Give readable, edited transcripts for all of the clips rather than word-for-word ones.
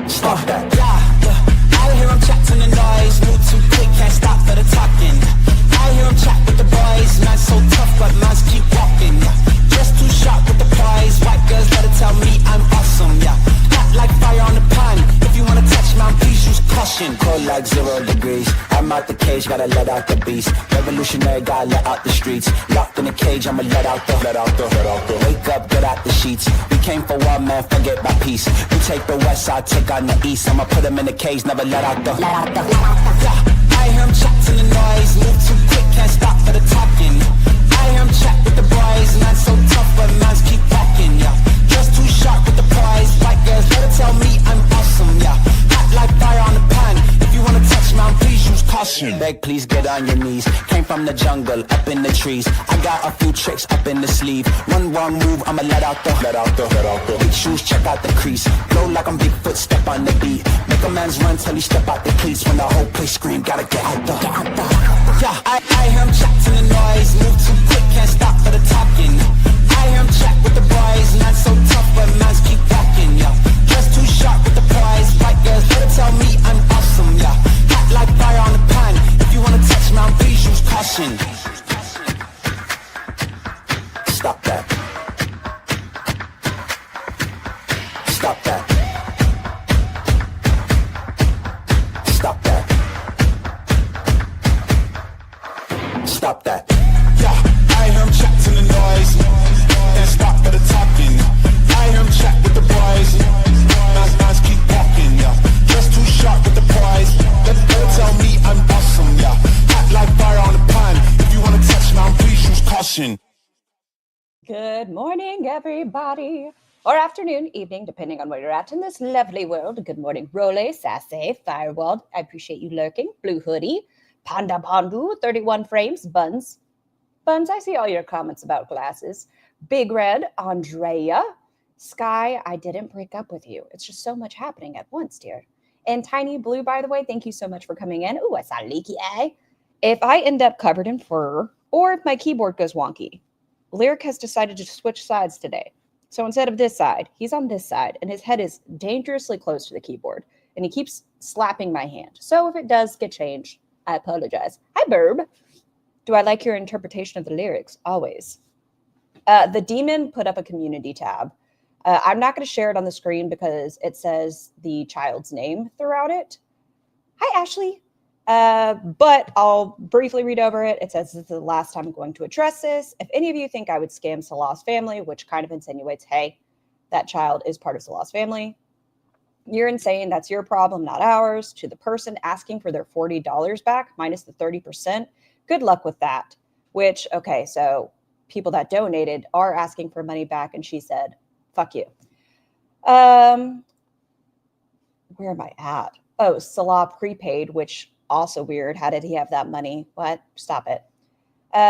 Stop that. I hear him chat to the noise, move too quick, can't stop for the talking. I hear him chat with the boys, man's so tough, but man's keep walking. Just too sharp with the prize, white girls better tell me I'm awesome, yeah. Hot like fire on the pan, if you wanna touch man, please use caution. Cold like 0 degrees, I'm out the cage, gotta let out the beast. Revolutionary, gotta let out the streets. Locked in a cage, I'ma let out the. Wake up, get out the sheets. We came for war, man, forget my peace. We take the west side, take on the east. I'ma put them in the cage, never let out the. Yeah, I hear him chat to the noise, move too quick, can't stop for the talking. I hear him chat with the boys, man's so tough, but man's keep walking, yeah. Just too sharp with the prize, white girls better tell me I'm awesome, yeah. Hot like fire on the pan, if you wanna touch man, please use caution. Beg, please get on your knees, came from the jungle, up in the trees. I got a few tricks up in the sleeve. One wrong move, I'ma let out the. Big shoes, check out the crease. Blow like I'm Bigfoot, step on the beat. Make a man's run till he step out the cleats. When the whole place scream, gotta get out the. Yeah, I hear him chat to the noise, move too quick, can't stop for the talking. I hear him chat with the boys, man's so tough, but man's keep walking, yeah. Just too sharp with the prize, white girls better tell me I'm awesome, yeah. Hot like fire on the pan, if you wanna touch man, please use caution. Stop that. Stop that. Stop that. Stop that. Yeah, I hear him chat to the noise, then stop for the talking. I hear him chat with the boys, man's keep walking, yeah. Just too sharp with the prize, better tell me I'm awesome, yeah. Hot like fire on the pan, if you wanna touch man, please use caution. Good morning, everybody. Or afternoon, evening, depending on where you're at in this lovely world. Good morning, Role, Sassy, Firewald. I appreciate you lurking. Blue Hoodie, Panda Pandu, 31 frames, Buns. Buns, I see all your comments about glasses. Big Red, Andrea. Sky, I didn't break up with you. It's just so much happening at once, dear. And Tiny Blue, by the way, thank you so much for coming in. Ooh, I saw leaky eye. If I end up covered in fur, or if my keyboard goes wonky, Lyric has decided to switch sides today. So instead of this side, he's on this side, and his head is dangerously close to the keyboard, and he keeps slapping my hand. So if it does get changed, I apologize. Hi, Burb. Do I like your interpretation of the lyrics? Always. The Demon put up a community tab. I'm not going to share it on the screen because it says the child's name throughout it. Hi, Ashley. But I'll briefly read over it. It says, this is the last time I'm going to address this. If any of you think I would scam Salah's family, which kind of insinuates, hey, that child is part of Salah's family, you're insane. That's your problem, not ours. To the person asking for their $40 back, minus the 30%, good luck with that. Which, okay, so people that donated are asking for money back, and she said, fuck you. Where am I at? Oh, Salah prepaid, which also weird. How did he have that money? What? Stop it.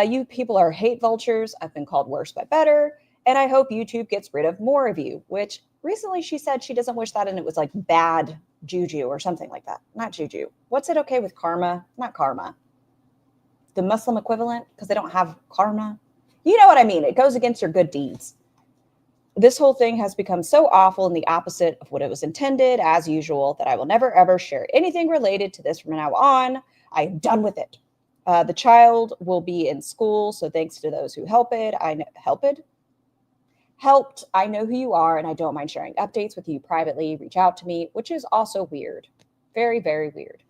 You people are hate vultures. I've been called worse but better. And I hope YouTube gets rid of more of you, which recently she said she doesn't wish that, and it was like bad juju or something like that. Not juju. What's it okay with karma? Not karma. The Muslim equivalent, because they don't have karma. You know what I mean? It goes against your good deeds. This whole thing has become so awful and the opposite of what it was intended, as usual, that I will never, ever share anything related to this from now on. I am done with it. The child will be in school, so thanks to those who helped. I know who you are, and I don't mind sharing updates with you privately. Reach out to me, which is also weird. Very, very weird.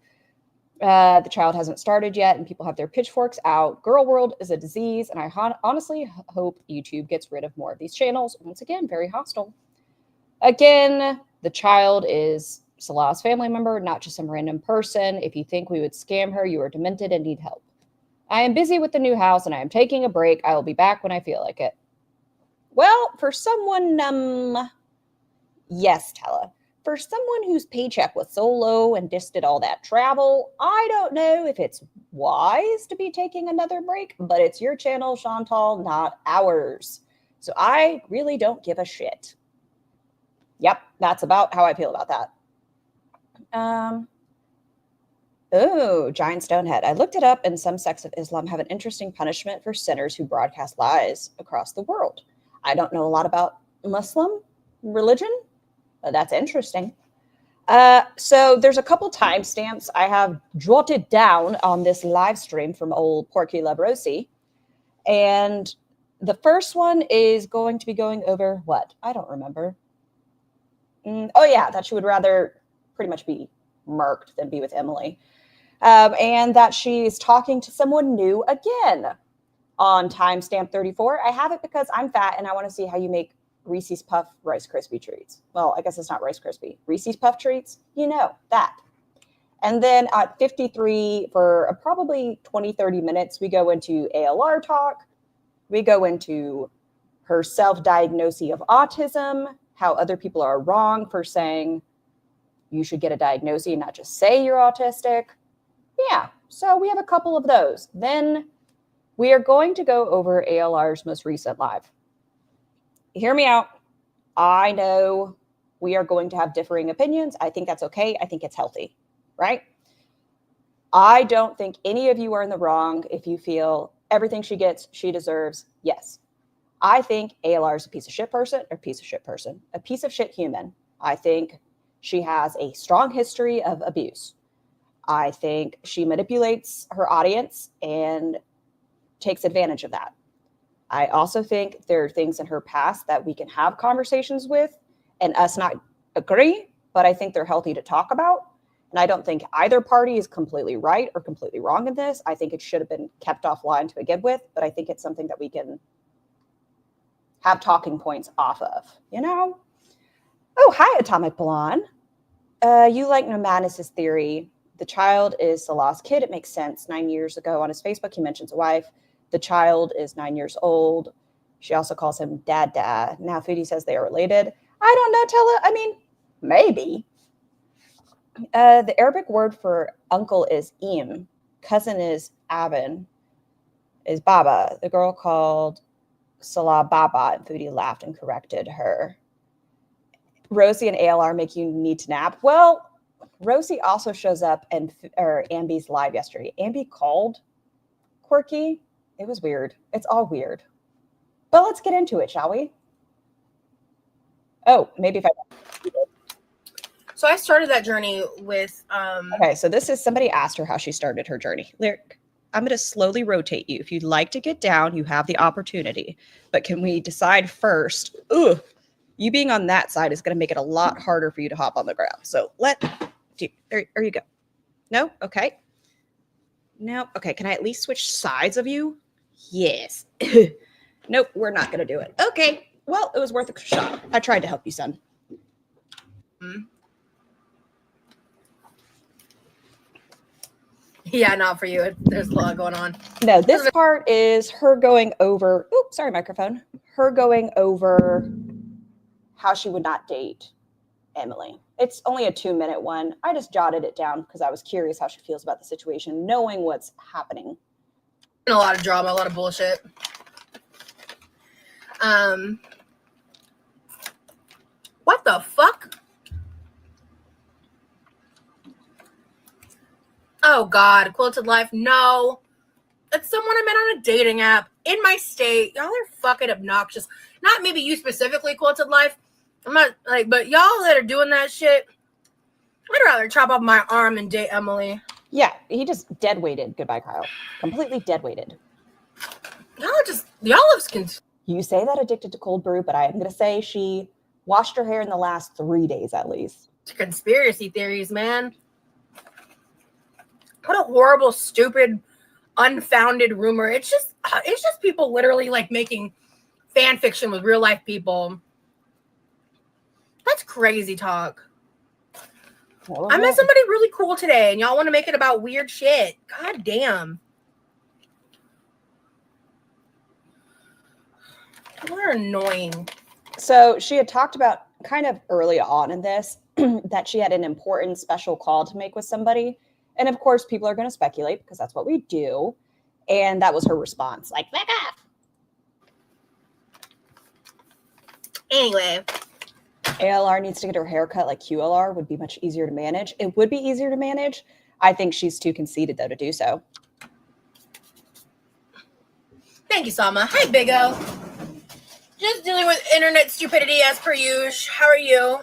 The child hasn't started yet, and people have their pitchforks out. Girl world is a disease, and I honestly hope YouTube gets rid of more of these channels. Once again, very hostile. Again, the child is Salah's family member, not just some random person. If you think we would scam her, you are demented and need help. I am busy with the new house, and I am taking a break. I will be back when I feel like it. Well, for someone, yes, Tella. For someone whose paycheck was so low and just did all that travel, I don't know if it's wise to be taking another break, but it's your channel, Chantal, not ours. So I really don't give a shit. Yep, that's about how I feel about that. Oh, Giant Stonehead. I looked it up, and some sects of Islam have an interesting punishment for sinners who broadcast lies across the world. I don't know a lot about Muslim religion. That's interesting. So there's a couple timestamps I have jotted down on this live stream from old QuirkyloveRosee. And the first one is going to be going over what? I don't remember. Oh, yeah, that she would rather pretty much be murked than be with Emily. And that she's talking to someone new again on timestamp 34. I have it because I'm fat and I want to see how you make Reese's Puff Rice Krispie treats. Well, I guess it's not Rice Krispie. Reese's Puff treats, you know, that. And then at 53, for probably 20, 30 minutes, we go into ALR talk. We go into her self-diagnosis of autism, how other people are wrong for saying you should get a diagnosis and not just say you're autistic. Yeah, so we have a couple of those. Then we are going to go over ALR's most recent live. Hear me out. I know we are going to have differing opinions. I think that's okay. I think it's healthy, right? I don't think any of you are in the wrong if you feel everything she gets, she deserves. Yes. I think ALR is a piece of shit person, a piece of shit human. I think she has a strong history of abuse. I think she manipulates her audience and takes advantage of that. I also think there are things in her past that we can have conversations with and us not agree, but I think they're healthy to talk about. And I don't think either party is completely right or completely wrong in this. I think it should have been kept offline to begin with, but I think it's something that we can have talking points off of, you know? Oh, hi, Atomic Blonde. You like Nomadis' theory. The child is the lost kid. It makes sense. 9 years ago on his Facebook, he mentions a wife. The child is 9 years old. She also calls him Dad. Now Foodie says they are related. I don't know, I mean, maybe. The Arabic word for uncle is im. Cousin is abin. Is baba. The girl called Salah Baba, and Foodie laughed and corrected her. Rosie and ALR make you need to nap. Well, Rosie also shows up in Ambi's live yesterday. Ambi called Quirky. It was weird. It's all weird. But let's get into it, shall we? Oh, maybe if I... So I started that journey with... Okay, so this is... Somebody asked her how she started her journey. Lyric, I'm going to slowly rotate you. If you'd like to get down, you have the opportunity. But can we decide first... You being on that side is going to make it a lot harder for you to hop on the ground. So there you go. No? Okay. No? Okay, can I at least switch sides of you? Yes. Nope, we're not going to do it. Okay. Well, it was worth a shot. I tried to help you, son. Yeah, not for you. There's a lot going on. No, this part is her going over... Oops, sorry, microphone. Her going over how she would not date Emily. It's only a 2-minute one. I just jotted it down because I was curious how she feels about the situation, knowing what's happening. A lot of drama, a lot of bullshit. What the fuck? Oh God, Quilted Life. No, it's someone I met on a dating app in my state. Y'all are fucking obnoxious. Not maybe you specifically, Quilted Life. I'm not like, but y'all that are doing that shit, I'd rather chop off my arm and date Emily. Yeah, he just dead weighted. Goodbye, Kyle. Completely dead weighted. Y'all have... You say that addicted to cold brew, but I am going to say she washed her hair in the last 3 days at least. Conspiracy theories, man. What a horrible, stupid, unfounded rumor. It's just people literally like making fan fiction with real life people. That's crazy talk. Well, I met somebody really cool today, and y'all want to make it about weird shit. God damn. You're annoying. So she had talked about kind of early on in this that she had an important special call to make with somebody. And of course, people are going to speculate because that's what we do. And that was her response. Like, back off. Anyway. ALR needs to get her hair cut like QLR would be much easier to manage. It would be easier to manage. I think she's too conceited, though, to do so. Thank you, Sama. Hi, Big O. Just dealing with internet stupidity as per usual. How are you?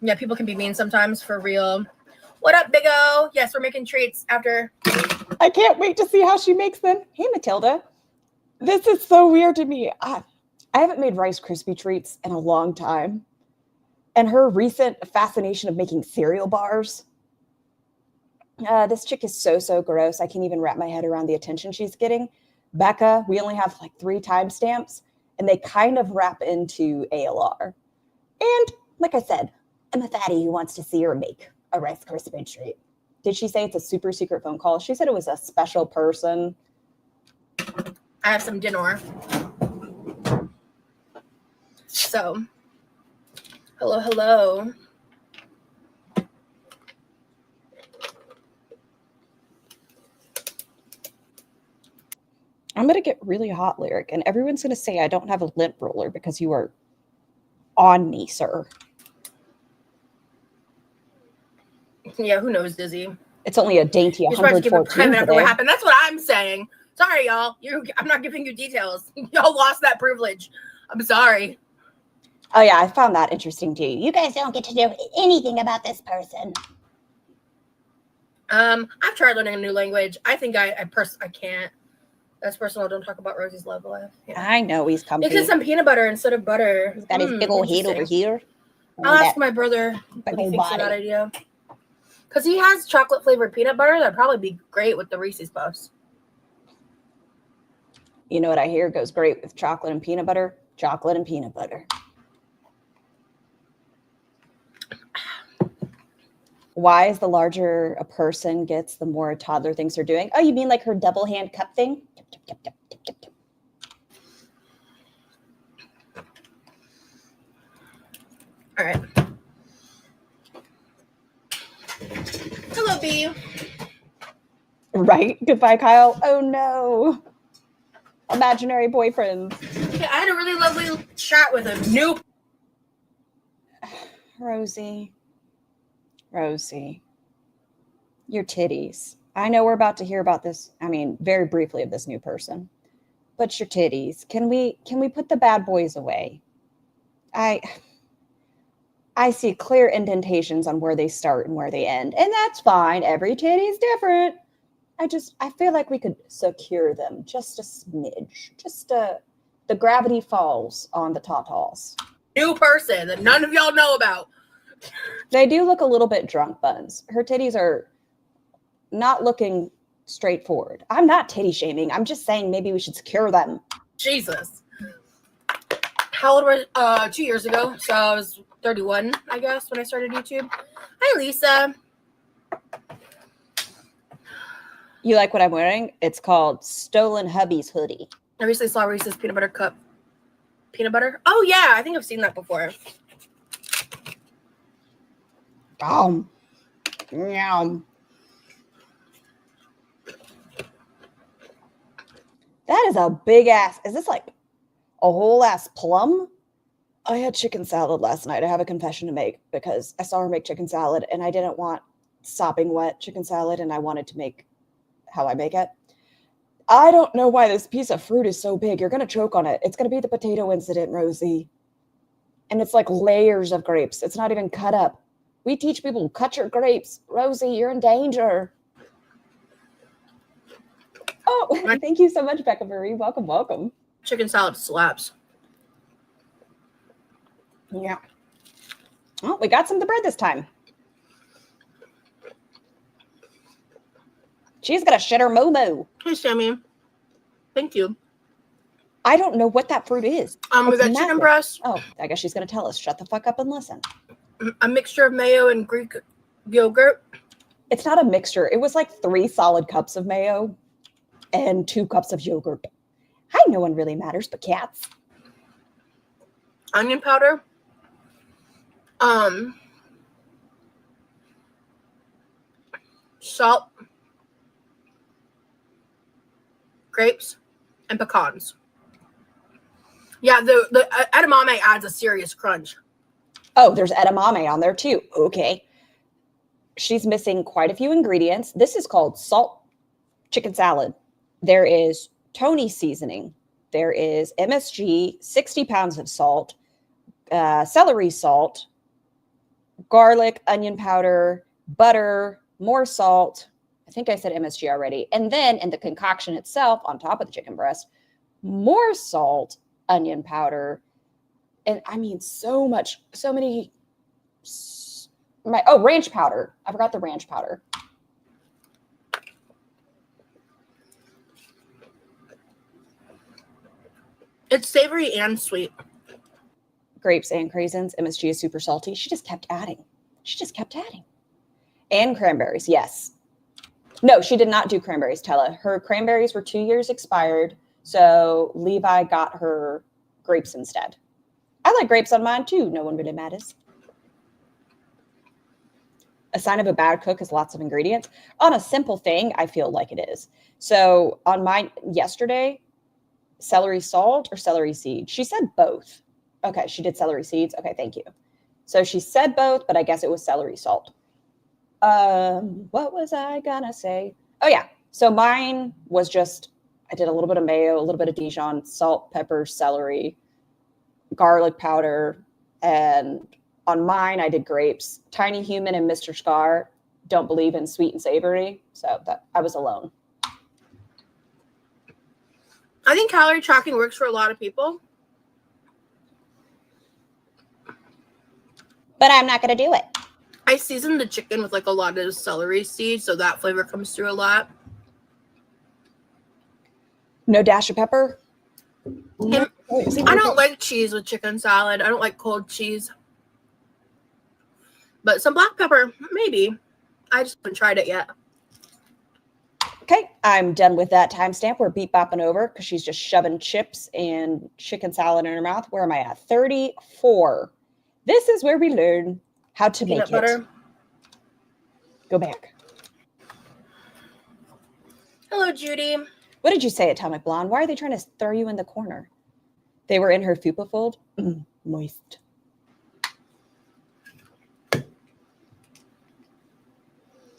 Yeah, people can be mean sometimes, for real. What up, Big O? Yes, we're making treats after. I can't wait to see how she makes them. Hey, Matilda. This is so weird to me. I haven't made Rice Krispie treats in a long time. And her recent fascination of making cereal bars. This chick is so gross. I can't even wrap my head around the attention she's getting. Becca, we only have like 3 timestamps, and they kind of wrap into ALR. And like I said, I'm a fatty who wants to see her make a Rice Krispie treat. Did she say it's a super secret phone call? She said it was a special person. I have some dinner. So, hello. I'm going to get really hot, Lyric, and everyone's going to say I don't have a lint roller because you are on me, sir. Yeah, who knows, Dizzy? It's only a dainty 114 after what happened. That's what I'm saying. Sorry, y'all. I'm not giving you details. Y'all lost that privilege. I'm sorry. Oh, yeah, I found that interesting, too. You guys don't get to know anything about this person. I've tried learning a new language. I think I can't. That's personal. Don't talk about Rosie's love life. Yeah. I know he's comfy. Because some peanut butter instead of butter. He's got his big old head over here. I'll ask my brother what he thinks of that idea. Because he has chocolate flavored peanut butter. That'd probably be great with the Reese's Puffs. You know what I hear goes great with chocolate and peanut butter? Chocolate and peanut butter. Why is the larger a person gets, the more a toddler thinks they're doing? Oh, you mean like her double hand cup thing? All right. Hello, B. Right? Goodbye, Kyle. Oh, no. Imaginary boyfriends. Yeah, I had a really lovely chat with a new... Rosie, your titties. I know we're about to hear about this. I mean, very briefly of this new person, but your titties. Can we put the bad boys away? I see clear indentations on where they start and where they end, and that's fine. Every titty's different. I feel like we could secure them just a smidge. The gravity falls on the tatas. New person that none of y'all know about. They do look a little bit drunk, Buns. Her titties are not looking straightforward. I'm not titty shaming. I'm just saying maybe we should secure them. Jesus. How old were 2 years ago? So I was 31, I guess, when I started YouTube. Hi, Lisa. You like what I'm wearing? It's called Stolen Hubby's hoodie. I recently saw Reese's peanut butter cup. Peanut butter? Oh, yeah. I think I've seen that before. Yum. That is a big ass. Is this like a whole ass plum? I had chicken salad last night. I have a confession to make because I saw her make chicken salad and I didn't want sopping wet chicken salad and I wanted to make how I make it. I don't know why this piece of fruit is so big. You're going to choke on it. It's going to be the potato incident, Rosie. And it's like layers of grapes. It's not even cut up. We teach people, cut your grapes. Rosie, you're in danger. Oh, thank you so much, Becca Marie. Welcome. Chicken salad slaps. Yeah. Oh, we got some of the bread this time. She's going to shit her moo-moo. Hey, Sammy. Thank you. I don't know what that fruit is. We got chicken breast. Oh, I guess she's going to tell us. Shut the fuck up and listen. A mixture of mayo and Greek yogurt. It's not a mixture. It was like 3 solid cups of mayo and 2 cups of yogurt. Hi, no one really matters but cats. Onion powder. Salt. Grapes. And pecans. Yeah, the edamame adds a serious crunch. Oh, there's edamame on there too. Okay. She's missing quite a few ingredients. This is called salt chicken salad. There is Tony seasoning. There is MSG, 60 pounds of salt, celery salt, garlic, onion powder, butter, more salt. I think I said MSG already. And then in the concoction itself, on top of the chicken breast, more salt, onion powder, and I mean so many. Ranch powder. I forgot the ranch powder. It's savory and sweet. Grapes and craisins. MSG is super salty. She just kept adding. And cranberries, yes. No, she did not do cranberries, Tella. Her cranberries were 2 years expired, so Levi got her grapes instead. I like grapes on mine too. No one really matters. A sign of a bad cook is lots of ingredients. On a simple thing, I feel like it is. So on mine yesterday, celery salt or celery seeds? She said both. Okay, she did celery seeds. Okay, thank you. So she said both, but I guess it was celery salt. What was I gonna say? Oh yeah. So mine was just, I did a little bit of mayo, a little bit of Dijon, salt, pepper, celery, garlic powder, and on mine I did grapes. Tiny Human and Mr. Scar don't believe in sweet and savory, so that I was alone. I think calorie tracking works for a lot of people. But I'm not gonna do it. I season the chicken with like a lot of celery seeds, so that flavor comes through a lot. No dash of pepper? I don't like cheese with chicken salad. I don't like cold cheese. But some black pepper, maybe. I just haven't tried it yet. Okay, I'm done with that timestamp. We're beep bopping over because she's just shoving chips and chicken salad in her mouth. Where am I at? 34. This is where we learn how to Peanut make butter. it. Go back. Hello, Judy. What did you say, Atomic Blonde? Why are they trying to throw you in the corner? They were in her fupa fold. Moist.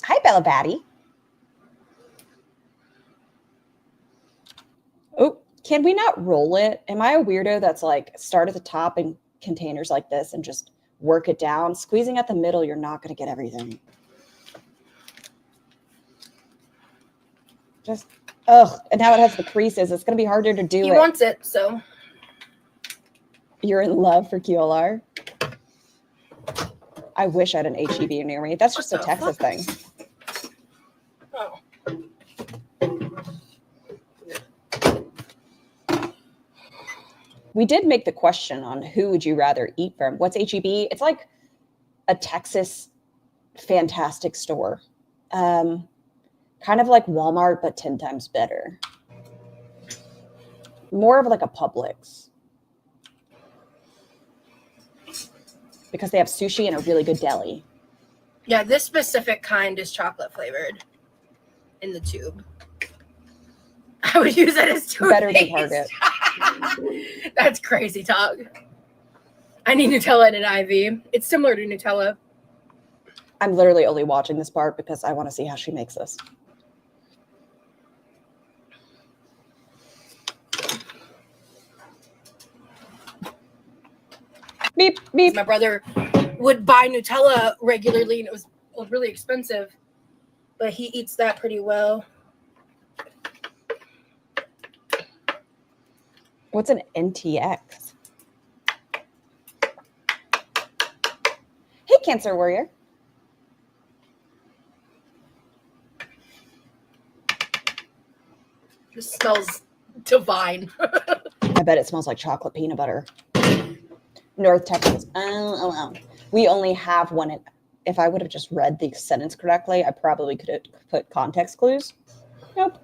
Hi, Bella Batty. Oh, can we not roll it? Am I a weirdo that's like start at the top in containers like this and just work it down? Squeezing at the middle, you're not going to get everything. Just, and now it has the creases. It's going to be harder to do He it. wants it, so. You're in love for QLR? I wish I had an HEB near me. That's just a Texas thing. Oh. We did make the question on who would you rather eat from. What's HEB? It's like a Texas fantastic store. Kind of like Walmart, but 10 times better. More of like a Publix. Because they have sushi and a really good deli. Yeah, this specific kind is chocolate flavored in the tube. I would use it as toothpaste. Better than Target. That's crazy talk. I need Nutella in an IV. It's similar to Nutella. I'm literally only watching this part because I want to see how she makes this. Beep, beep. My brother would buy Nutella regularly, and it was really expensive, but he eats that pretty well. What's an NTX? Hey, Cancer Warrior. It smells divine. I bet it smells like chocolate peanut butter. North Texas. Oh. We only have one. If I would have just read the sentence correctly, I probably could have put context clues. Nope.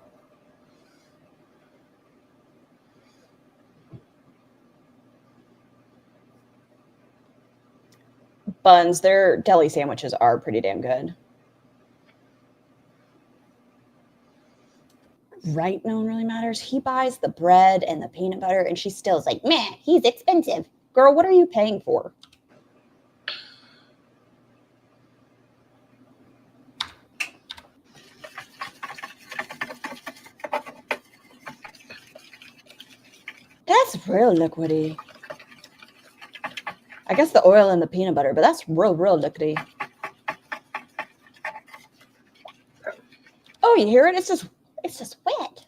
Buns, their deli sandwiches are pretty damn good. Right, no one really matters. He buys the bread and the peanut butter, and she still is like, meh, he's expensive. Girl, what are you paying for? That's real liquidy. I guess the oil and the peanut butter, but that's real liquidy. Oh, you hear it? It's just wet.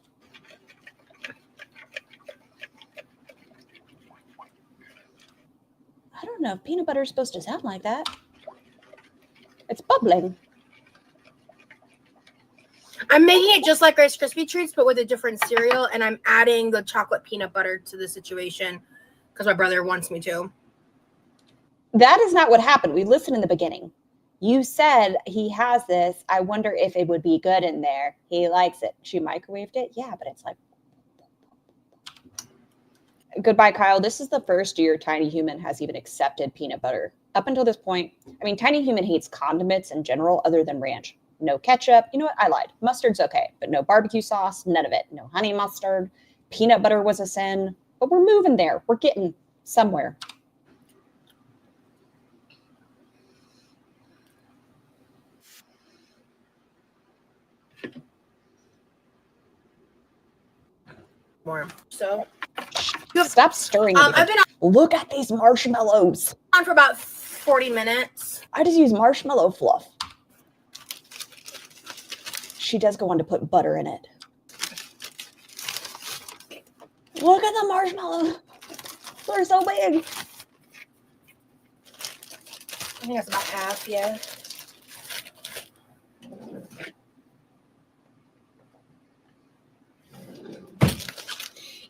I don't know if peanut butter is supposed to sound like that. It's bubbling. I'm making it just like Rice Krispie treats, but with a different cereal, and I'm adding the chocolate peanut butter to the situation because my brother wants me to. That is not what happened. We listened in the beginning. You said he has this. I wonder if it would be good in there. He likes it. She microwaved it. Yeah, but it's like. Goodbye, Kyle. This is the first year Tiny Human has even accepted peanut butter. Up until this point, I mean, Tiny Human hates condiments in general other than ranch. No ketchup. You know what? I lied. Mustard's okay, but no barbecue sauce, none of it. No honey mustard. Peanut butter was a sin, but we're moving there. We're getting somewhere. More. So stop stirring. I've been Look at these marshmallows. On for about 40 minutes. I just use marshmallow fluff. She does go on to put butter in it. Look at the marshmallows. They're so big. I think that's about half, yeah.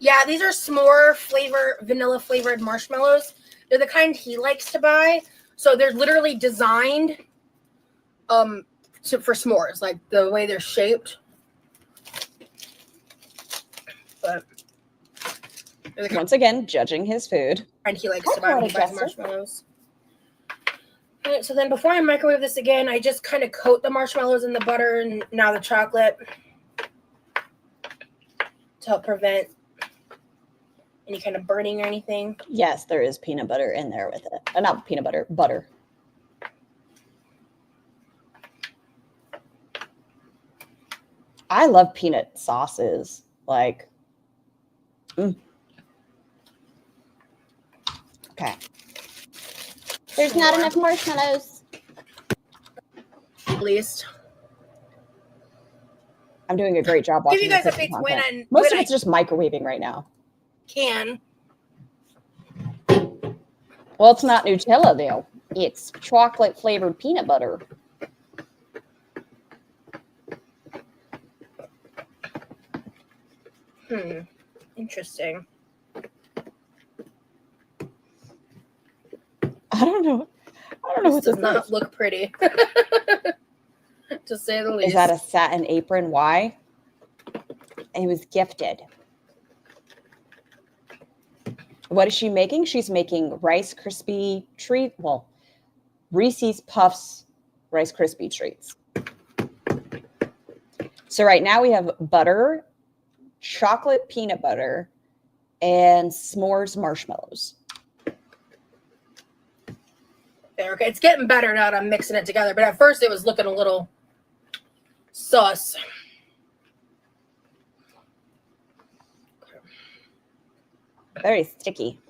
Yeah, these are s'more flavor, vanilla flavored marshmallows. They're the kind he likes to buy. So they're literally designed for s'mores, like the way they're shaped. But once again, judging his food. And he likes to buy when he buys marshmallows. All right, so then before I microwave this again, I just kind of coat the marshmallows in the butter and now the chocolate to help prevent any kind of burning or anything. Yes, there is peanut butter in there with it. Not peanut butter, butter. I love peanut sauces. Like, Okay. There's not enough marshmallows. At least. I'm doing a great job watching. Give you guys updates when I most of it's just microwaving right now. Can. Well, it's not Nutella though. It's chocolate flavored peanut butter. Interesting. I don't know. This does not look pretty. To say the least. Is that a satin apron? Why? It was gifted. What is she making? She's making Rice Krispie treat. Well, Reese's Puffs Rice Krispie treats. So right now we have butter, chocolate peanut butter, and s'mores marshmallows. There, okay. It's getting better now that I'm mixing it together, but at first it was looking a little sus. Very sticky.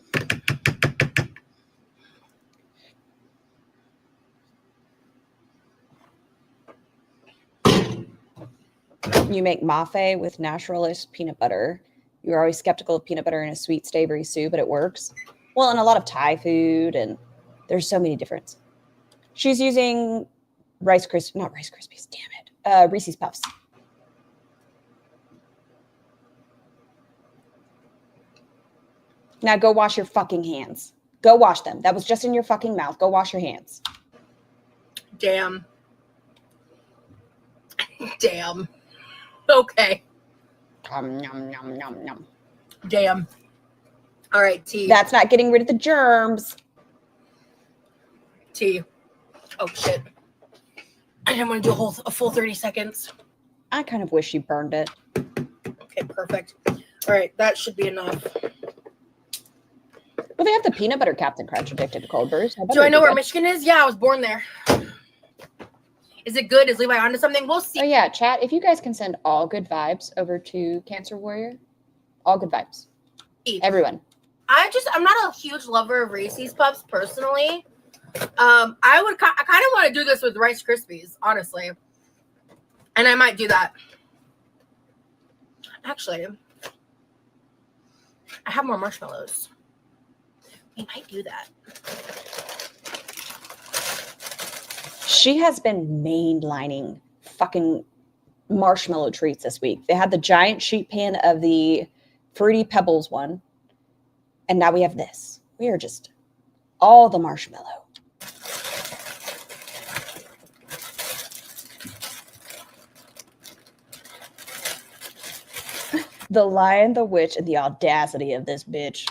You make mafe with naturalist peanut butter. You're always skeptical of peanut butter in a sweet savory soup, but it works. Well, in a lot of Thai food, and there's so many different. She's using not Rice Krispies, damn it. Reese's Puffs. Now go wash your fucking hands. Go wash them. That was just in your fucking mouth. Go wash your hands. Damn. Damn. Okay. Nom, nom, nom, nom. Damn. All right, tea. That's not getting rid of the germs. Tea. Oh, shit. I didn't want to do a full 30 seconds. I kind of wish you burned it. Okay, perfect. All right, that should be enough. Well, they have the peanut butter Captain Crunch addicted to cold brews. Do I know where Michigan is? Yeah, I was born there. Is it good? Is Levi onto something? We'll see. Oh, yeah, chat. If you guys can send all good vibes over to Cancer Warrior, all good vibes. Everyone. I'm not a huge lover of Reese's Puffs personally. I kind of want to do this with Rice Krispies, honestly. And I might do that. Actually, I have more marshmallows. We might do that. She has been mainlining fucking marshmallow treats this week. They had the giant sheet pan of the Fruity Pebbles one. And now we have this. We are just all the marshmallow. The Lion, the Witch, and the audacity of this bitch.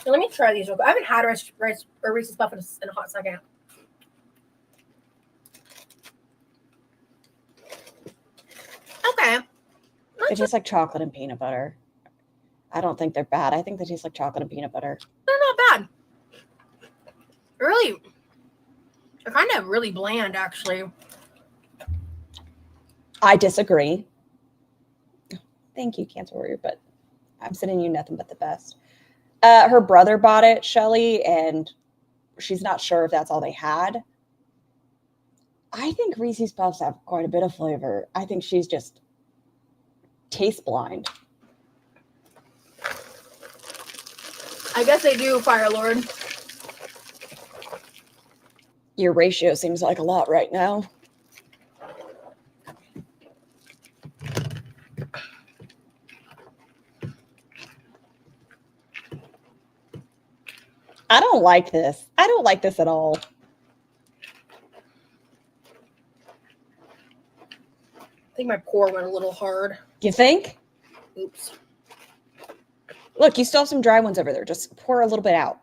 So let me try these real quick. I haven't had Reese's Puff in a hot second. Okay. They taste like chocolate and peanut butter. I don't think they're bad. I think they taste like chocolate and peanut butter. They're not bad. Really, they're kind of really bland, actually. I disagree. Thank you, Cancer Warrior, but I'm sending you nothing but the best. Her brother bought it, Shelly, and she's not sure if that's all they had. I think Reese's Puffs have quite a bit of flavor. I think she's just taste blind. I guess they do, Fire Lord. Your ratio seems like a lot right now. I don't like this. I don't like this at all. I think my pour went a little hard. You think? Oops. Look, you still have some dry ones over there. Just pour a little bit out.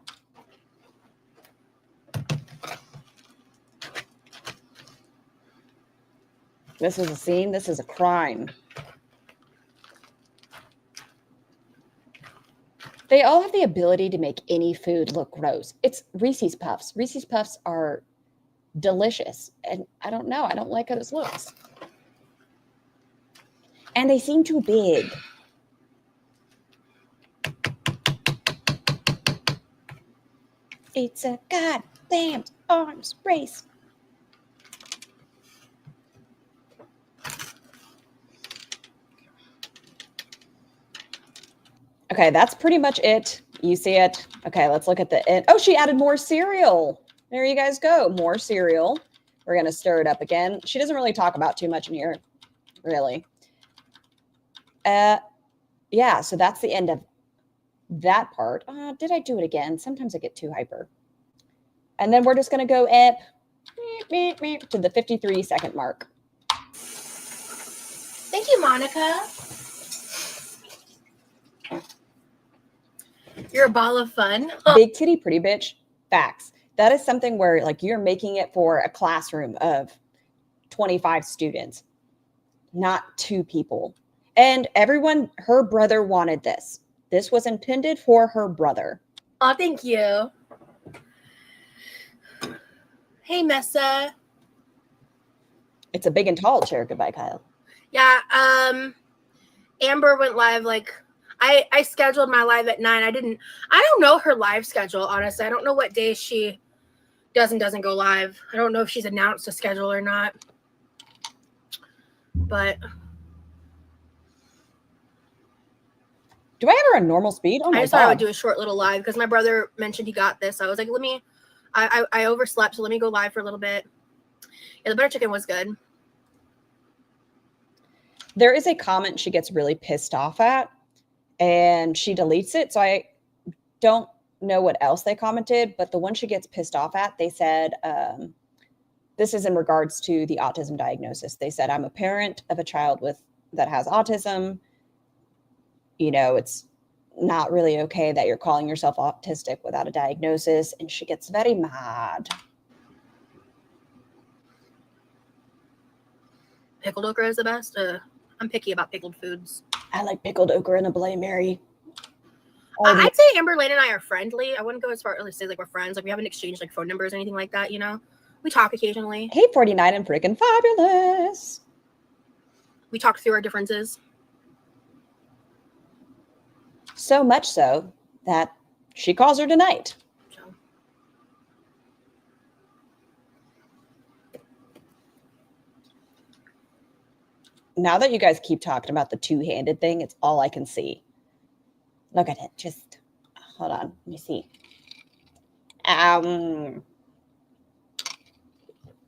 This is a scene. This is a crime. They all have the ability to make any food look gross. It's Reese's Puffs. Reese's Puffs are delicious. And I don't know. I don't like how this looks. And they seem too big. It's a goddamn arms race. Okay, that's pretty much it. You see it. Okay, let's look at the end. Oh, she added more cereal. There you guys go. More cereal. We're going to stir it up again. She doesn't really talk about too much in here, really. Yeah, so that's the end of that part. Did I do it again? Sometimes I get too hyper. And then we're just going to go up to the 53-second mark. Thank you, Monica. You're a ball of fun. Big titty pretty bitch. Facts. That is something where like you're making it for a classroom of 25 students, not 2 people. And everyone, her brother wanted this. This was intended for her brother. Oh, thank you. Hey, Messa. It's a big and tall chair. Goodbye, Kyle. Yeah, Amber went live like I scheduled my live at 9. I don't know her live schedule, honestly. I don't know what days she does and doesn't go live. I don't know if she's announced a schedule or not. But do I have her on normal speed? Oh my I just thought I would God. do a short little live because my brother mentioned he got this. I was like, I overslept, so let me go live for a little bit. Yeah, the butter chicken was good. There is a comment she gets really pissed off at, and she deletes it. So I don't know what else they commented, but the one she gets pissed off at, they said, this is in regards to the autism diagnosis. They said, I'm a parent of a child that has autism. You know, it's not really okay that you're calling yourself autistic without a diagnosis. And she gets very mad. Pickled okra is the best. I'm picky about pickled foods. I like pickled okra and a Bloody Mary. I'd say Amberlynn and I are friendly. I wouldn't go as far as say like we're friends. Like we haven't exchanged like phone numbers or anything like that, you know? We talk occasionally. Hey, 49 and freaking fabulous. We talk through our differences. So much so that she calls her tonight. Now that you guys keep talking about the two-handed thing, it's all I can see. Look at it. Just hold on. Let me see.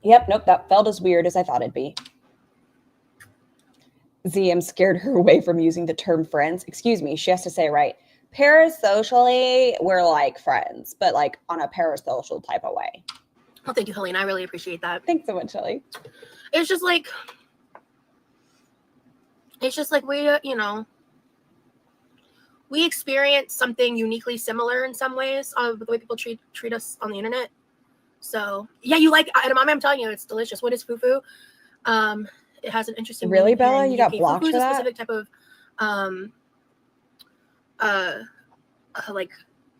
Yep, nope, that felt as weird as I thought it'd be. ZM scared her away from using the term friends. Excuse me, she has to say it right. Parasocially, we're like friends, but like on a parasocial type of way. Well, thank you, Helena. I really appreciate that. Thanks so much, Shelly. It's just like we, we experience something uniquely similar in some ways with the way people treat us on the internet. So yeah, you like, and I'm telling you, it's delicious. What is fufu? It has an interesting. Really, Bella? You got blocked fufu for is that? a specific type of like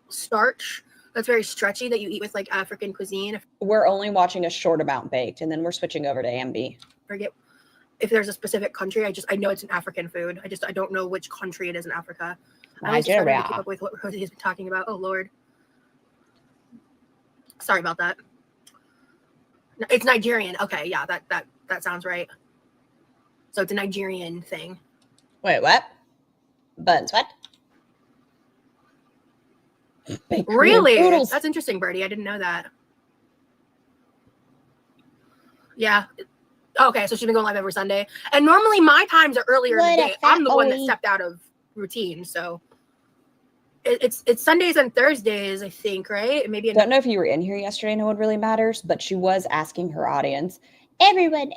starch that's very stretchy that you eat with like African cuisine. We're only watching a short amount baked, and then we're switching over to Ambi. Forget if there's a specific country. I know it's an African food. I don't know which country it is in Africa. I was trying to keep up with what Rosie's been talking about. Oh Lord, sorry about that. It's Nigerian. Okay, yeah, that sounds right. So it's a Nigerian thing. Wait, what? Buns, what? Really? That's interesting, Birdie. I didn't know that. Yeah. Okay, so she's been going live every Sunday. And normally my times are earlier in the day. I'm the one that stepped out of routine, so it's Sundays and Thursdays, I think, right? Maybe. I don't know if you were in here yesterday. No one really matters, but she was asking her audience, everyone,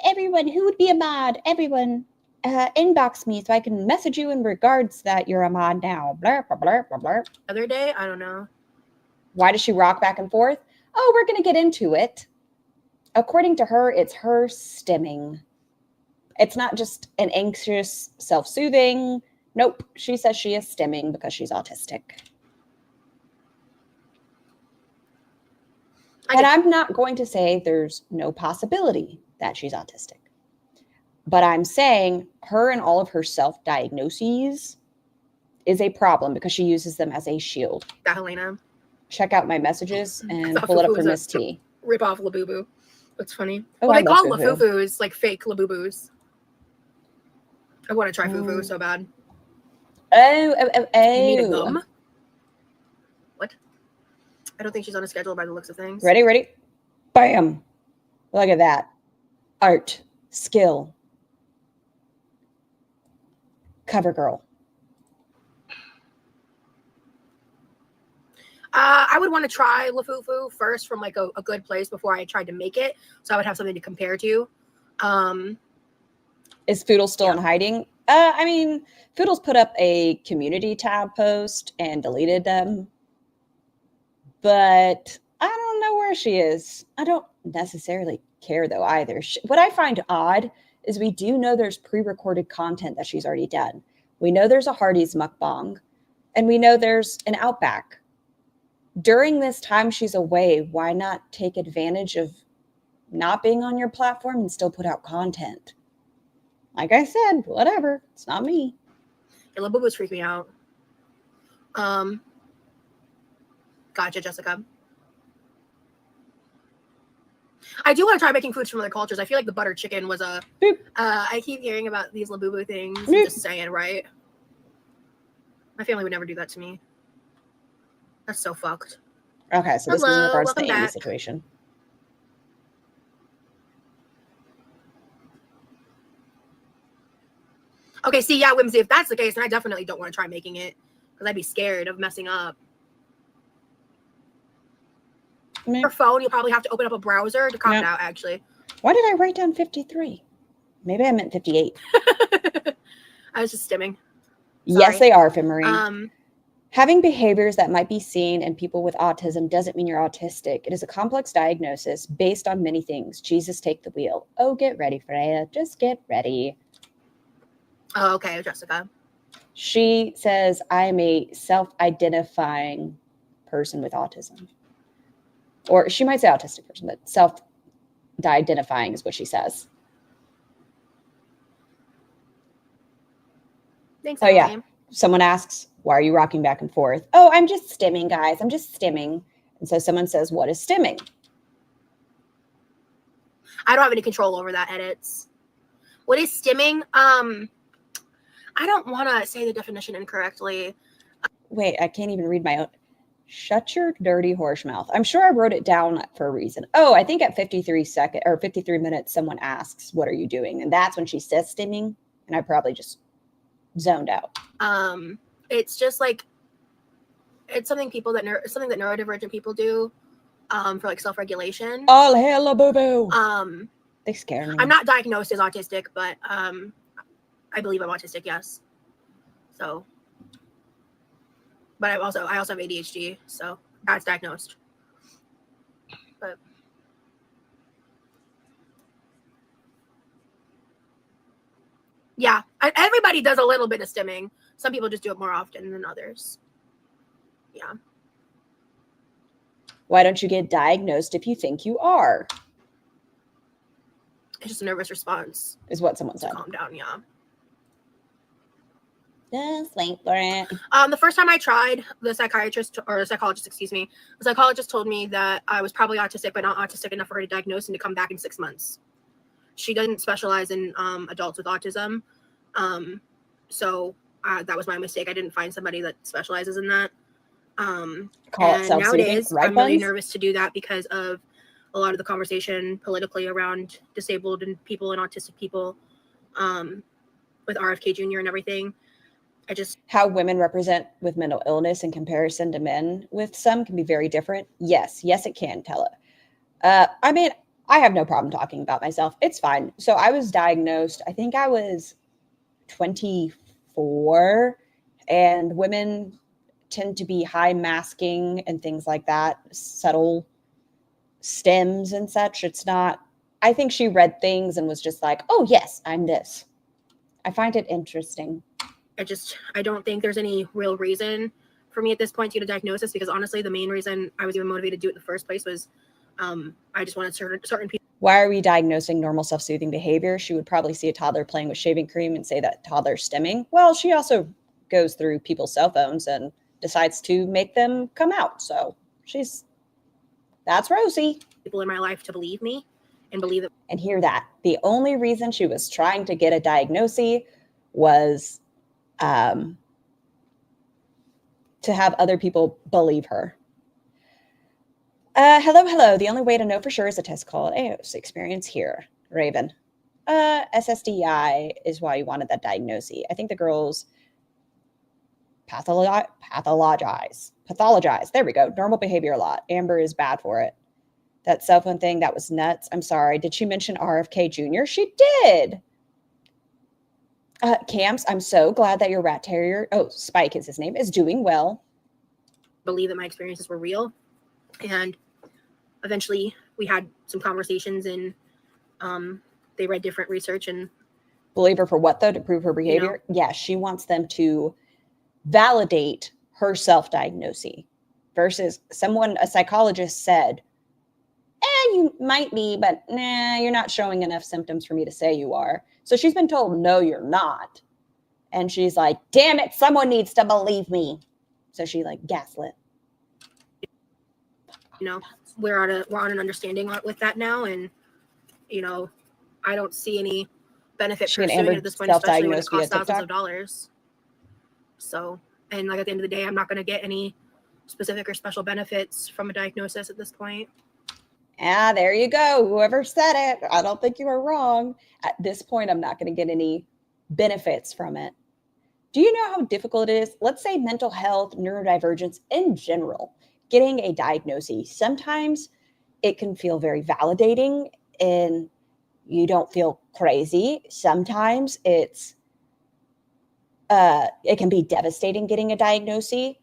who would be a mod? Everyone, inbox me so I can message you in regards that you're a mod now. Blah, blah, blah, blah, blah. Other day, I don't know. Why does she rock back and forth? Oh, we're going to get into it. According to her, it's her stimming. It's not just an anxious self-soothing. Nope. She says she is stimming because she's autistic. And I'm not going to say there's no possibility that she's autistic. But I'm saying her and all of her self-diagnoses is a problem because she uses them as a shield. Helena. Check out my messages and pull it up for Miss T. Rip off Labubu. That's funny. Oh, well, they call Lafufus like fake Labubus. I want to try fufu so bad. Oh. You need a gum? What? I don't think she's on a schedule by the looks of things. Ready? Bam. Look at that. Art. Skill. Cover girl. I would want to try Lafufu first from like a good place before I tried to make it. So I would have something to compare to. Is Foodle still in hiding? I mean, Foodle's put up a community tab post and deleted them. But I don't know where she is. I don't necessarily care though either. What I find odd is we do know there's pre-recorded content that she's already done. We know there's a Hardee's mukbang, and we know there's an Outback. During this time she's away, why not take advantage of not being on your platform and still put out content? Like I said, whatever. It's not me. Yeah, Labubu's freak me out. Gotcha, Jessica. I do want to try making foods from other cultures. I feel like the butter chicken was a... I keep hearing about these Labubu things. Just saying, right? My family would never do that to me. That's so fucked. Okay, so this is in regards to the Amy situation. Okay, see, yeah, Whimsy, if that's the case, then I definitely don't want to try making it because I'd be scared of messing up. Your phone, you'll probably have to open up a browser to copy it out, actually. Why did I write down 53? Maybe I meant 58. I was just stimming. Sorry. Yes, they are, Fimmery. Having behaviors that might be seen in people with autism doesn't mean you're autistic. It is a complex diagnosis based on many things. Jesus, take the wheel. Oh, get ready, Freya. Just get ready. Oh, okay, Jessica. She says, I am a self-identifying person with autism. Or she might say autistic person, but self-identifying is what she says. Thanks, oh, yeah. Someone asks, Why are you rocking back and forth? Oh, I'm just stimming, guys. I'm just stimming. And so someone says, what is stimming? I don't have any control over that, edits. What is stimming? I don't want to say the definition incorrectly. Wait, I can't even read my own. Shut your dirty horse mouth. I'm sure I wrote it down for a reason. Oh, I think at 53 minutes, someone asks, what are you doing? And that's when she says stimming. And I probably just zoned out. It's just like, it's something something that neurodivergent people do, for like self-regulation. All hella boo-boo. They scare me. I'm not diagnosed as autistic, but I believe I'm autistic, yes. So, but I also have ADHD, so that's diagnosed. But yeah, everybody does a little bit of stimming. Some people just do it more often than others. Yeah. Why don't you get diagnosed if you think you are? It's just a nervous response. Is what someone said. Calm down, yeah. Just wait for it. The first time I tried, the psychologist told me that I was probably autistic, but not autistic enough for her to diagnose and to come back in 6 months. She doesn't specialize in adults with autism. So that was my mistake. I didn't find somebody that specializes in that. Call it self-soothing, nowadays, right, I'm really buns? nervous to do that because of a lot of the conversation politically around disabled and people and autistic people, with RFK Jr. and everything. How women represent with mental illness in comparison to men with some can be very different. Yes, it can, tell it. I mean, I have no problem talking about myself. It's fine. So I was diagnosed, I think I was 24, and women tend to be high masking and things like that, subtle stems and such. It's not, I think she read things and was just like, oh yes, I'm this. I find it interesting. I don't think there's any real reason for me at this point to get a diagnosis, because honestly, the main reason I was even motivated to do it in the first place was I just wanted certain people. Why are we diagnosing normal self-soothing behavior? She would probably see a toddler playing with shaving cream and say that toddler's stimming. Well, she also goes through people's cell phones and decides to make them come out. So that's Rosie. People in my life to believe me and believe it. And hear that. The only reason she was trying to get a diagnosis was to have other people believe her. Hello. The only way to know for sure is a test called AOS experience here. Raven. SSDI is why you wanted that diagnosis. I think the girls pathologize. There we go. Normal behavior a lot. Amber is bad for it. That cell phone thing, that was nuts. I'm sorry. Did she mention RFK Jr.? She did. Camps, I'm so glad that your rat terrier, Spike is his name, is doing well. Believe that my experiences were real. And eventually we had some conversations, and they read different research. And believe her for what, though? To prove her behavior? Yeah, she wants them to validate her self-diagnosis versus a psychologist said, you might be, but nah, you're not showing enough symptoms for me to say you are. So she's been told, no, you're not. And she's like, damn it, someone needs to believe me. So she gaslit. We're on an understanding with that now. And, I don't see any benefit pursuing it at this point, especially when it costs thousands of dollars. So, and at the end of the day, I'm not going to get any specific or special benefits from a diagnosis at this point. There you go. Whoever said it, I don't think you were wrong. At this point, I'm not going to get any benefits from it. Do you know how difficult it is? Let's say mental health, neurodivergence in general, getting a diagnosis. Sometimes it can feel very validating and you don't feel crazy. Sometimes it can be devastating getting a diagnosis.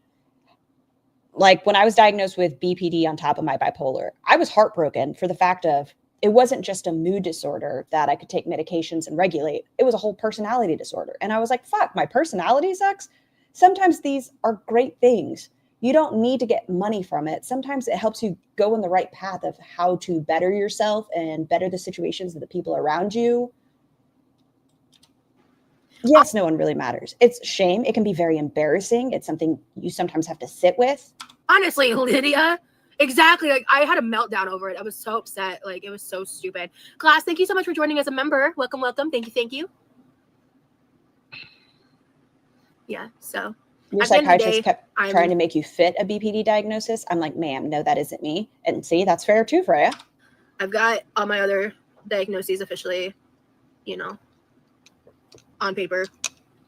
Like when I was diagnosed with BPD on top of my bipolar, I was heartbroken for the fact of it wasn't just a mood disorder that I could take medications and regulate. It was a whole personality disorder. And I was like, fuck, my personality sucks. Sometimes these are great things. You don't need to get money from it. Sometimes it helps you go in the right path of how to better yourself and better the situations of the people around you. Yes, no one really matters. It's shame. It can be very embarrassing. It's something you sometimes have to sit with. Honestly, Lydia, exactly. Like, I had a meltdown over it. I was so upset. Like, it was so stupid. Class, thank you so much for joining as a member. Welcome, welcome. Thank you, thank you. Yeah, so Your at the end of the psychiatrist day, kept trying to make you fit a BPD diagnosis. I'm like, ma'am, no, that isn't me. And see, that's fair too, Freya. I've got all my other diagnoses officially, you know, on paper.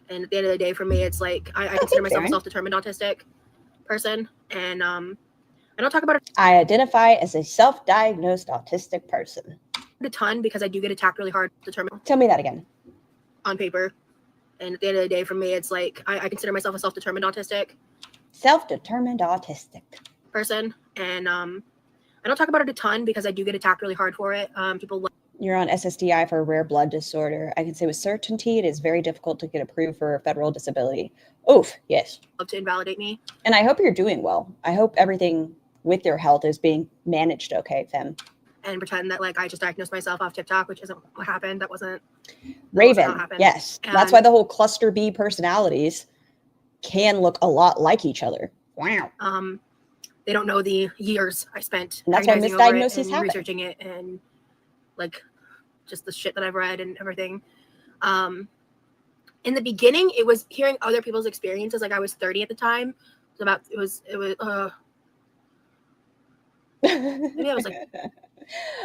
And at the end of the day, for me, it's like I consider myself a self-determined autistic person. And I don't talk about it I identify as a self-diagnosed autistic person. a ton because I do get attacked really hard. Determined Tell me that again. on paper. And at the end of the day, for me, it's like I consider myself a self-determined autistic. Self-determined autistic person. And I don't talk about it a ton because I do get attacked really hard for it. People You're on SSDI for a rare blood disorder. I can say with certainty it is very difficult to get approved for a federal disability. Oof, yes. love to invalidate me. And I hope you're doing well. I hope everything with your health is being managed okay, Fem. And pretend that like I just diagnosed myself off TikTok, which isn't what happened. That wasn't Raven, yes. And that's why the whole cluster B personalities can look a lot like each other. Wow. They don't know the years I spent and that's why misdiagnoses happen. Researching it and like just the shit that I've read and everything. In the beginning, it was hearing other people's experiences. Like I was 30 at the time. Maybe I was like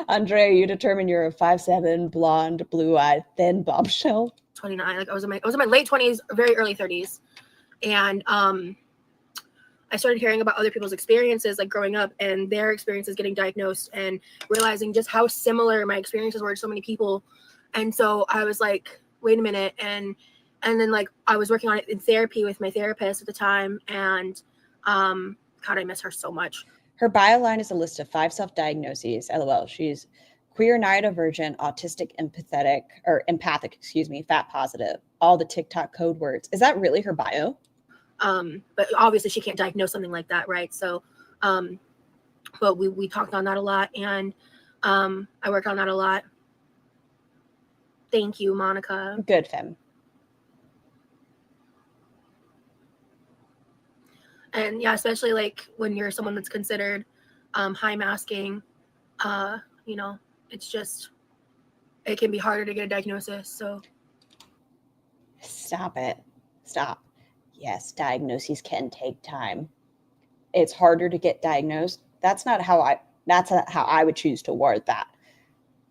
Andrea, you determine you're a 5'7", blonde, blue-eyed, thin bombshell. 29. Like I was in my late 20s, very early 30s, and I started hearing about other people's experiences, like growing up and their experiences getting diagnosed, and realizing just how similar my experiences were to so many people. And so I was like, wait a minute, and then like I was working on it in therapy with my therapist at the time, and God, I miss her so much. Her bio line is a list of 5 self-diagnoses. LOL. She's queer, neurodivergent, autistic, empathic, fat positive, all the TikTok code words. Is that really her bio? But obviously she can't diagnose something like that, right? So, but we talked on that a lot, and I worked on that a lot. Thank you, Monica. Good, Fem. And yeah, especially like when you're someone that's considered high masking, you know, it's just, it can be harder to get a diagnosis. So stop it. Stop. Yes, diagnoses can take time. It's harder to get diagnosed. That's not how I would choose to word that.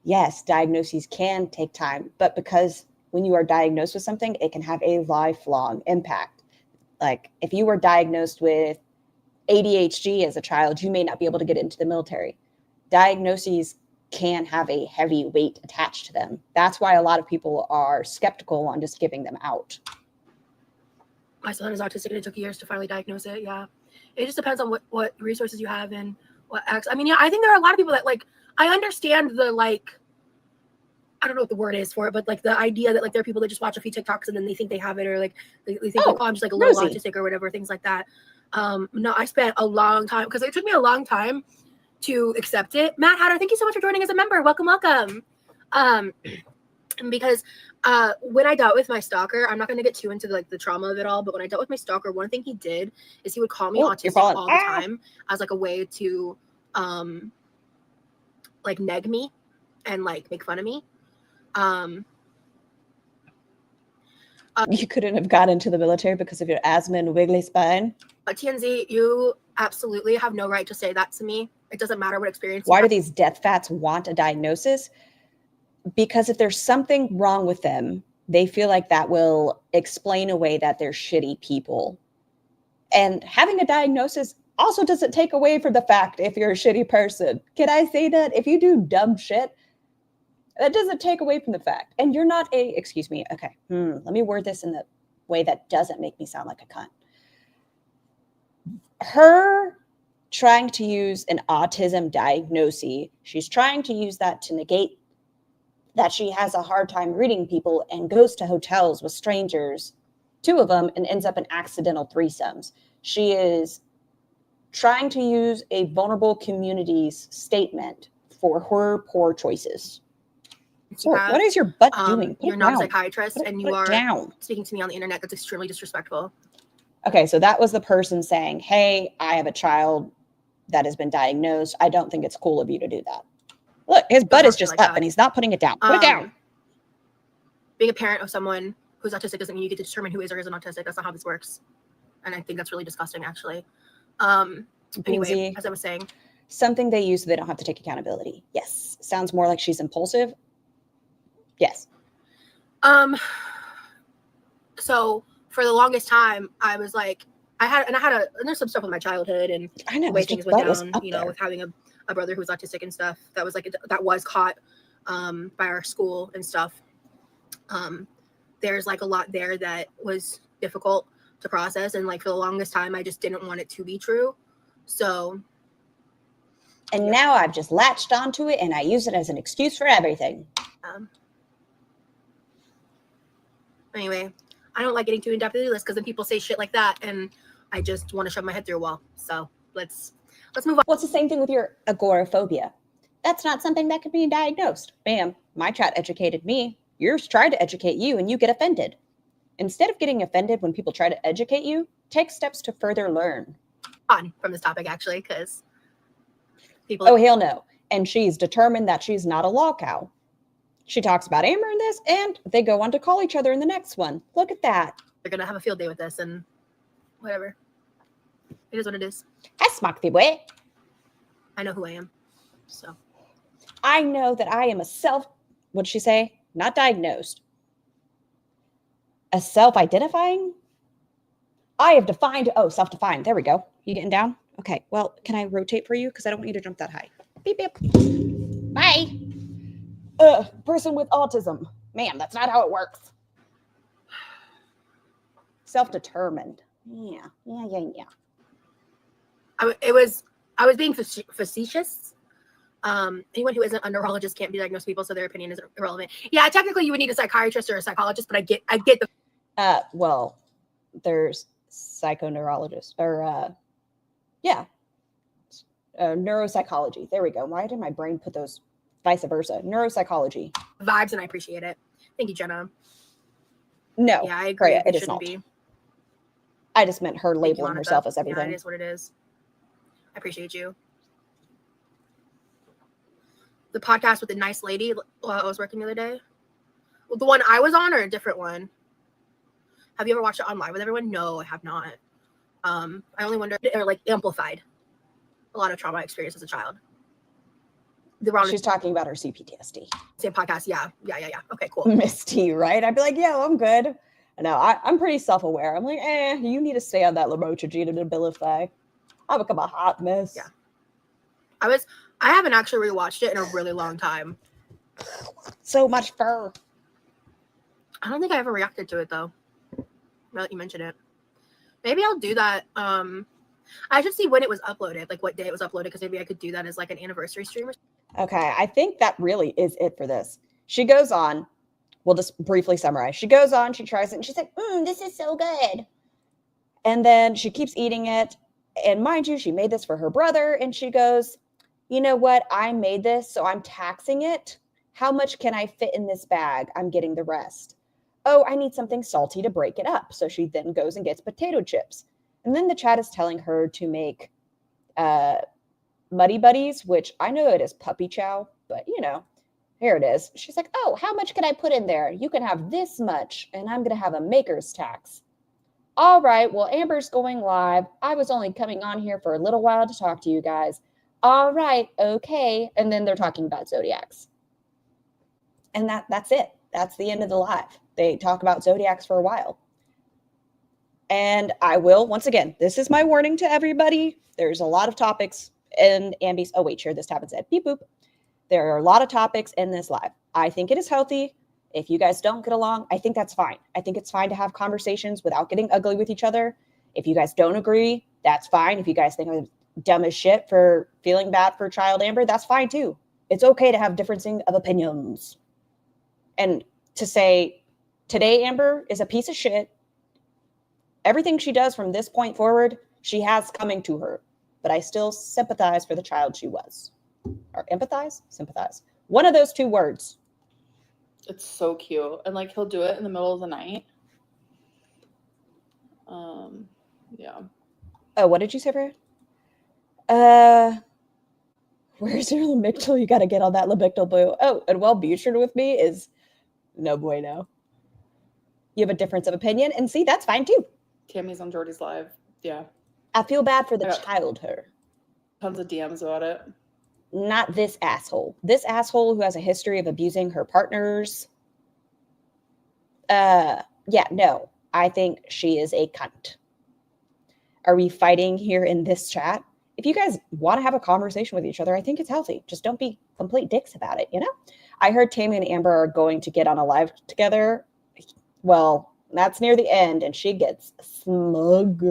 Yes, diagnoses can take time, but because when you are diagnosed with something, it can have a lifelong impact. Like if you were diagnosed with ADHD as a child, you may not be able to get into the military. Diagnoses can have a heavy weight attached to them. That's why a lot of people are skeptical on just giving them out. My son is autistic and it took years to finally diagnose it. Yeah. It just depends on what resources you have and what acts. I mean, yeah, I think there are a lot of people that like, I understand the like, I don't know what the word is for it, but like the idea that like there are people that just watch a few TikToks and then they think they have it, or like they think like, oh, I'm just like a little autistic or whatever, things like that. No, I spent a long time because it took me a long time to accept it. Matt Hatter, thank you so much for joining as a member. Welcome, welcome. Because when I dealt with my stalker, I'm not going to get too into like the trauma of it all, but when I dealt with my stalker, one thing he did is he would call me autistic all the time as like a way to like neg me and like make fun of me. You couldn't have got into the military because of your asthma and wiggly spine. TNZ, you absolutely have no right to say that to me. It doesn't matter what experience. Why do these death fats want a diagnosis? Because if there's something wrong with them, they feel like that will explain away that they're shitty people. And having a diagnosis also doesn't take away from the fact if you're a shitty person. Can I say that? If you do dumb shit, that doesn't take away from the fact. And you're not excuse me, okay, let me word this in the way that doesn't make me sound like a cunt. Her trying to use an autism diagnosis, she's trying to use that to negate that she has a hard time reading people and goes to hotels with strangers, 2 of them, and ends up in accidental threesomes. She is trying to use a vulnerable community's statement for her poor choices. you have. What is your butt doing? You're not a psychiatrist, and you are down. speaking to me on the internet. That's extremely disrespectful. Okay, so that was the person saying, hey, I have a child that has been diagnosed. I don't think it's cool of you to do that. Look, his butt is just like up that. and he's not putting it down. Put it down. Being a parent of someone who's autistic doesn't mean you get to determine who is or isn't autistic. That's not how this works. And I think that's really disgusting, actually. Anyway, as I was saying. Something they use so they don't have to take accountability. Yes. Sounds more like she's impulsive. Yes. So for the longest time, I was like, and there's some stuff with my childhood and I know, the way things went down, with having a brother who was autistic and stuff. That was caught by our school and stuff. There's like a lot there that was difficult to process, and like for the longest time, I just didn't want it to be true. So. And now I've just latched onto it and I use it as an excuse for everything. Anyway, I don't like getting too in-depth into this because then people say shit like that and I just want to shove my head through a wall. So let's move on. Well, it's the same thing with your agoraphobia. That's not something that can be diagnosed. Bam, my chat educated me. Yours tried to educate you and you get offended. Instead of getting offended when people try to educate you, take steps to further learn. On from this topic, actually, because people. Oh, hell no. And she's determined that she's not a law cow. She talks about Amber in this, and they go on to call each other in the next one. Look at that. They're going to have a field day with this, and whatever. It is what it is. I smack the way. I know who I am. So. I know that I am what'd she say? Not diagnosed. A self-identifying? I have defined, self-defined. There we go. You getting down? Okay, well, can I rotate for you? Because I don't want you to jump that high. Beep, beep. Bye. Person with autism. Man, that's not how it works. Self-determined. Yeah. I was being facetious. Anyone who isn't a neurologist can't be diagnosed people, so their opinion is irrelevant. Yeah, technically you would need a psychiatrist or a psychologist, but I get the. Well, there's psychoneurologists or neuropsychology. There we go. Why did my brain put those vice versa? Neuropsychology. Vibes, and I appreciate it. Thank you, Jenna. No. Yeah, I agree. It is not. Be. I just meant her labeling herself as everything. Yeah, it is what it is. I appreciate you. The podcast with the nice lady while I was working the other day. Well, the one I was on or a different one? Have you ever watched it online with everyone? No, I have not. I only wonder, or like amplified a lot of trauma I experienced as a child. She's talking about her CPTSD. Same podcast. Yeah. Okay, cool. Misty, right? I'd be like, yeah, I'm good. No, I'm pretty self-aware. I'm like, you need to stay on that lamotrigine and Abilify. I've become a hot mess. Yeah. I haven't actually rewatched it in a really long time. So much fur. I don't think I ever reacted to it though. Now that you mention it. Maybe I'll do that. I should see when it was uploaded, like what day it was uploaded, because maybe I could do that as like an anniversary stream or something. Okay, I think that really is it for this. She goes on. We'll just briefly summarize. She goes on, she tries it, and she's like, this is so good. And then she keeps eating it. And mind you, she made this for her brother. And she goes, you know what? I made this, so I'm taxing it. How much can I fit in this bag? I'm getting the rest. Oh, I need something salty to break it up. So she then goes and gets potato chips. And then the chat is telling her to make Muddy Buddies, which I know it is puppy chow, but here it is. She's like, oh, how much can I put in there? You can have this much, and I'm going to have a maker's tax. All right, well, Amber's going live. I was only coming on here for a little while to talk to you guys. All right, okay. And then they're talking about zodiacs. And that's it. That's the end of the live. They talk about zodiacs for a while. And I will, once again, this is my warning to everybody. There's a lot of topics in Ambi's. Oh, wait, share this tab and said beep boop. There are a lot of topics in this live. I think it is healthy. If you guys don't get along, I think that's fine. I think it's fine to have conversations without getting ugly with each other. If you guys don't agree, that's fine. If you guys think I'm dumb as shit for feeling bad for child Amber, that's fine too. It's okay to have differencing of opinions. And to say, today Amber is a piece of shit. Everything she does from this point forward, she has coming to her. But I still sympathize for the child she was. Or empathize? Sympathize. One of those two words. It's so cute. And like he'll do it in the middle of the night. Yeah. Oh, what did you say, Freya? Where's your lamictal? You got to get on that lamictal, boo. Oh, and Wellbutrin with me is no bueno. You have a difference of opinion, and see, that's fine too. Tammy's on Jordy's live. Yeah. I feel bad for the child her. Tons of DMs about it. Not this asshole. This asshole who has a history of abusing her partners. Yeah, no. I think she is a cunt. Are we fighting here in this chat? If you guys want to have a conversation with each other, I think it's healthy. Just don't be complete dicks about it, you know? I heard Tammy and Amber are going to get on a live together. Well, that's near the end, and she gets smug.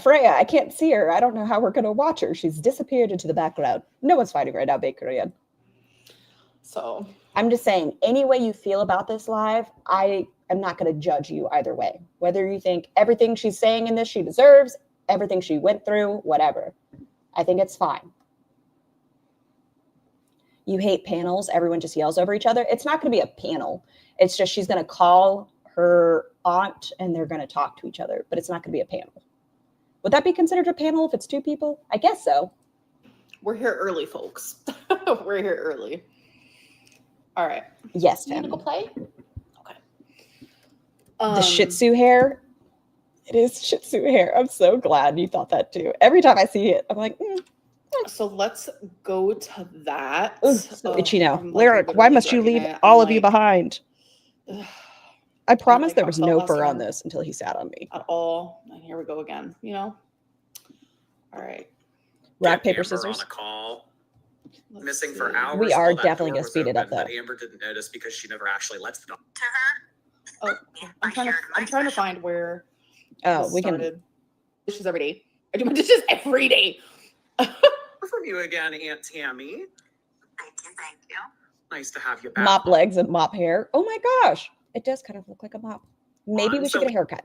Freya, I can't see her. I don't know how we're going to watch her. She's disappeared into the background. No one's fighting right now, Baker. So I'm just saying, any way you feel about this live, I am not going to judge you either way. Whether you think everything she's saying in this she deserves, everything she went through, whatever. I think it's fine. You hate panels. Everyone just yells over each other. It's not going to be a panel. It's just she's going to call her aunt and they're going to talk to each other, but it's not going to be a panel. Would that be considered a panel if it's two people? I guess so. we're here early, folks. We're here early. All right. Yes, You gonna family. go play? Okay. The Shih Tzu hair. It is Shih Tzu hair. I'm so glad you thought that too. Every time I see it, I'm like, So let's go to that. ooh, so itchy now. I'm, like, Lyric, why literally must you dreading leave it. all I'm of you like, behind? ugh, I promise like there how was I felt no last fur on time. this until he sat on me. at all. And here we go again, you know? All right. Rock, Get paper, Amber scissors. on a call, Let's missing see. for hours. We are while that definitely door gonna was speed it up, open, but though. Amber didn't notice because she never actually lets the dog. Oh, I'm trying to find where Oh, this we can. started. Dishes every day. I do my dishes every day. From you again, Aunt Tammy. Thank you. Nice to have you back. Mop legs and mop hair. Oh my gosh. It does kind of look like a mop. Maybe we should So get a haircut.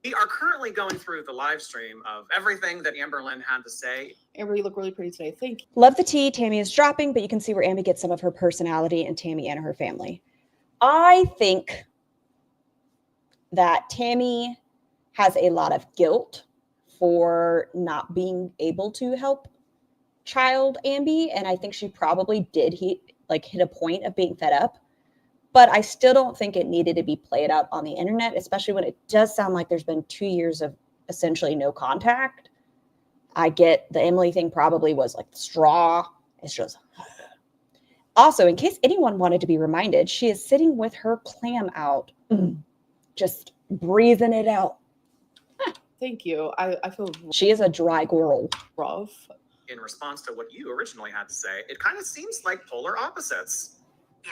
We are currently going through the live stream of everything that Amberlynn had to say. Amber, you look really pretty today. Thank you. Love the tea. Tammy is dropping, but you can see where Amber gets some of her personality and Tammy and her family. I think that Tammy has a lot of guilt for not being able to help child Amby, and I think she probably did hit a point of being fed up. But I still don't think it needed to be played out on the internet, especially when it does sound like there's been 2 years of essentially no contact. I get the Emily thing probably was like the straw. It's just. Also, in case anyone wanted to be reminded, she is sitting with her clam out, just breathing it out. Thank you. I feel She is a dry girl. rough. In response to what you originally had to say, it kind of seems like polar opposites. Yeah.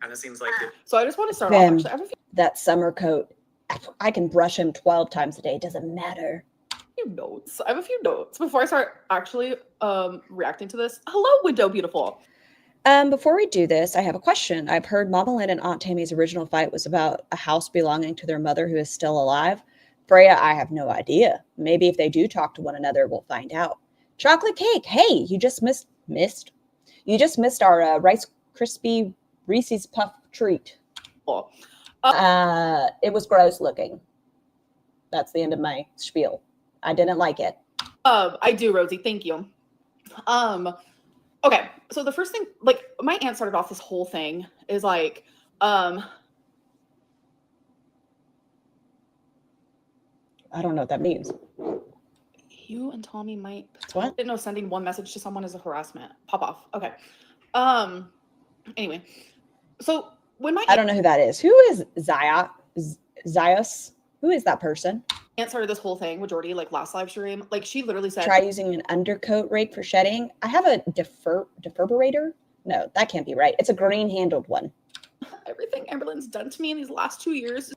Kind of seems like it. So I just want to start Fem. off. Actually, I have a That summer coat, I can brush him 12 times a day. It doesn't matter. few notes. I have a few notes before I start actually reacting to this. Hello, Widow Beautiful. Before we do this, I have a question. I've heard Mama Lynn and Aunt Tammy's original fight was about a house belonging to their mother who is still alive. Freya, I have no idea. Maybe if they do talk to one another, we'll find out. Chocolate cake. Hey, you just missed. You just missed our Rice Krispie Reese's Puff treat. Cool. It was gross looking. That's the end of my spiel. I didn't like it. I do, Rosie. Thank you. Okay. So the first thing, like, my aunt started off this whole thing is like, I don't know what that means. you and Tommy might. What? Didn't know sending one message to someone is a harassment. Pop off. Okay. Anyway, so when my I don't know who that is. Who is Zios? Who is that person? aunt started this whole thing with Jordy, like last live stream, like she literally said, Try using an undercoat rake for shedding. I have a defibrillator. No, that can't be right. It's a green handled one. everything Amberlynn's done to me in these last 2 years.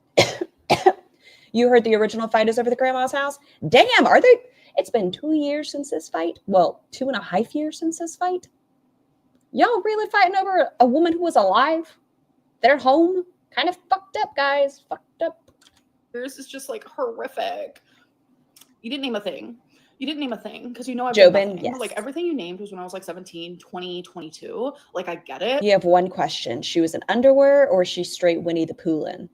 You heard the original fight is over the grandma's house? Damn, are they? It's been 2 years since this fight. Well, 2.5 years since this fight. Y'all really fighting over a woman who was alive? They're home? Kind of fucked up, guys. Fucked up. Yours is just like horrific. You didn't name a thing. You didn't name a thing because you know I've Jobin, done nothing. yes. Like everything you named was when I was like 17, 20, 22. Like I get it. You have one question. She was in underwear or is she straight Winnie the Poohlin?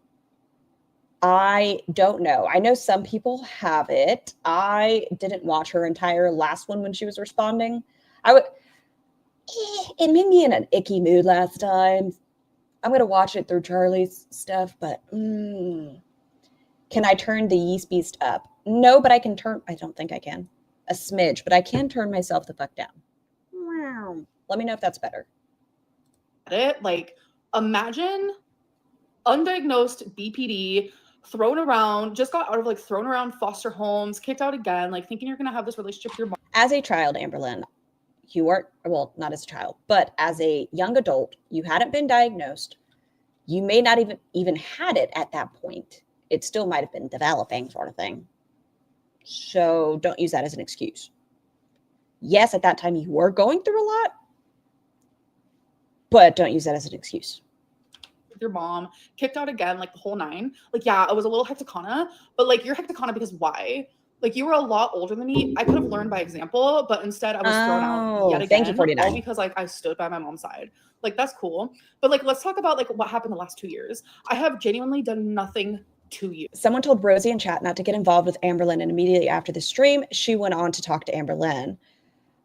I don't know. I know some people have it. I didn't watch her entire last one when she was responding. It made me in an icky mood last time. I'm going to watch it through Charlie's stuff, but can I turn the yeast beast up? No, but I don't think I can. A smidge, but I can turn myself the fuck down. Wow. Let me know if that's better. Like, imagine undiagnosed BPD, thrown around, just got out of like thrown around foster homes, kicked out again, like thinking you're going to have this relationship with your mom. As a child, Amberlynn, you weren't, well, not as a child, but as a young adult, you hadn't been diagnosed. You may not even had it at that point. It still might have been developing, sort of thing. So don't use that as an excuse. Yes, at that time you were going through a lot, but don't use that as an excuse. Your mom, kicked out again, like the whole nine. Like, yeah, I was a little hecticana, but like you're hecticana because why? Like you were a lot older than me. I could have learned by example, but instead I was thrown out yet again. Thank you, 49. All because like I stood by my mom's side. Like that's cool. But like let's talk about like what happened the last 2 years. I have genuinely done nothing to you. Someone told Rosie in chat not to get involved with Amberlynn, and immediately after the stream, she went on to talk to Amberlynn.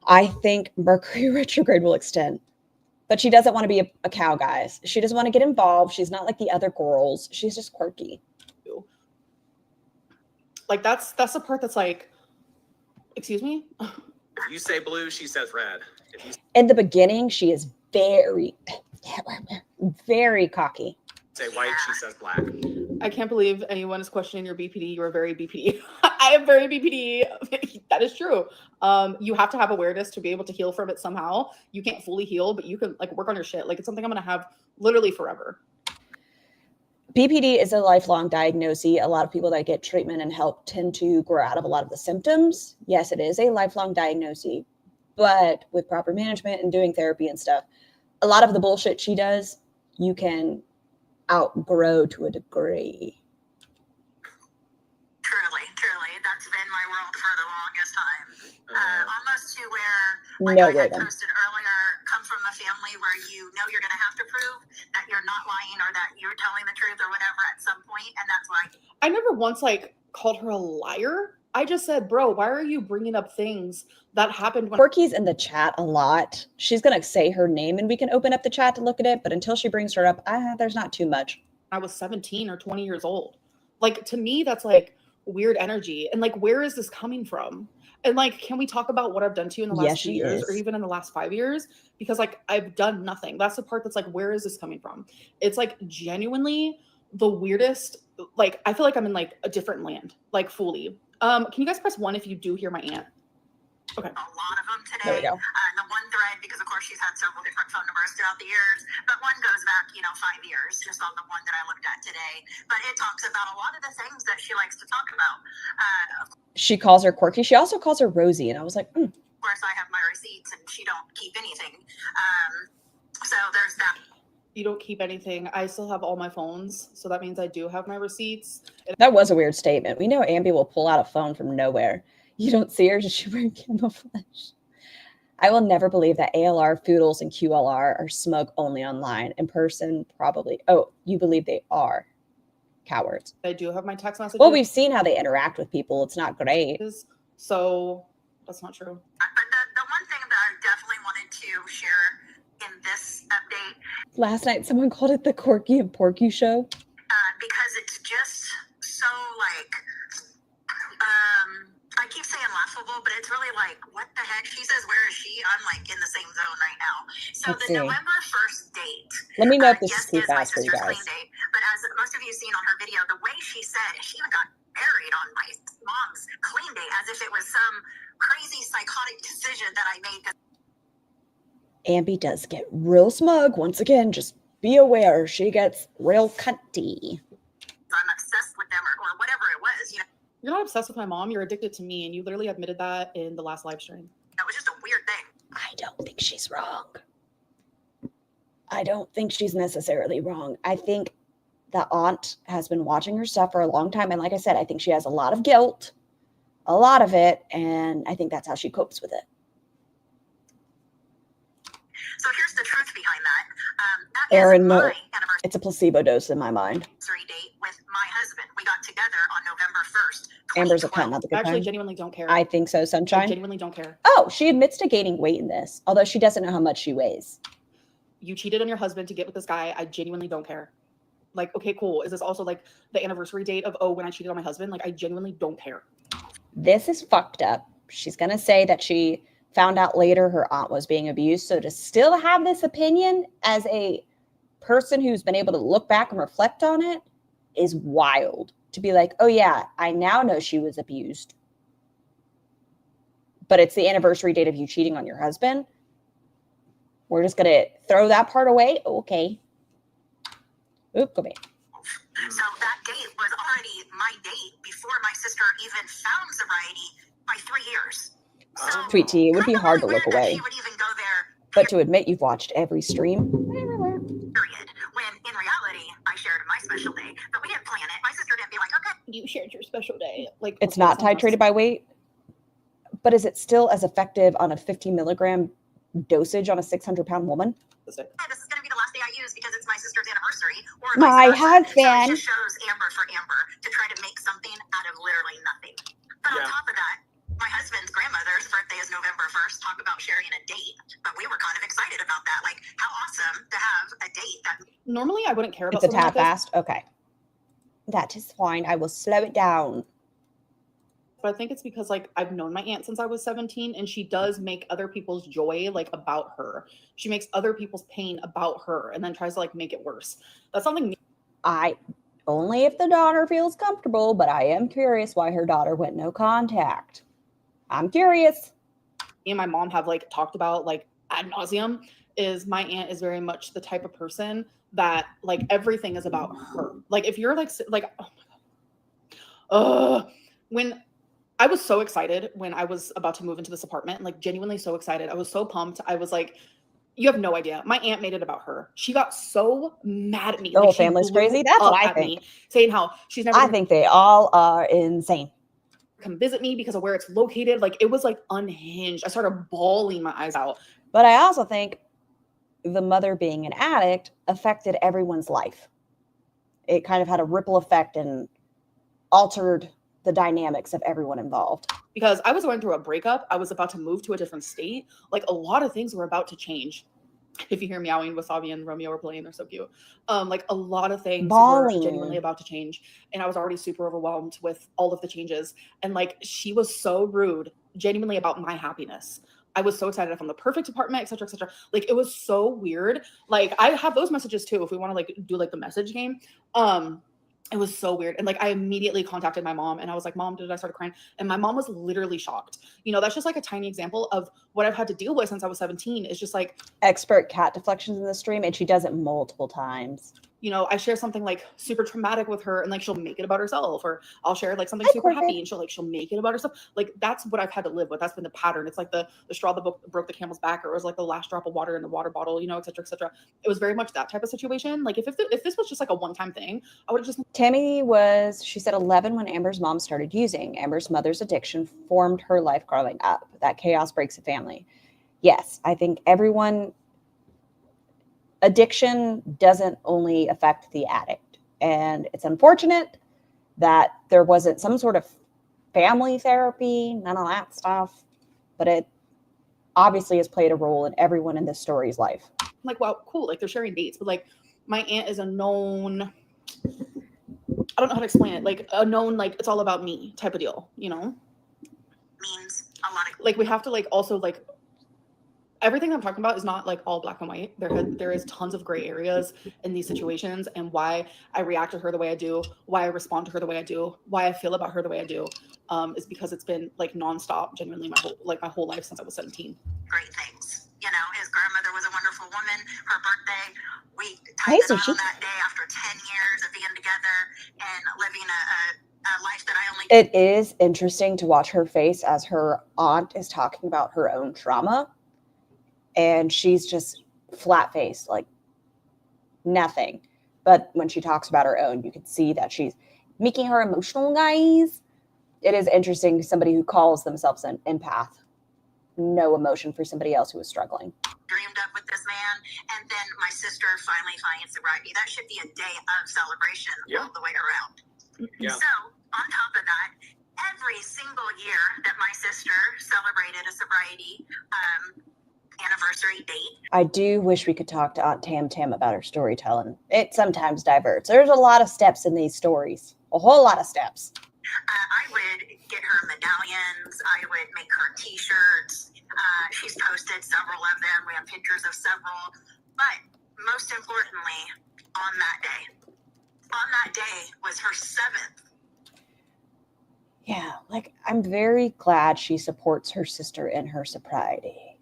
I think Mercury retrograde will extend. But she doesn't want to be a cow, guys. She doesn't want to get involved. She's not like the other girls. She's just quirky. Like that's the part that's like, excuse me? If you say blue, she says red. In the beginning, she is very, very cocky. Say white, she says black. I can't believe anyone is questioning your BPD. You are very BPD. I am very BPD. That is true. You have to have awareness to be able to heal from it somehow. You can't fully heal, but you can like work on your shit. Like it's something I'm going to have literally forever. BPD is a lifelong diagnosis. A lot of people that get treatment and help tend to grow out of a lot of the symptoms. Yes, it is a lifelong diagnosis, but with proper management and doing therapy and stuff, a lot of the bullshit she does, you can outgrow to a degree. Truly. That's been my world for the longest time. Almost to where, like No I way had then. posted earlier, come from a family where you know you're going to have to prove that you're not lying or that you're telling the truth or whatever at some point, and that's why. I never once like called her a liar. I just said, bro, why are you bringing up things that happened when Quirky's in the chat a lot. She's going to say her name and we can open up the chat to look at it. But until she brings her up, there's not too much. I was 17 or 20 years old? Like, to me, that's like weird energy. And like, where is this coming from? And like, can we talk about what I've done to you in the last 2 years or even in the last 5 years? Because like, I've done nothing. That's the part that's like, where is this coming from? It's like genuinely the weirdest. Like, I feel like I'm in like a different land, like fully. Can you guys press 1 if you do hear my aunt? Okay. A lot of them today. There we go. The one thread, because of course she's had several different phone numbers throughout the years, but one goes back, 5 years, just on the one that I looked at today. But it talks about a lot of the things that she likes to talk about. She calls her quirky. She also calls her Rosie. And I was like, Of course, I have my receipts and she don't keep anything. So there's that. You don't keep anything. I still have all my phones. So that means I do have my receipts. that was a weird statement. We know Ambi will pull out a phone from nowhere. You don't see her. Does she wear camouflage? I will never believe that ALR, Foodles, and QLR are smug only online. In person, probably. Oh, you believe they are? Cowards. I do have my text messages. Well, we've seen how they interact with people. It's not great. So that's not true. But the one thing that I definitely wanted to share in this update, Last night, someone called it the Corky and Porky show. because it's just so like, I keep saying laughable, but it's really like, what the heck? She says, where is she? I'm like in the same zone right now. So Let's the see. November 1st date. Let me know if this yes, is too is my fast for you sister's guys. clean date. But as most of you seen on her video, the way she said she even got married on my mom's clean date, as if it was some crazy psychotic decision that I made. Ambi does get real smug. Once again, just be aware she gets real cunty. I'm obsessed with them or whatever it was. You're not obsessed with my mom. You're addicted to me. And you literally admitted that in the last live stream. It was just a weird thing. I don't think she's wrong. I don't think she's necessarily wrong. I think the aunt has been watching her stuff for a long time. And like I said, I think she has a lot of guilt, a lot of it, and I think that's how she copes with it. So here's the truth behind that. That Erin, is no, my anniversary it's a placebo dose in my mind. date with my husband. We got together on November 1st. Amber's a cunt, 2012. not the I good actually kind. genuinely don't care. I think so, I Sunshine. genuinely don't care. Oh, she admits to gaining weight in this, although she doesn't know how much she weighs. You cheated on your husband to get with this guy. I genuinely don't care. Like, okay, cool. Is this also like the anniversary date of, oh, when I cheated on my husband? Like, I genuinely don't care. This is fucked up. She's going to say that she found out later her aunt was being abused. So to still have this opinion as a person who's been able to look back and reflect on it is wild. To be like, oh yeah, I now know she was abused, but it's the anniversary date of you cheating on your husband. We're just going to throw that part away. Okay. Oop, go back. So that date was already my date before my sister even found sobriety by 3 years. So Sweet tea, it would be hard to look weird that away. he would even go there, But to admit you've watched every stream, period. When in reality, I shared my special day, but we didn't plan it. My sister didn't be like, okay. You shared your special day. Like, it's okay, not sounds titrated by weight. But is it still as effective on a 50 milligram dosage on a 600-pound woman? specific. Yeah, this is going to be the last day I use because it's my sister's anniversary. Or My vice versa. So husband. it just shows Amber for Amber to try to make something out of literally nothing. But on Yeah. top of that, my husband's grandmother's birthday is November 1st. Talk about sharing a date. But we were kind of excited about that. Like, how awesome to have a date that Normally, I wouldn't care about It's a something tad like this, fast. Okay. That is fine. I will slow it down. but I think it's because like I've known my aunt since I was 17, and she does make other people's joy like about her. She makes other people's pain about her, and then tries to like make it worse. That's something Only if the daughter feels comfortable, but I am curious why her daughter went no contact. I'm curious. me and my mom have like talked about like ad nauseum. Is my aunt is very much the type of person that like everything is about her. Like if you're like oh my god, when I was so excited when I was about to move into this apartment, like genuinely so excited. I was so pumped. I was like, you have no idea. My aunt made it about her. She got so mad at me. The whole she family's blew crazy? That's up what I at think. me, saying how she's never I gonna think they all are insane. come visit me because of where it's located. Like it was like unhinged. I started bawling my eyes out. But I also think the mother being an addict affected everyone's life. It kind of had a ripple effect and altered the dynamics of everyone involved. Because I was going through a breakup. I was about to move to a different state. Like a lot of things were about to change. If you hear meowing, Wasabi and Romeo are playing, they're so cute. Like a lot of things Bawling. were genuinely about to change. And I was already super overwhelmed with all of the changes. And like she was so rude, genuinely about my happiness. I was so excited. I found the perfect apartment, et cetera, et cetera. Like it was so weird. Like I have those messages too, if we want to like do like the message game. It was so weird. And like I immediately contacted my mom and I was like, Mom, did I start crying? And my mom was literally shocked. You know, that's just like a tiny example of what I've had to deal with since I was 17. It's just like Expert cat deflections in the stream, and she does it multiple times. you know, I share something like super traumatic with her and like she'll make it about herself, or I'll share like something Hi, super Quirky. happy and she'll make it about herself. Like that's what I've had to live with. That's been the pattern. It's like the straw that broke the camel's back, or it was like the last drop of water in the water bottle, you know, et cetera, et cetera. It was very much that type of situation. Like if this was just like a one-time thing, I would have just Tammy she said 11 when Amber's mom started using. Amber's mother's addiction formed her life growing up. That chaos breaks a family. Yes, I think addiction doesn't only affect the addict. And it's unfortunate that there wasn't some sort of family therapy, none of that stuff. But it obviously has played a role in everyone in this story's life. I'm like, wow, cool. Like they're sharing dates, but like my aunt is a known, I don't know how to explain it. Like a known, like it's all about me type of deal, you know? means a lot of Like we have to like also like everything I'm talking about is not like all black and white. There is tons of gray areas in these situations, and why I react to her the way I do, why I respond to her the way I do, why I feel about her the way I do, is because it's been like nonstop, genuinely my whole life since I was 17. great things. You know, his grandmother was a wonderful woman. Her birthday, we Hey, tied it on Sushi. that day after 10 years of being together and living a life that I only It is interesting to watch her face as her aunt is talking about her own trauma. And she's just flat-faced, like nothing. But when she talks about her own, you can see that she's making her emotional, guys. It is interesting, somebody who calls themselves an empath, no emotion for somebody else who is struggling. Dreamed up with this man, and then my sister finally finds sobriety. That should be a day of celebration all the way around. Yeah. So, on top of that, every single year that my sister celebrated a sobriety anniversary date. I do wish we could talk to Aunt Tam Tam about her storytelling. It sometimes diverts. There's a lot of steps in these stories, a whole lot of steps. I would get her medallions. I would make her t-shirts. She's posted several of them. We have pictures of several. But most importantly, on that day was her 7th. Yeah, like, I'm very glad she supports her sister in her sobriety.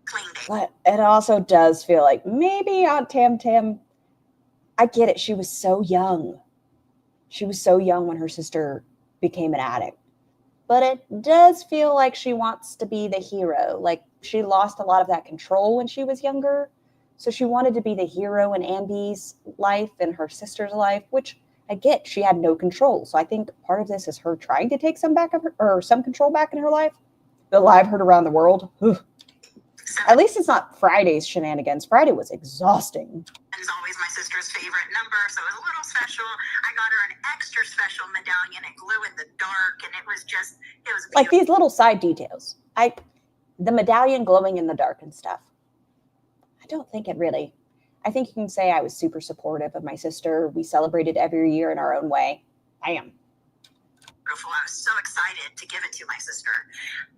Clean day. But it also does feel like maybe Aunt Tam Tam, I get it, she was so young. She was so young when her sister became an addict. But it does feel like she wants to be the hero. Like, she lost a lot of that control when she was younger. So she wanted to be the hero in Ambi's life and her sister's life, which I get, she had no control. So I think part of this is her trying to take some back of her, or some control back in her life. The live heard around the world. Ugh. At least it's not Friday's shenanigans. Friday was exhausting. It's always my sister's favorite number, so it was a little special. I got her an extra special medallion. It glue in the dark, and it was beautiful. Like these little side details. The medallion glowing in the dark and stuff. I don't think it really. I think you can say I was super supportive of my sister. We celebrated every year in our own way. I am. Beautiful. I was so excited to give it to my sister.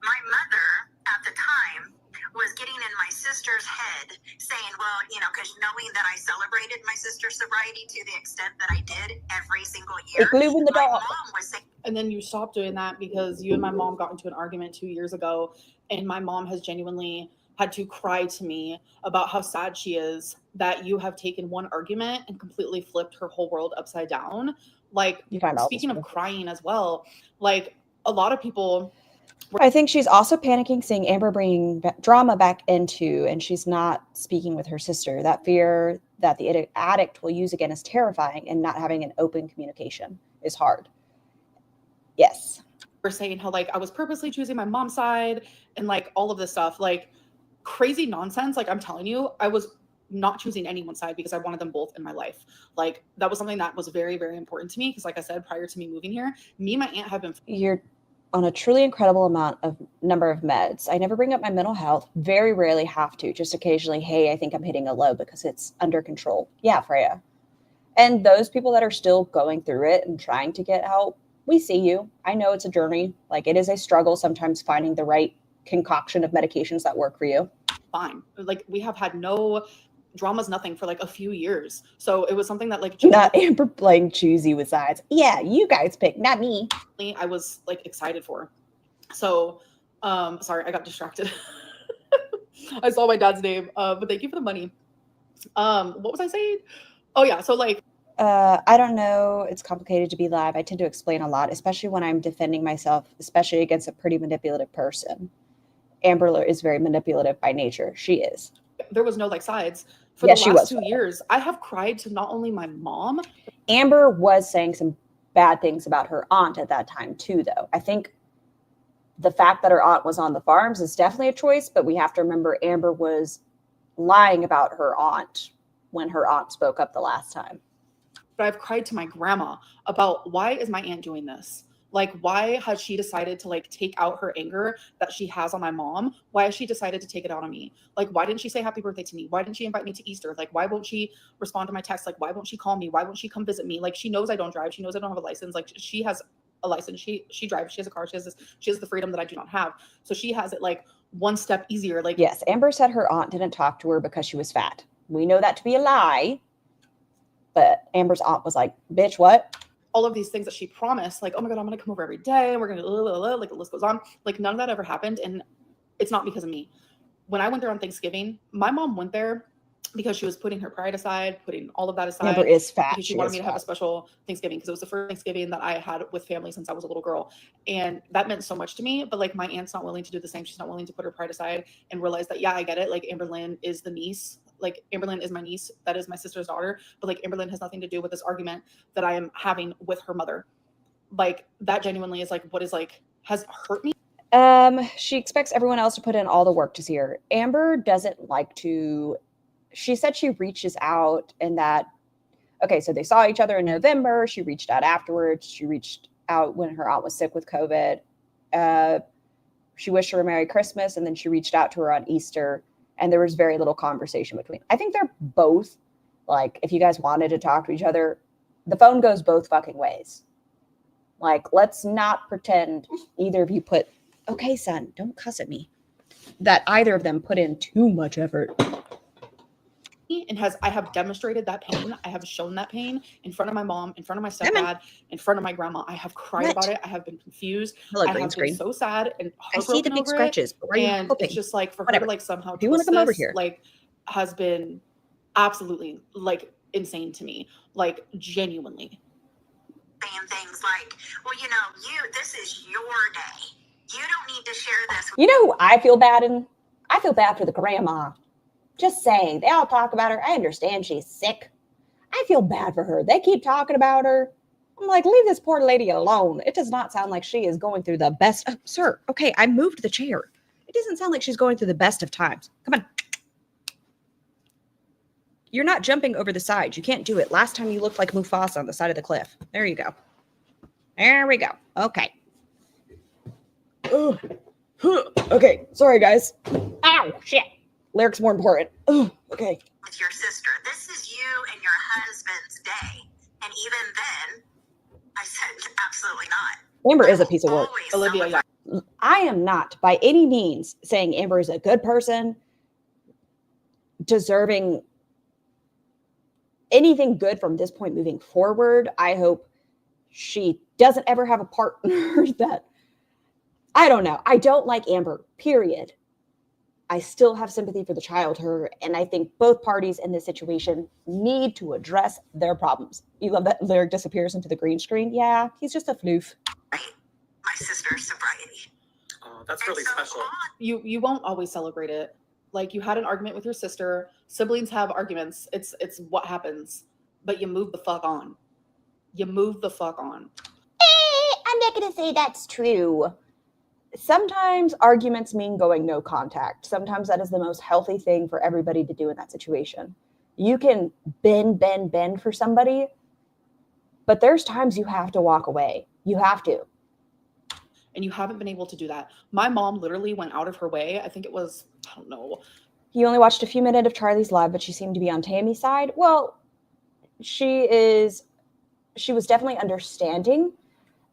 My mother, at the time, was getting in my sister's head saying, well, because knowing that I celebrated my sister's sobriety to the extent that I did every single year, It glue in the my dark. mom was saying, And then you stopped doing that because you and my mom got into an argument 2 years ago, and my mom has genuinely had to cry to me about how sad she is that you have taken one argument and completely flipped her whole world upside down. Like, You find all speaking this of stuff. crying as well, like a lot of people. I think she's also panicking, seeing Amber bringing drama back into, and she's not speaking with her sister. That fear that the addict will use again is terrifying, and not having an open communication is hard. Yes. We're saying how, like, I was purposely choosing my mom's side and like all of this stuff, like crazy nonsense. Like, I'm telling you, I was not choosing anyone's side because I wanted them both in my life. Like, that was something that was very, very important to me. Because like I said, prior to me moving here, me and my aunt have been. You're on a truly incredible number of meds. I never bring up my mental health. Very rarely have to. Just occasionally, hey, I think I'm hitting a low because it's under control. Yeah, Freya. And those people that are still going through it and trying to get help, we see you. I know it's a journey. Like, it is a struggle sometimes finding the right concoction of medications that work for you. Fine. Like, we have had no dramas, nothing for like a few years. So it was something that like not Amber playing choosy with sides. Yeah, you guys pick, not me. I was like excited for. So sorry, I got distracted. I saw my dad's name. But thank you for the money. What was I saying? Oh yeah, so like I don't know. It's complicated to be live. I tend to explain a lot, especially when I'm defending myself, especially against a pretty manipulative person. Amber is very manipulative by nature. She is. There was no like sides. For the last 2 years, I have cried to not only my mom. Amber was saying some bad things about her aunt at that time too, though. I think the fact that her aunt was on the farms is definitely a choice, but we have to remember Amber was lying about her aunt when her aunt spoke up the last time. But I've cried to my grandma about, why is my aunt doing this? Like, why has she decided to like take out her anger that she has on my mom? Why has she decided to take it out on me? Like, why didn't she say happy birthday to me? Why didn't she invite me to Easter? Like, why won't she respond to my text? Like, why won't she call me? Why won't she come visit me? Like, she knows I don't drive. She knows I don't have a license. Like, she has a license. She drives. She has a car. She has the freedom that I do not have. So she has it like one step easier. Like, yes, Amber said her aunt didn't talk to her because she was fat. We know that to be a lie. But Amber's aunt was like, bitch, what? All of these things that she promised, like, oh my God, I'm going to come over every day. And we're going to, like, the list goes on. Like, none of that ever happened. And it's not because of me. When I went there on Thanksgiving, my mom went there because she was putting her pride aside, putting all of that aside. Amber is fat. Because she wanted me to have a special Thanksgiving because it was the first Thanksgiving that I had with family since I was a little girl. And that meant so much to me. But like, my aunt's not willing to do the same. She's not willing to put her pride aside and realize that, yeah, I get it. Like, Amberlynn is the niece. Like, Amberlynn is my niece. That is my sister's daughter. But like, Amberlynn has nothing to do with this argument that I am having with her mother. like that genuinely is like what is like has hurt me. She expects everyone else to put in all the work to see her. Amber doesn't like to. She said she reaches out and that. Okay, so they saw each other in November. She reached out afterwards. She reached out when her aunt was sick with COVID. She wished her a Merry Christmas, and then she reached out to her on Easter, and there was very little conversation between. I think they're both, like, if you guys wanted to talk to each other, the phone goes both fucking ways. Like, let's not pretend either of you put, okay, son, don't cuss at me, that either of them put in too much effort. And I have demonstrated that pain. I have shown that pain in front of my mom, in front of my stepdad, in front of my grandma. I have cried about it. I have been confused. I have been so sad and I see the big scratches. But why are you hoping? It's just like for Whatever. her to like somehow if you want to come over here, like has been absolutely like insane to me, like genuinely. Saying things like, well, you know, this is your day. You don't need to share this. You know who I feel bad in? I feel bad for the grandma. Just saying, they all talk about her. I understand she's sick. I feel bad for her. They keep talking about her. I'm like, leave this poor lady alone. It does not sound like she is going through the best. Oh, sir, okay, I moved the chair. It doesn't sound like she's going through the best of times. Come on. You're not jumping over the side. You can't do it. Last time you looked like Mufasa on the side of the cliff. There you go. There we go. Okay. Okay, sorry, guys. Ow, shit. Lyric's more important. Okay. With your sister. This is you and your husband's day. And even then, I said, absolutely not. Amber is a piece of work. Olivia, yeah. I am not by any means saying Amber is a good person, deserving anything good from this point moving forward. I hope she doesn't ever have a partner that, I don't know. I don't like Amber, period. I still have sympathy for the child, her, and I think both parties in this situation need to address their problems. You love that lyric disappears into the green screen? Yeah, he's just a floof. My sister's sobriety. Oh, that's really special. You won't always celebrate it. Like, you had an argument with your sister. Siblings have arguments. It's what happens. But you move the fuck on. You move the fuck on. I'm not going to say that's true. Sometimes arguments mean going no contact. Sometimes that is the most healthy thing for everybody to do in that situation. You can bend for somebody, but there's times you have to walk away. You have to. And you haven't been able to do that. My mom literally went out of her way. I think it was, I don't know. You only watched a few minutes of Charlie's live, but she seemed to be on Tammy's side. Well, she was definitely understanding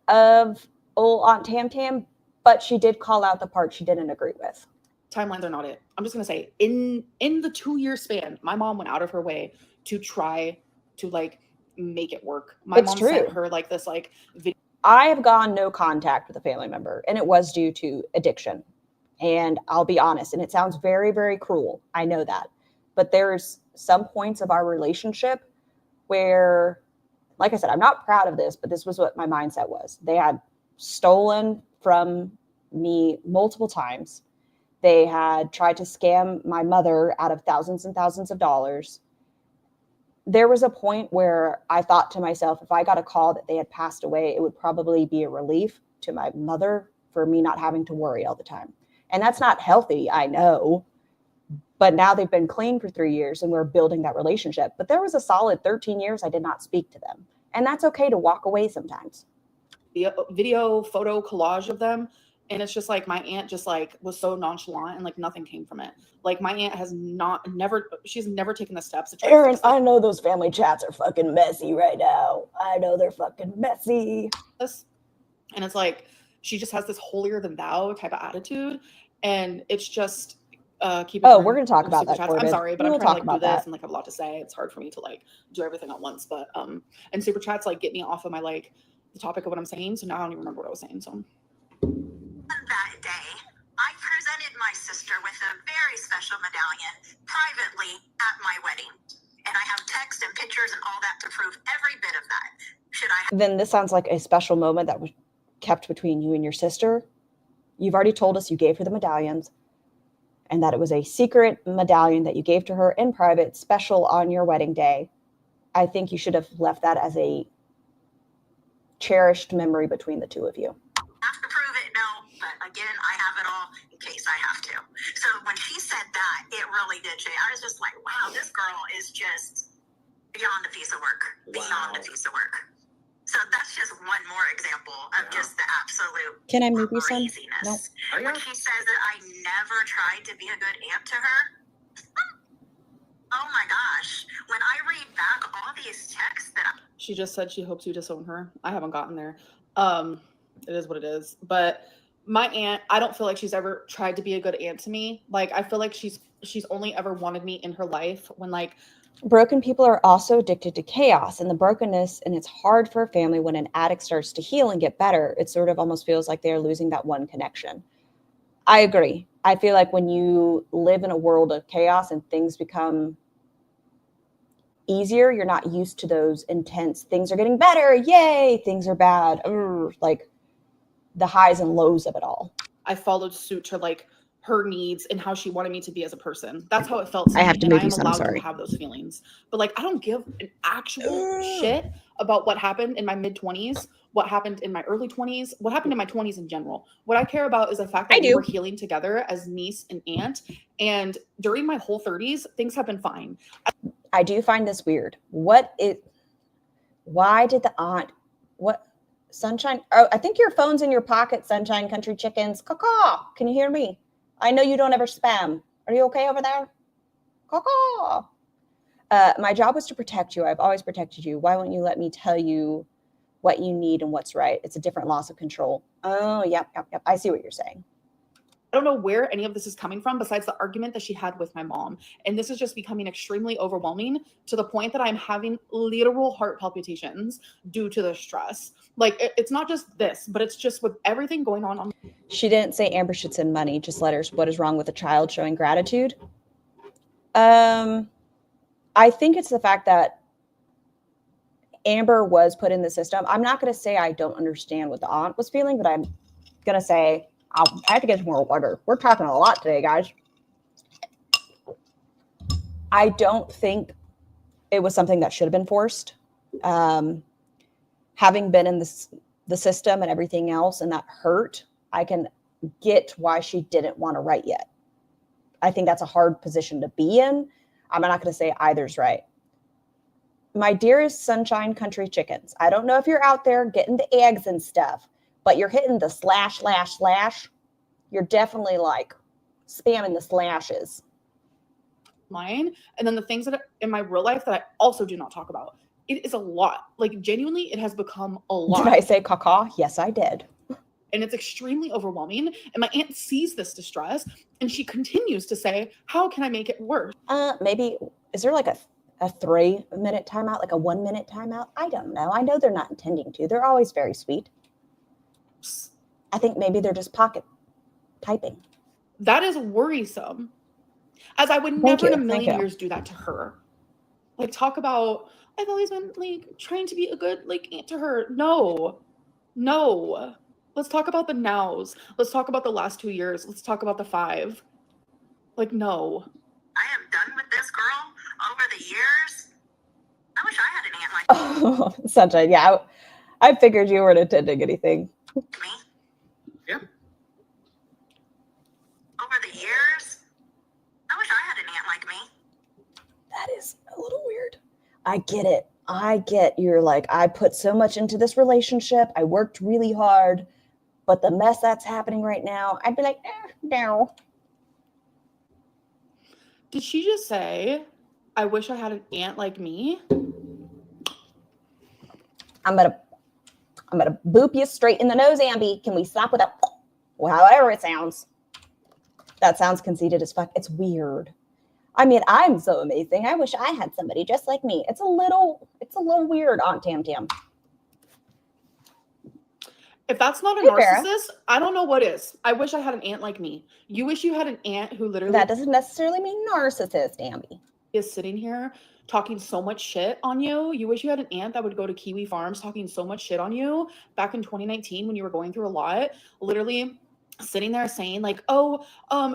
of old Aunt Tam Tam, but she did call out the part she didn't agree with. Timelines are not it. I'm just going to say, in the 2-year span, my mom went out of her way to try to, like, make it work. My mom sent her, like, this, like, video. I have gone no contact with a family member, and it was due to addiction. And I'll be honest, and it sounds very, very cruel. I know that. But there's some points of our relationship where, like I said, I'm not proud of this, but this was what my mindset was. They had stolen from me multiple times. They had tried to scam my mother out of thousands and thousands of dollars. There was a point where I thought to myself, if I got a call that they had passed away, it would probably be a relief to my mother for me not having to worry all the time. And that's not healthy, I know. But now they've been clean for 3 years and we're building that relationship. But there was a solid 13 years I did not speak to them. And that's okay to walk away sometimes. Video photo collage of them, and it's just like my aunt just like was so nonchalant and like nothing came from it. Like my aunt has she's never taken the steps to try Aaron, I know those family chats are fucking messy right now. I know they're fucking messy. And it's like she just has this holier than thou type of attitude, and it's just we're gonna talk about that. I'm sorry, but I'm trying to like do this and like have a lot to say. It's hard for me to like do everything at once, but and super chats like get me off of my like the topic of what I'm saying. So now I don't even remember what I was saying. So that day, I presented my sister with a very special medallion privately at my wedding. And I have text and pictures and all that to prove every bit of that. Then this sounds like a special moment that was kept between you and your sister. You've already told us you gave her the medallions and that it was a secret medallion that you gave to her in private, special on your wedding day. I think you should have left that as a cherished memory between the two of you? Have to prove it, no. But again, I have it all in case I have to. So when she said that, it really did change. I was just like, wow, this girl is just beyond a piece of work. Beyond a piece of work. So that's just one more example of just the absolute Can I move you some? craziness. No. When she says that I never tried to be a good aunt to her, oh my gosh. When I read back all these texts that She just said she hopes you disown her. I haven't gotten there. It is what it is. But my aunt, I don't feel like she's ever tried to be a good aunt to me. Like, I feel like she's only ever wanted me in her life when, like, broken people are also addicted to chaos and the brokenness, and it's hard for a family when an addict starts to heal and get better. It sort of almost feels like they're losing that one connection. I agree. I feel like when you live in a world of chaos and things become easier, you're not used to those intense things are getting better, yay, things are bad, like the highs and lows of it all. I followed suit to, like, her needs and how she wanted me to be as a person. That's how it felt to me. I have to and move I am you some, allowed sorry. to have those feelings. But, like, I don't give an actual shit about what happened in my mid-20s, what happened in my early 20s, what happened in my 20s in general. What I care about is the fact that we were healing together as niece and aunt. And during my whole 30s, things have been fine. I do find this weird. Why did the aunt, Sunshine? Oh, I think your phone's in your pocket, Sunshine Country Chickens. Caw-caw. Can you hear me? I know you don't ever spam. Are you okay over there? Caw-caw. My job was to protect you. I've always protected you. Why won't you let me tell you what you need and what's right? It's a different loss of control. Oh, yep. I see what you're saying. I don't know where any of this is coming from besides the argument that she had with my mom. And this is just becoming extremely overwhelming to the point that I'm having literal heart palpitations due to the stress. Like, it's not just this, but it's just with everything going on. She didn't say Amber should send money, just letters. What is wrong with a child showing gratitude? I think it's the fact that Amber was put in the system. I'm not going to say I don't understand what the aunt was feeling, but I'm going to say I have to get some more water. We're talking a lot today, guys. I don't think it was something that should have been forced. Having been in the system and everything else and that hurt, I can get why she didn't want to write yet. I think that's a hard position to be in. I'm not going to say either's right. My dearest Sunshine Country Chickens, I don't know if you're out there getting the eggs and stuff, but you're hitting the ///. You're definitely like spamming the slashes. Mine. And then the things that are in my real life that I also do not talk about. It is a lot. Like, genuinely, it has become a lot. Did I say caw-caw? Yes, I did. And it's extremely overwhelming. And my aunt sees this distress and she continues to say, how can I make it worse? Maybe, is there like a 3-minute timeout, like a 1-minute timeout? I don't know. I know they're not intending to. They're always very sweet. I think maybe they're just pocket typing. That is worrisome. As I would never in a million years do that to her. Like, talk about, I've always been like trying to be a good like aunt to her. No. Let's talk about the nows. Let's talk about the last 2 years. Let's talk about the 5. Like, no. I am done with this girl over the years. I wish I had an aunt like Oh, Sunshine. Yeah, I figured you weren't intending anything. me. Yeah. Over the years, I wish I had an aunt like me. That is a little weird. I get it. You're like, I put so much into this relationship. I worked really hard, but the mess that's happening right now, I'd be like, no. Did she just say, I wish I had an aunt like me? I'm gonna boop you straight in the nose, Amby. Can we stop with that? However it sounds. That sounds conceited as fuck. It's weird. I mean, I'm so amazing. I wish I had somebody just like me. It's a little weird, Aunt Tam Tam. If that's not a narcissist, I don't know what is. I wish I had an aunt like me. You wish you had an aunt who literally... That doesn't necessarily mean narcissist, Amby. ...is sitting here talking so much shit on you. You wish you had an aunt that would go to Kiwi Farms talking so much shit on you back in 2019 when you were going through a lot. Literally sitting there saying like,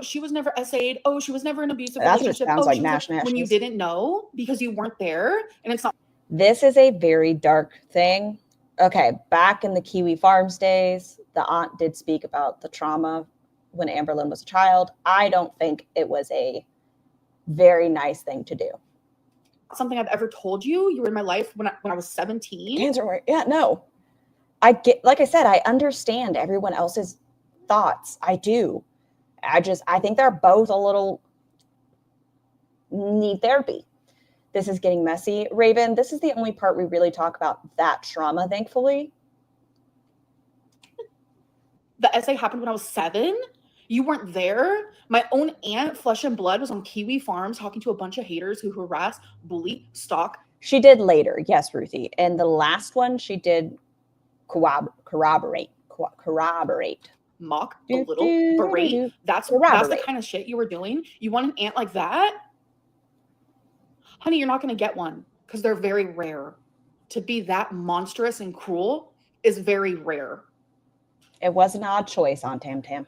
she was never SA'd. Oh, she was never in an abusive relationship. Sounds like Nash. When you didn't know because you weren't there. And it's not. This is a very dark thing. Okay, back in the Kiwi Farms days, the aunt did speak about the trauma when Amberlynn was a child. I don't think it was a very nice thing to do. Something I've ever told you. You were in my life when I was 17. Cancer, yeah, no. I get, like I said, I understand everyone else's thoughts. I do. I think they're both a little need therapy. This is getting messy. Raven, this is the only part we really talk about that trauma, thankfully. The essay happened when I was 7. You weren't there. My own aunt, Flesh and Blood, was on Kiwi Farms talking to a bunch of haters who harass, bully, stalk. She did later, yes, Ruthie. And the last one, she did corroborate, mock, belittle, berate. That's the kind of shit you were doing. You want an aunt like that? Honey, you're not going to get one because they're very rare. To be that monstrous and cruel is very rare. It was an odd choice on Tam Tam.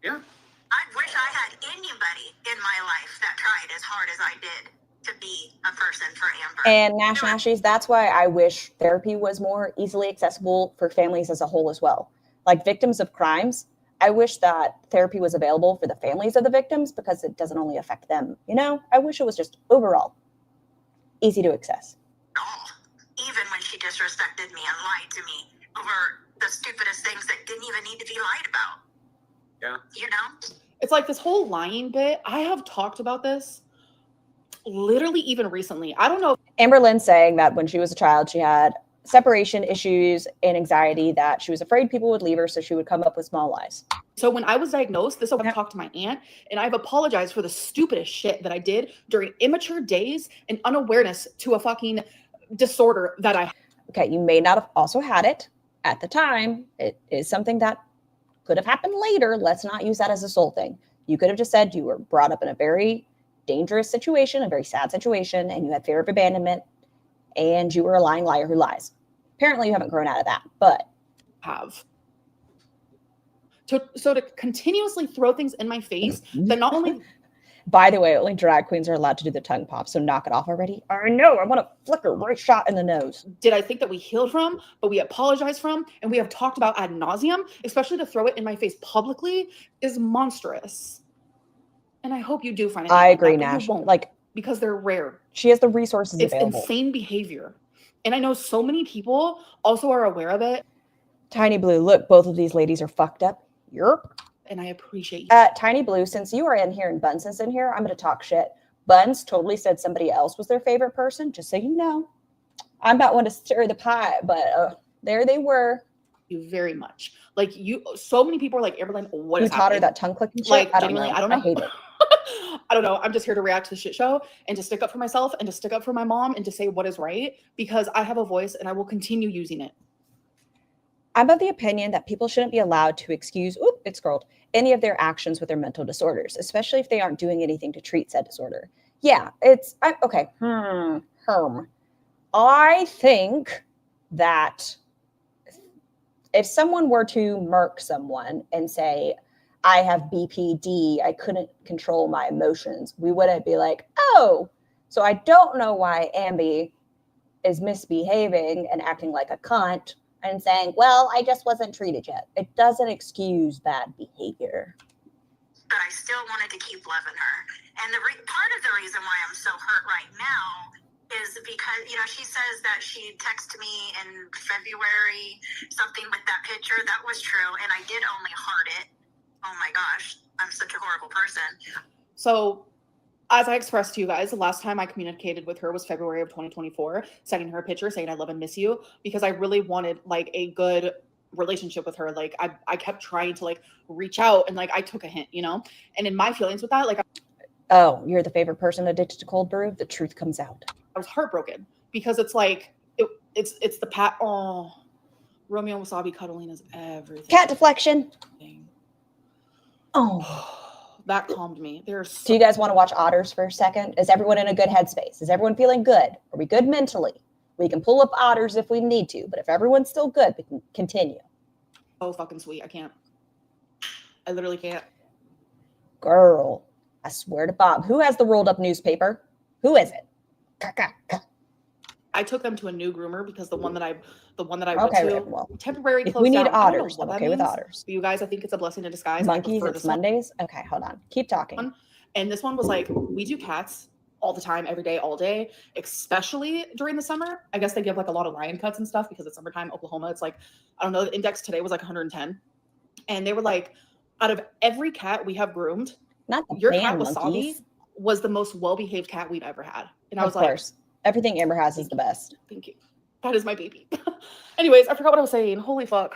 Yeah. I wish I had anybody in my life that tried as hard as I did to be a person for Amber. And Nash Nashies, that's why I wish therapy was more easily accessible for families as a whole as well. Like victims of crimes, I wish that therapy was available for the families of the victims because it doesn't only affect them. You know, I wish it was just overall easy to access. Even when she disrespected me and lied to me over the stupidest things that didn't even need to be lied about. Yeah. You know? It's like this whole lying bit. I have talked about this literally even recently. I don't know. Amberlynn saying that when she was a child, she had separation issues and anxiety, that she was afraid people would leave her, so she would come up with small lies. So when I was diagnosed, I've talked to my aunt, and I've apologized for the stupidest shit that I did during immature days and unawareness to a fucking disorder that I. Okay, you may not have also had it at the time. It is something that could have happened later. Let's not use that as a sole thing. You could have just said you were brought up in a very dangerous situation, a very sad situation, and you had fear of abandonment, and you were a lying liar who lies. Apparently, you haven't grown out of that, but have. So to continuously throw things in my face that not only. By the way, only drag queens are allowed to do the tongue pop, so knock it off already. I know, I want to flick a right shot in the nose. Did I think that we healed from, but we apologized from, and we have talked about ad nauseum, especially to throw it in my face publicly, is monstrous. And I hope you do find it. I agree, Nash. Like, because they're rare. She has the resources it's available. Insane behavior. And I know so many people also are aware of it. Tiny Blue, look, both of these ladies are fucked up. Yerp. And I appreciate you. Tiny Blue, since you are in here and Buns is in here, I'm going to talk shit. Buns totally said somebody else was their favorite person, just so you know. I'm about one to stir the pot, but there they were. You very much. Like so many people are like, Amberlynn, what is happening? You taught her that tongue clicking shit? Like, I don't know. I don't know. I hate it. I don't know. I'm just here to react to the shit show and to stick up for myself and to stick up for my mom and to say what is right because I have a voice and I will continue using it. I'm of the opinion that people shouldn't be allowed to excuse, any of their actions with their mental disorders, especially if they aren't doing anything to treat said disorder. Yeah, okay. I think that if someone were to murk someone and say, I have BPD, I couldn't control my emotions, we wouldn't be like, oh, so I don't know why Ambi is misbehaving and acting like a cunt and saying, well, I just wasn't treated yet. It doesn't excuse bad behavior. But I still wanted to keep loving her. And part of the reason why I'm so hurt right now is because, she says that she texted me in February, something with that picture. That was true. And I did only heart it. Oh my gosh, I'm such a horrible person. So as I expressed to you guys, the last time I communicated with her was February of 2024, sending her a picture saying I love and miss you because I really wanted like a good relationship with her. Like I kept trying to like reach out and like I took a hint, and in my feelings with that, like, oh, you're the favorite person addicted to cold brew. The truth comes out. I was heartbroken because it's like, it's the Romeo and Wasabi cuddling is everything. Cat deflection. Oh. That calmed me. Do you guys want to watch otters for a second? Is everyone in a good headspace? Is everyone feeling good? Are we good mentally? We can pull up otters if we need to, but if everyone's still good, we can continue. Oh, fucking sweet. I can't. I literally can't. Girl, I swear to Bob. Who has the rolled up newspaper? Who is it? I took them to a new groomer because the one that I Okay, went to well, temporary if closed we need down. I don't know otters, what I'm that okay with means. otters. But you guys, I think it's a blessing in disguise. I Monkeys, prefer it's this one. Mondays. Okay, hold on. Keep talking. And this one was like, we do cats all the time, every day, all day, especially during the summer. I guess they give like a lot of lion cuts and stuff because it's summertime. Oklahoma, it's like, I don't know, the index today was like 110. And they were like, out of every cat we have groomed, Not the your band cat Wasabi monkeys. was the most well-behaved cat we've ever had. And I was Of course. Everything Amber has is the best. like, thank you. That is my baby. Anyways, I forgot what I was saying. Holy fuck.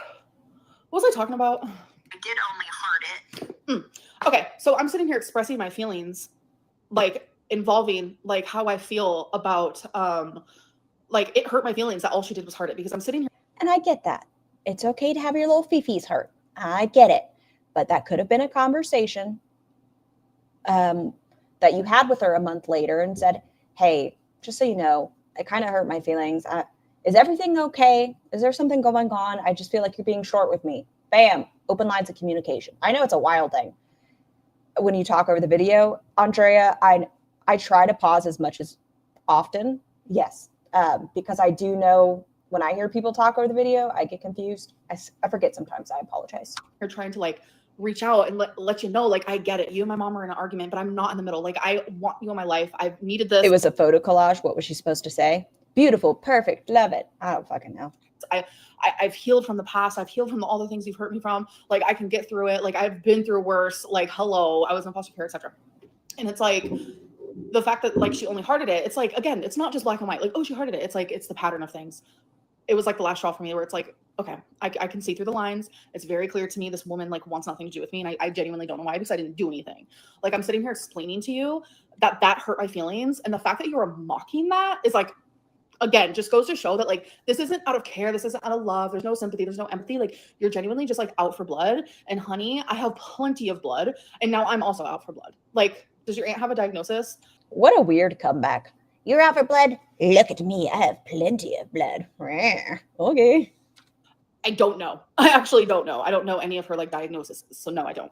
What was I talking about? I did only heart it. Okay, so I'm sitting here expressing my feelings, like involving like how I feel about like it hurt my feelings that all she did was heart it, because I'm sitting here. And I get that. It's okay to have your little fifis hurt. I get it. But that could have been a conversation that you had with her a month later and said, hey, just so you know, it kind of hurt my feelings. Is everything okay? Is there something going on? I just feel like you're being short with me. Bam. Open lines of communication. I know it's a wild thing. When you talk over the video, Andrea, I try to pause as much as often. Yes. Because I do know when I hear people talk over the video, I get confused. I forget sometimes. I apologize. You're trying to like reach out and let you know, like, I get it. You and my mom are in an argument, but I'm not in the middle. Like, I want you in my life. I've needed this. It was a photo collage. What was she supposed to say? Beautiful, perfect, love it. I don't fucking know. I've healed from the past. I've healed from all the things you've hurt me from. Like, I can get through it. Like, I've been through worse. Like, hello, I was in foster care, etc. And it's like the fact that like she only hearted it. It's like, again, it's not just black and white. Like, oh, she hearted it. It's like, it's the pattern of things. It was like the last straw for me where it's like, okay, I can see through the lines. It's very clear to me this woman like wants nothing to do with me. And I genuinely don't know why, because I didn't do anything. Like, I'm sitting here explaining to you that hurt my feelings. And the fact that you are mocking that is like, again, just goes to show that like, this isn't out of care. This isn't out of love. There's no sympathy. There's no empathy. Like, you're genuinely just like out for blood. And honey, I have plenty of blood. And now I'm also out for blood. Like, does your aunt have a diagnosis? What a weird comeback. You're out for blood? Look at me. I have plenty of blood. Okay. I don't know. I actually don't know. I don't know any of her like diagnoses. So no, I don't.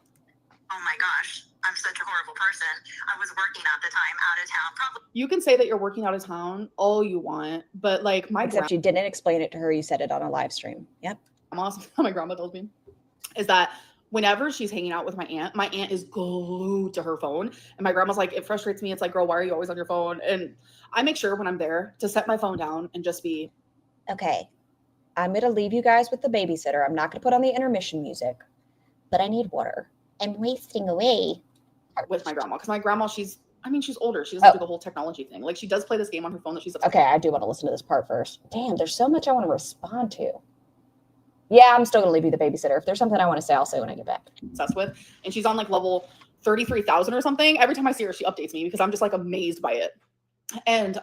Oh my gosh, I'm such a horrible person. I was working at the time out of town. Probably. You can say that you're working out of town all you want, but like Except you didn't explain it to her. You said it on a live stream. Yep. my grandma told me is that whenever she's hanging out with my aunt is glued to her phone. And my grandma's like, it frustrates me. It's like, girl, why are you always on your phone? And I make sure when I'm there to set my phone down and just be, okay, I'm going to leave you guys with the babysitter. I'm not going to put on the intermission music, but I need water. I'm wasting away. With my grandma. Because my grandma, she's older. She doesn't do the whole technology thing. Like, she does play this game on her phone that she's okay, I do want to listen to this part first. Damn, there's so much I want to respond to. Yeah, I'm still going to leave you the babysitter. If there's something I want to say, I'll say when I get back. Obsessed with. And she's on like level 33,000 or something. Every time I see her, she updates me because I'm just like amazed by it. And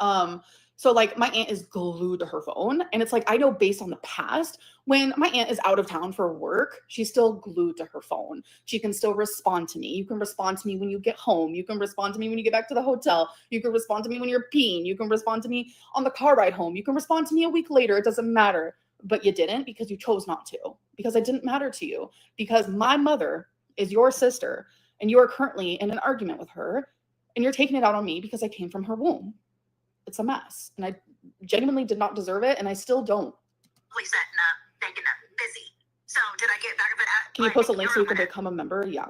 so like my aunt is glued to her phone. And it's like, I know based on the past, when my aunt is out of town for work, she's still glued to her phone. She can still respond to me. You can respond to me when you get home. You can respond to me when you get back to the hotel. You can respond to me when you're peeing. You can respond to me on the car ride home. You can respond to me a week later. It doesn't matter. But you didn't, because you chose not to, because it didn't matter to you, because my mother is your sister and you are currently in an argument with her and you're taking it out on me because I came from her womb. It's a mess. And I genuinely did not deserve it. And I still don't. Setting up, making up, busy. So did I get back of it? Can you post a link so you can become a member? Yeah.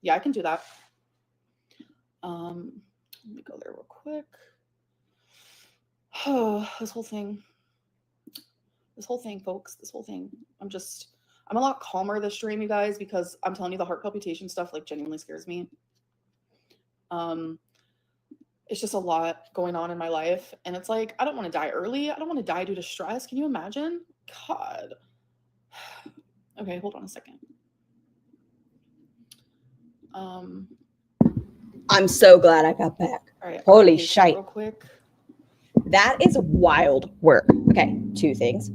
Yeah, I can do that. Let me go there real quick. Oh, this whole thing, folks, I'm a lot calmer this stream, you guys, because I'm telling you, the heart palpitation stuff like genuinely scares me. It's just a lot going on in my life. And it's like, I don't want to die early. I don't want to die due to stress. Can you imagine? God. Okay, hold on a second. I'm so glad I got back. All right, holy shite. Real quick. That is wild work. Okay, two things.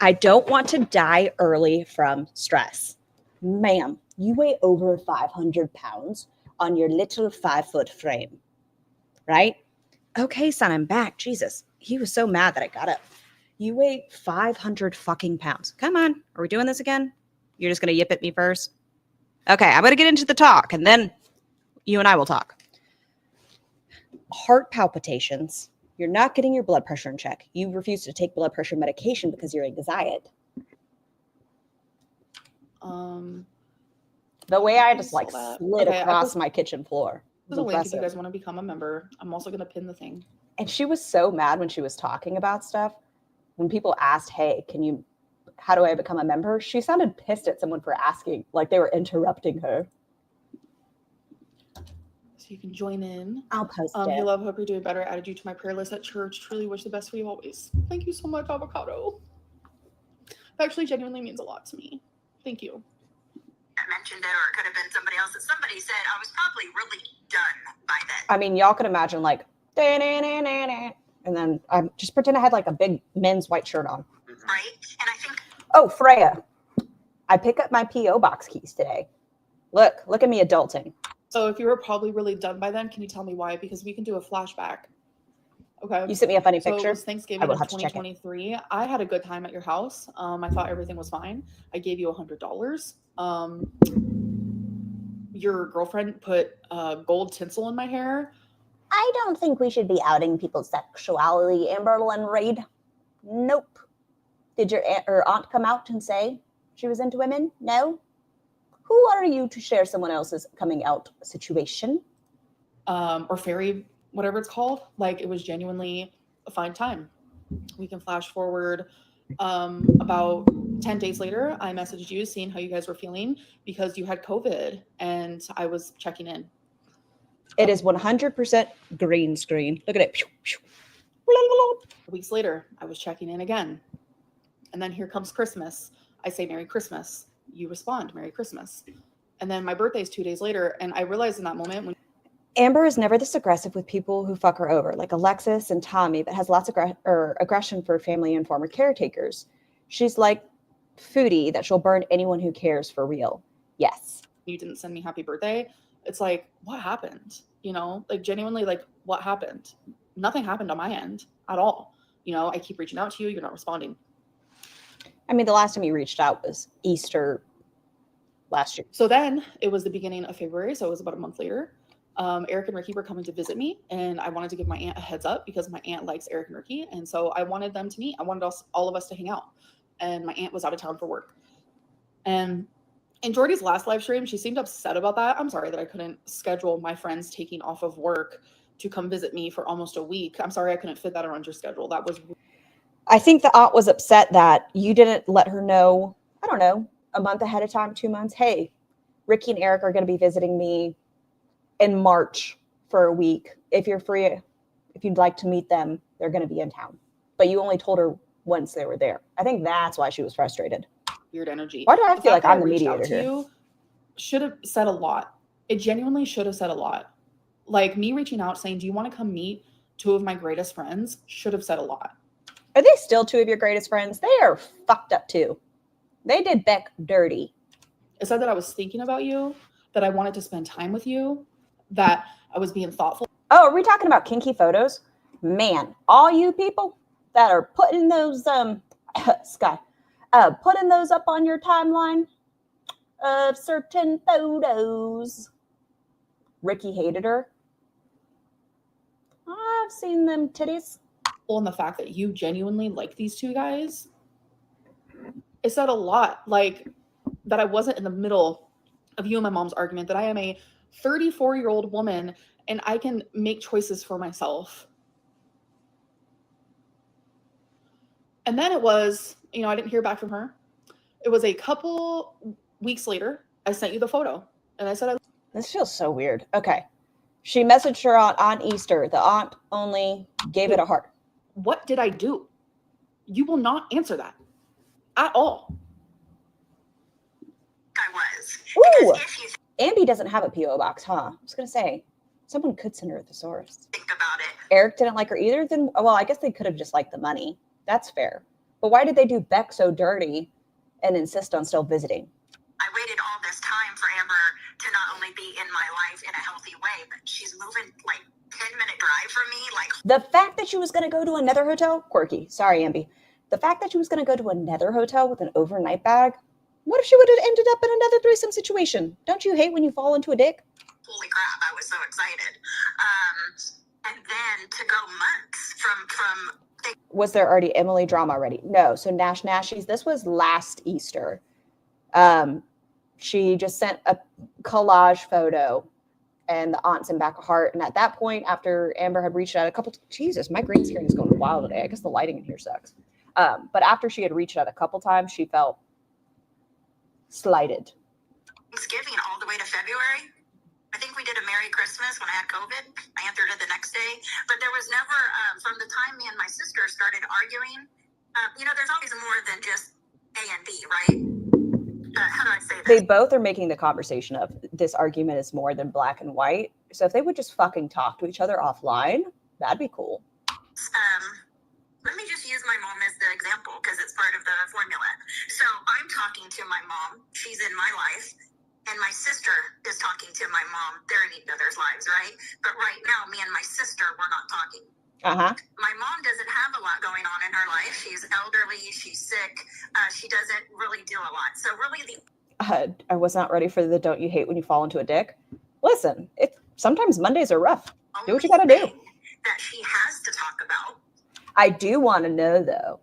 I don't want to die early from stress. Ma'am, you weigh over 500 pounds on your little 5-foot frame, right? Okay, son, I'm back. Jesus, he was so mad that I got up. You weigh 500 fucking pounds. Come on, are we doing this again? You're just going to yip at me first? Okay, I'm going to get into the talk, and then you and I will talk. Heart palpitations You're not getting your blood pressure in check. You refuse to take blood pressure medication because you're anxiety. The way I just like slid across my kitchen floor. There's a link if you guys want to become a member. I'm also going to pin the thing. And she was so mad when she was talking about stuff. When people asked, hey, how do I become a member? She sounded pissed at someone for asking, like they were interrupting her. So you can join in. I'll post it. Hey, love, hope you're doing better. Added you to my prayer list at church. Truly wish the best for you always. Thank you so much, avocado. That actually genuinely means a lot to me. Thank you. I mentioned it, or it could have been somebody else. Somebody said I was probably really done by then. I mean, y'all could imagine like, and then I just pretend I had like a big men's white shirt on. Right? And I think... Oh, Freya, I pick up my P.O. box keys today. Look at me adulting. So if you were probably really done by then, can you tell me why? Because we can do a flashback. Okay. You sent me a funny picture. So it was Thanksgiving of 2023. I had a good time at your house. I thought everything was fine. I gave you $100. Your girlfriend put gold tinsel in my hair. I don't think we should be outing people's sexuality, Amberlynn Reid. Nope. Did your aunt come out and say she was into women? No. Who are you to share someone else's coming out situation? Or fairy, whatever it's called. Like, it was genuinely a fine time. We can flash forward about 10 days later. I messaged you seeing how you guys were feeling because you had COVID and I was checking in. It is 100% green screen. Look at it. Weeks later, I was checking in again. And then here comes Christmas. I say Merry Christmas. You respond, Merry Christmas. And then my birthday is 2 days later. And I realized in that moment when Amber is never this aggressive with people who fuck her over, like Alexis and Tommy, but has lots of aggression for family and former caretakers. She's like Foodie, that she'll burn anyone who cares for real. Yes. You didn't send me happy birthday. It's like, what happened? You know, like genuinely, like what happened? Nothing happened on my end at all. You know, I keep reaching out to you. You're not responding. I mean, the last time you reached out was Easter last year. So then it was the beginning of February. So it was about a month later. Eric and Ricky were coming to visit me and I wanted to give my aunt a heads up because my aunt likes Eric and Ricky. And so I wanted them to meet. I wanted all of us to hang out. And my aunt was out of town for work. And in Jordy's last live stream, she seemed upset about that. I'm sorry that I couldn't schedule my friends taking off of work to come visit me for almost a week. I'm sorry I couldn't fit that around your schedule. That was... I think the aunt was upset that you didn't let her know, I don't know, a month ahead of time, 2 months. Hey, Ricky and Eric are going to be visiting me in March for a week. If you're free, if you'd like to meet them, they're going to be in town. But you only told her once they were there. I think that's why she was frustrated. Weird energy. Why do I feel like I'm the mediator here? You should have said a lot. It genuinely should have said a lot. Like me reaching out saying, do you want to come meet two of my greatest friends? Should have said a lot. Are they still two of your greatest friends? They are fucked up too. They did Beck dirty. It said that I was thinking about you, that I wanted to spend time with you, that I was being thoughtful. Oh, are we talking about kinky photos? Man, all you people that are putting those, putting those up on your timeline of certain photos. Ricky hated her. I've seen them titties. And the fact that you genuinely like these two guys, it said a lot. Like that I wasn't in the middle of you and my mom's argument, that I am a 34-year-old woman and I can make choices for myself. And then it was, you know, I didn't hear back from her. It was a couple weeks later, I sent you the photo and I said, this feels so weird. Okay. She messaged her on Easter. The aunt only gave it a heart. What did I do? You will not answer that at all. I was. Ooh, Ambi doesn't have a P.O. box, huh? I was going to say, someone could send her a thesaurus. Think about it. Eric didn't like her either. Then, well, I guess they could have just liked the money. That's fair. But why did they do Beck so dirty and insist on still visiting? I waited all this time for Amber to not only be in my life in a healthy way, but she's moving like 10-minute drive from me. Like the fact that she was going to go to another hotel, quirky. Sorry, Ambi. The fact that she was going to go to another hotel with an overnight bag. What if she would have ended up in another threesome situation? Don't you hate when you fall into a dick? Holy crap! I was so excited. And then to go months from Was there already Emily drama already? No. So Nash Nashies, this was last Easter. She just sent a collage photo and the aunt's in back of heart. And at that point, after Amber had reached out a couple, Jesus, my green screen is going wild today. I guess the lighting in here sucks. But after she had reached out a couple times, she felt slighted. Thanksgiving all the way to February. I think we did a Merry Christmas when I had COVID. I answered it the next day. But there was never, from the time me and my sister started arguing, there's always more than just A and B, right? How do I say that? They both are making the conversation of this argument is more than black and white. So if they would just fucking talk to each other offline, that'd be cool. Let me just use my mom as the example because it's part of the formula. So I'm talking to my mom. She's in my life. And my sister is talking to my mom. They're in each other's lives, right? But right now, me and my sister, we're not talking. Uh-huh. My mom doesn't have a lot going on in her life. She's elderly. She's sick. She doesn't really do a lot. So really I was not ready for the don't you hate when you fall into a dick. Listen, sometimes Mondays are rough. Do what you gotta do. That she has to talk about. I do want to know, though,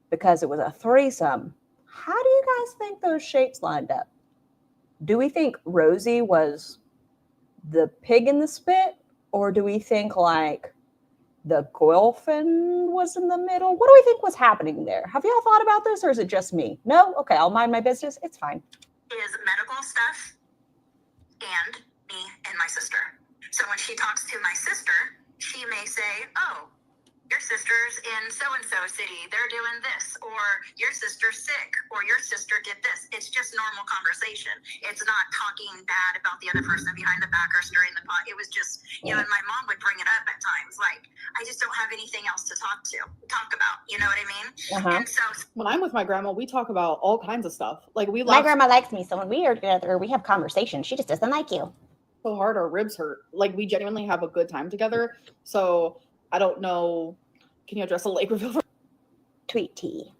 because it was a threesome, how do you guys think those shapes lined up? Do we think Rosie was the pig in the spit? Or do we think, like, the girlfriend was in the middle? What do we think was happening there? Have y'all thought about this, or is it just me? No? Okay, I'll mind my business. It's fine. Is medical stuff and me and my sister. So when she talks to my sister, she may say, oh, your sister's in so-and-so city, they're doing this, or your sister's sick, or your sister did this. It's just normal conversation. It's not talking bad about the other person behind the back or stirring the pot. It was just, and my mom would bring it up at times, like, I just don't have anything else to talk about, you know what I mean? Uh-huh. And so When I'm with my grandma, we talk about all kinds of stuff. Like we My laugh grandma likes me, so when we are together, we have conversation. She just doesn't like you. so hard our ribs hurt. Like we genuinely have a good time together. So I don't know. Can you address a Lake reveal? Tweet tea.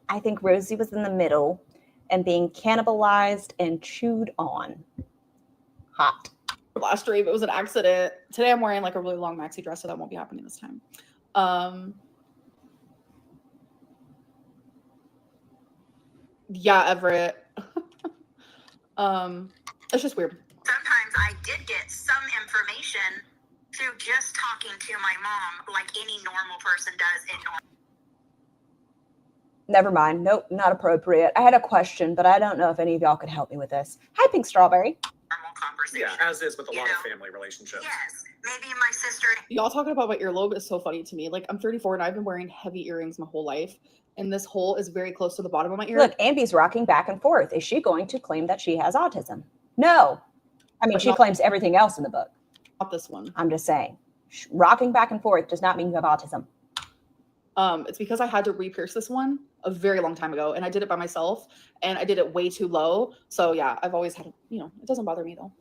I think Rosie was in the middle and being cannibalized and chewed on. Hot. Last stream, it was an accident. Today I'm wearing like a really long maxi dress, so that won't be happening this time. Yeah, Everett. It's just weird. sometimes I did get some information through just talking to my mom like any normal person does in normal. Never mind. Nope, not appropriate. I had a question, but I don't know if any of y'all could help me with this. Hi, Pink Strawberry. Normal conversation. Yeah, as is with a lot of family relationships. Yes. Maybe my sister. Y'all talking about my earlobe is so funny to me. Like, I'm 34 and I've been wearing heavy earrings my whole life. And this hole is very close to the bottom of my ear. Look, Ambi's rocking back and forth. Is she going to claim that she has autism? No. I mean, But she not- claims everything else in the book. Not this one. I'm just saying. Rocking back and forth does not mean you have autism. It's because I had to re-pierce this one a very long time ago. And I did it by myself. And I did it way too low. So, yeah, I've always had, it doesn't bother me, though.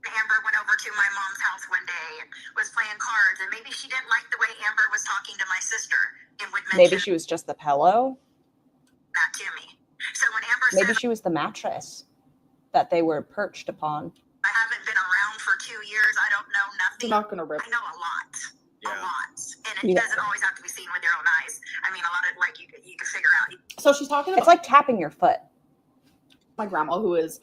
Amber went over to my mom's house one day and was playing cards, and maybe she didn't like the way Amber was talking to my sister and would mention Maybe she was just the pillow. that to me. So when Amber Maybe said, she was the mattress that they were perched upon. I haven't been around for 2 years, I don't know You're nothing. not going to rip. I know a lot. Yeah. A lot. And it Yeah. doesn't always have to be seen with your own eyes. I mean, a lot of, you can figure out. So she's talking about It's like tapping your foot. my grandma, who is,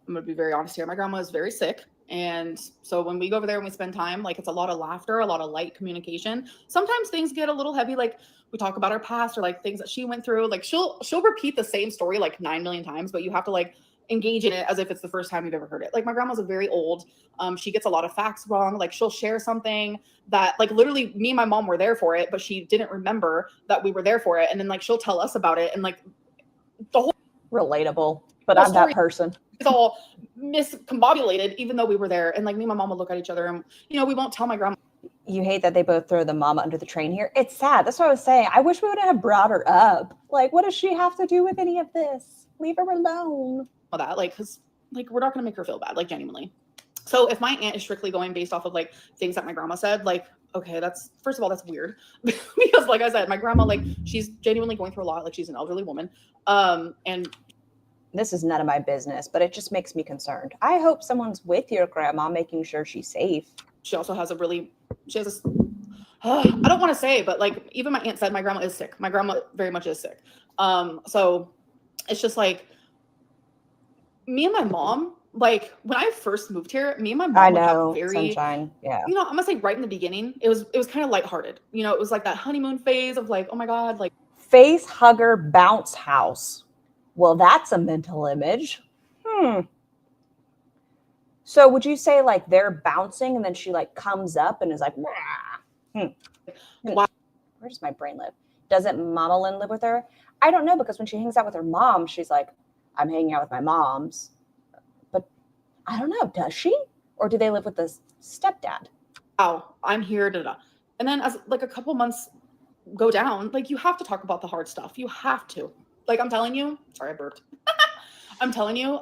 I'm going to be very honest here. My grandma is very sick. And so when we go over there and we spend time, it's a lot of laughter, a lot of light communication. Sometimes things get a little heavy. Like we talk about our past or things that she went through. Like she'll repeat the same story 9 million times, but you have to engage in it as if it's the first time you've ever heard it. My grandma's very old. She gets a lot of facts wrong. She'll share something that literally me and my mom were there for it, but she didn't remember that we were there for it. And then she'll tell us about it. And the whole Relatable. But Well, I'm that sorry. person. it's all miscombobulated, even though we were there. And me and my mom would look at each other and, we won't tell my grandma. You hate that they both throw the mama under the train here. It's sad. That's what I was saying. I wish we would have brought her up. What does she have to do with any of this? Leave her alone. That because we're not going to make her feel bad, genuinely. So if my aunt is strictly going based off of things that my grandma said, okay, that's first of all, that's weird because like I said, my grandma, she's genuinely going through a lot. She's an elderly woman. And This is none of my business, but it just makes me concerned. I hope someone's with your grandma making sure she's safe. She also has I don't want to say, but like even my aunt said my grandma is sick. My grandma very much is sick. So it's just like me and my mom, like when I first moved here, me and my mom would have very sunshine. Yeah. I'm gonna say right in the beginning, it was kind of lighthearted. It was like that honeymoon phase of like, oh my God, like face hugger bounce house. Well, that's a mental image. So would you say like they're bouncing and then she like comes up and is like, Wow. Where does my brain live? Doesn't Mama Lynn live with her? I don't know, because when she hangs out with her mom, she's like, I'm hanging out with my moms. But I don't know, does she? Or do they live with the stepdad? Oh, I'm here, and then as like a couple months go down, like you have to talk about the hard stuff. You have to. Like I'm telling you, sorry I burped. I'm telling you,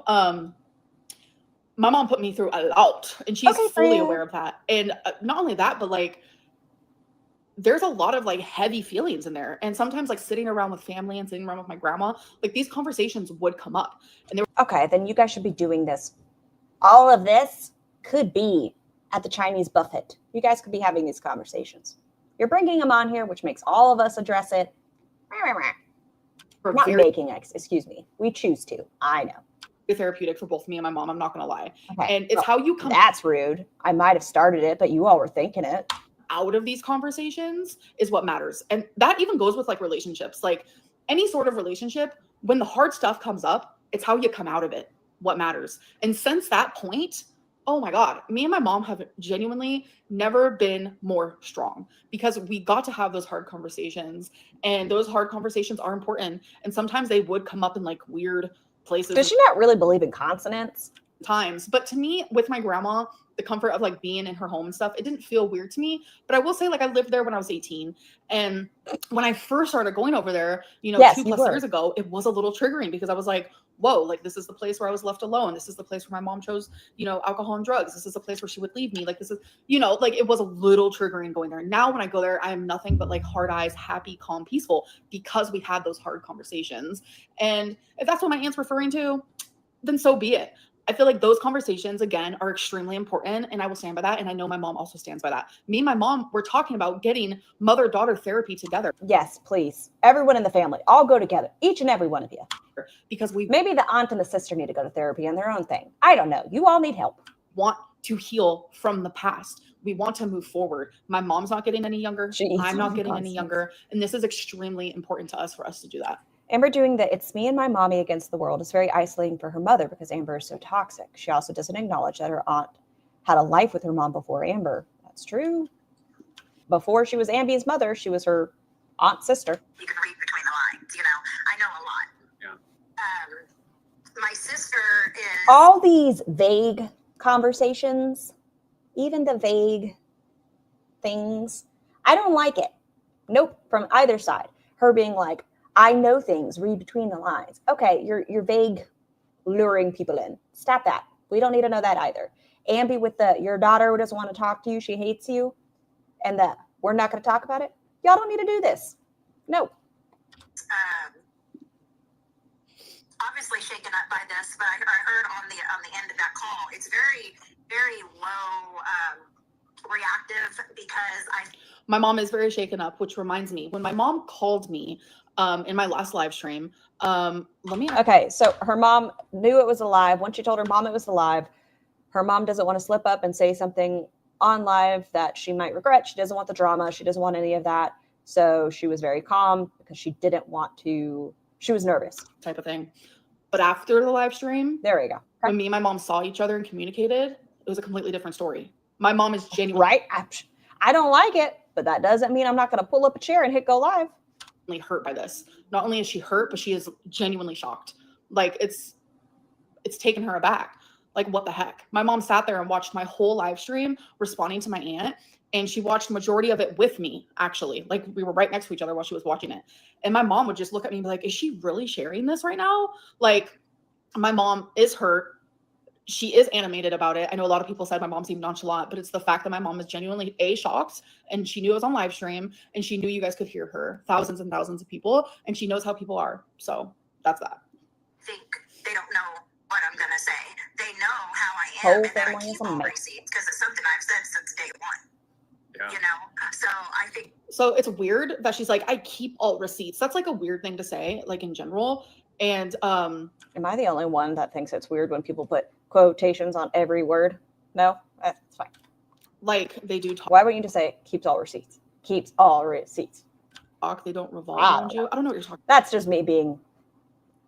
my mom put me through a lot, and she's fully aware of that. And not only that, but like there's a lot of like heavy feelings in there. And sometimes like sitting around with family and sitting around with my grandma, like these conversations would come up. And okay, then you guys should be doing this. All of this could be at the Chinese buffet. You guys could be having these conversations. You're bringing them on here, which makes all of us address it. Not making X, excuse me. We choose to. I know. Therapeutic for both me and my mom, I'm not gonna lie. Okay. And it's how you come. That's rude. I might have started it, but you all were thinking it. Out of these conversations is what matters. And that even goes with like relationships, like any sort of relationship. When the hard stuff comes up, it's how you come out of it, what matters. And since that point, oh my God, me and my mom have genuinely never been more strong, because we got to have those hard conversations, and those hard conversations are important. And sometimes they would come up in like weird places. Does she not really believe in consonants? Times. But to me, with my grandma, the comfort of like being in her home and stuff, it didn't feel weird to me. But I will say, like, I lived there when I was 18. And when I first started going over there, 2+ years ago, it was a little triggering, because I was like, whoa, like this is the place where I was left alone. This is the place where my mom chose, alcohol and drugs. This is the place where she would leave me. Like this is, like it was a little triggering going there. Now when I go there, I am nothing but like hard eyes, happy, calm, peaceful, because we had those hard conversations. And if that's what my aunt's referring to, then so be it. I feel like those conversations, again, are extremely important, and I will stand by that. And I know my mom also stands by that. Me and my mom, we're talking about getting mother-daughter therapy together. Yes, please. Everyone in the family, all go together, each and every one of you. Because maybe the aunt and the sister need to go to therapy on their own thing. I don't know. You all need help. Want to heal from the past. We want to move forward. My mom's not getting any younger. I'm not getting any younger. And this is extremely important to us for us to do that. Amber doing the "it's me and my mommy against the world" is very isolating for her mother, because Amber is so toxic. She also doesn't acknowledge that her aunt had a life with her mom before Amber. That's true. Before she was Ambi's mother, she was her aunt's sister. You can read between the lines, I know a lot. Yeah. My sister is... All these vague conversations, even the vague things, I don't like it. Nope, from either side. Her being like, I know things, read between the lines. Okay, you're vague, luring people in. Stop that. We don't need to know that either. Ambi with your daughter who doesn't want to talk to you, she hates you, and we're not going to talk about it. Y'all don't need to do this. No. Obviously shaken up by this, but I heard on the end of that call, it's very, very low reactive, because my mom is very shaken up, which reminds me, when my mom called me in my last live stream, okay, so her mom knew it was alive. Once she told her mom it was alive, her mom doesn't want to slip up and say something on live that she might regret. She doesn't want the drama. She doesn't want any of that. So she was very calm, because she didn't want to, she was nervous. Type of thing. But after the live stream, there we go. When me and my mom saw each other and communicated, it was a completely different story. My mom is genuinely... Right? I don't like it, but that doesn't mean I'm not going to pull up a chair and hit go live. Hurt by this. Not only is she hurt, but she is genuinely shocked. Like it's taken her aback. Like, what the heck? My mom sat there and watched my whole live stream responding to my aunt, and she watched the majority of it with me, actually. Like, we were right next to each other while she was watching it. And my mom would just look at me and be like, is she really sharing this right now? Like, my mom is hurt. She is animated about it. I know a lot of people said my mom seemed nonchalant, but it's the fact that my mom is genuinely shocked, and she knew it was on live stream, and she knew you guys could hear her, thousands and thousands of people, and she knows how people are. So that's that. I think they don't know what I'm going to say. They know how I am, whole and that I family is keep all amazing. receipts because it's something I've said since day one. Yeah. You know, so I think So it's weird that she's like, I keep all receipts. That's like a weird thing to say, like in general. And Am I the only one that thinks it's weird when people put quotations on every word? No, that's fine. like they do Why wouldn't you just say keeps all receipts? Keeps all receipts. talk, they don't revolve I around don't you. I don't know what you're talking That's just me being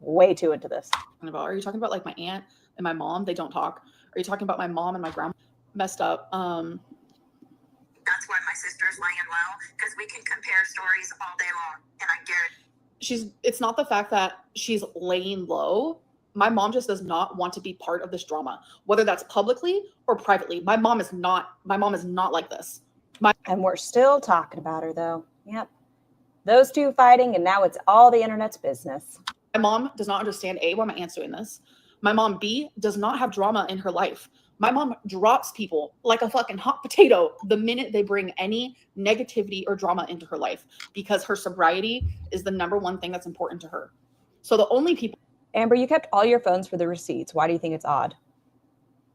way too into this. about. Are you talking about like my aunt and my mom? They don't talk. Are you talking about my mom and my grandma? Messed up. that's why my sister's laying low, because we can compare stories all day long, and I guarantee. It's not the fact that she's laying low. My mom just does not want to be part of this drama, whether that's publicly or privately. My mom is not like this. And we're still talking about her though. Yep. Those two fighting, and now it's all the internet's business. My mom does not understand A, why my aunt's doing this. My mom, B, does not have drama in her life. My mom drops people like a fucking hot potato the minute they bring any negativity or drama into her life, because her sobriety is the number one thing that's important to her. So the only people. Amber, you kept all your phones for the receipts. Why do you think it's odd?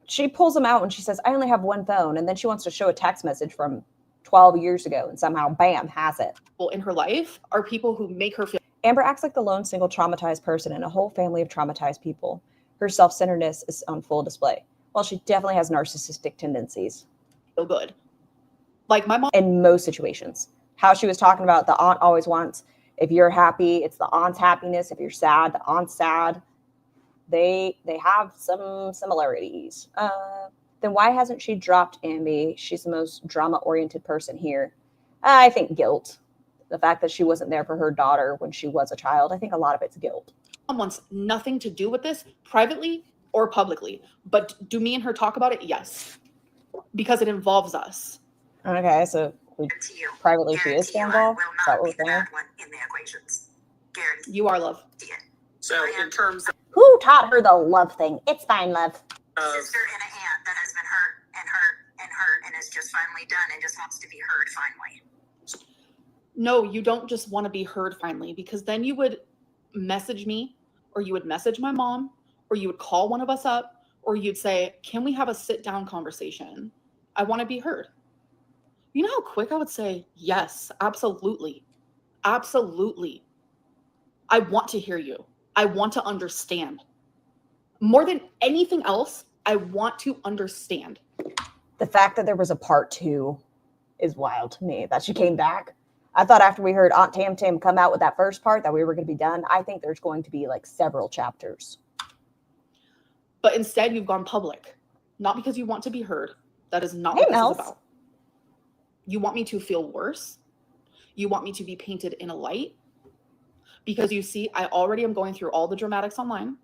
She pulls them out and she says, I only have one phone. And then she wants to show a text message from 12 years ago and somehow, bam, has it. People in her life are people who make her feel. Amber acts like the lone single traumatized person in a whole family of traumatized people. Her self-centeredness is on full display. Well, she definitely has narcissistic tendencies. Feel good. Like my mom. In most situations. How she was talking about the aunt always wants, if you're happy, it's the aunt's happiness. If you're sad, the aunt's sad. They have some similarities. Then why hasn't she dropped Amby? She's the most drama-oriented person here. I think guilt. The fact that she wasn't there for her daughter when she was a child. I think a lot of it's guilt. Mom wants nothing to do with this privately or publicly. But do me and her talk about it? Yes. Because it involves us. Okay, so privately she is still involved? Is that what we're saying? In the equations. Guarantee You are love. it. So in terms Who taught her the love thing? It's fine, love. of Sister and an aunt that has been hurt and hurt and hurt and is just finally done and just wants to be heard finally. No, you don't just want to be heard finally, because then you would message me, or you would message my mom, or you would call one of us up, or you'd say, can we have a sit down conversation? I want to be heard. You know how quick I would say, yes, absolutely. Absolutely. I want to hear you. I want to understand. More than anything else, I want to understand. The fact that there was a part 2 is wild to me. That she came back. I thought after we heard Aunt Tam Tam come out with that first part that we were going to be done. I think there's going to be like several chapters. But instead, you've gone public. Not because you want to be heard. That is not what this is about. You want me to feel worse. You want me to be painted in a light. Because you see, I already am going through all the dramatics online.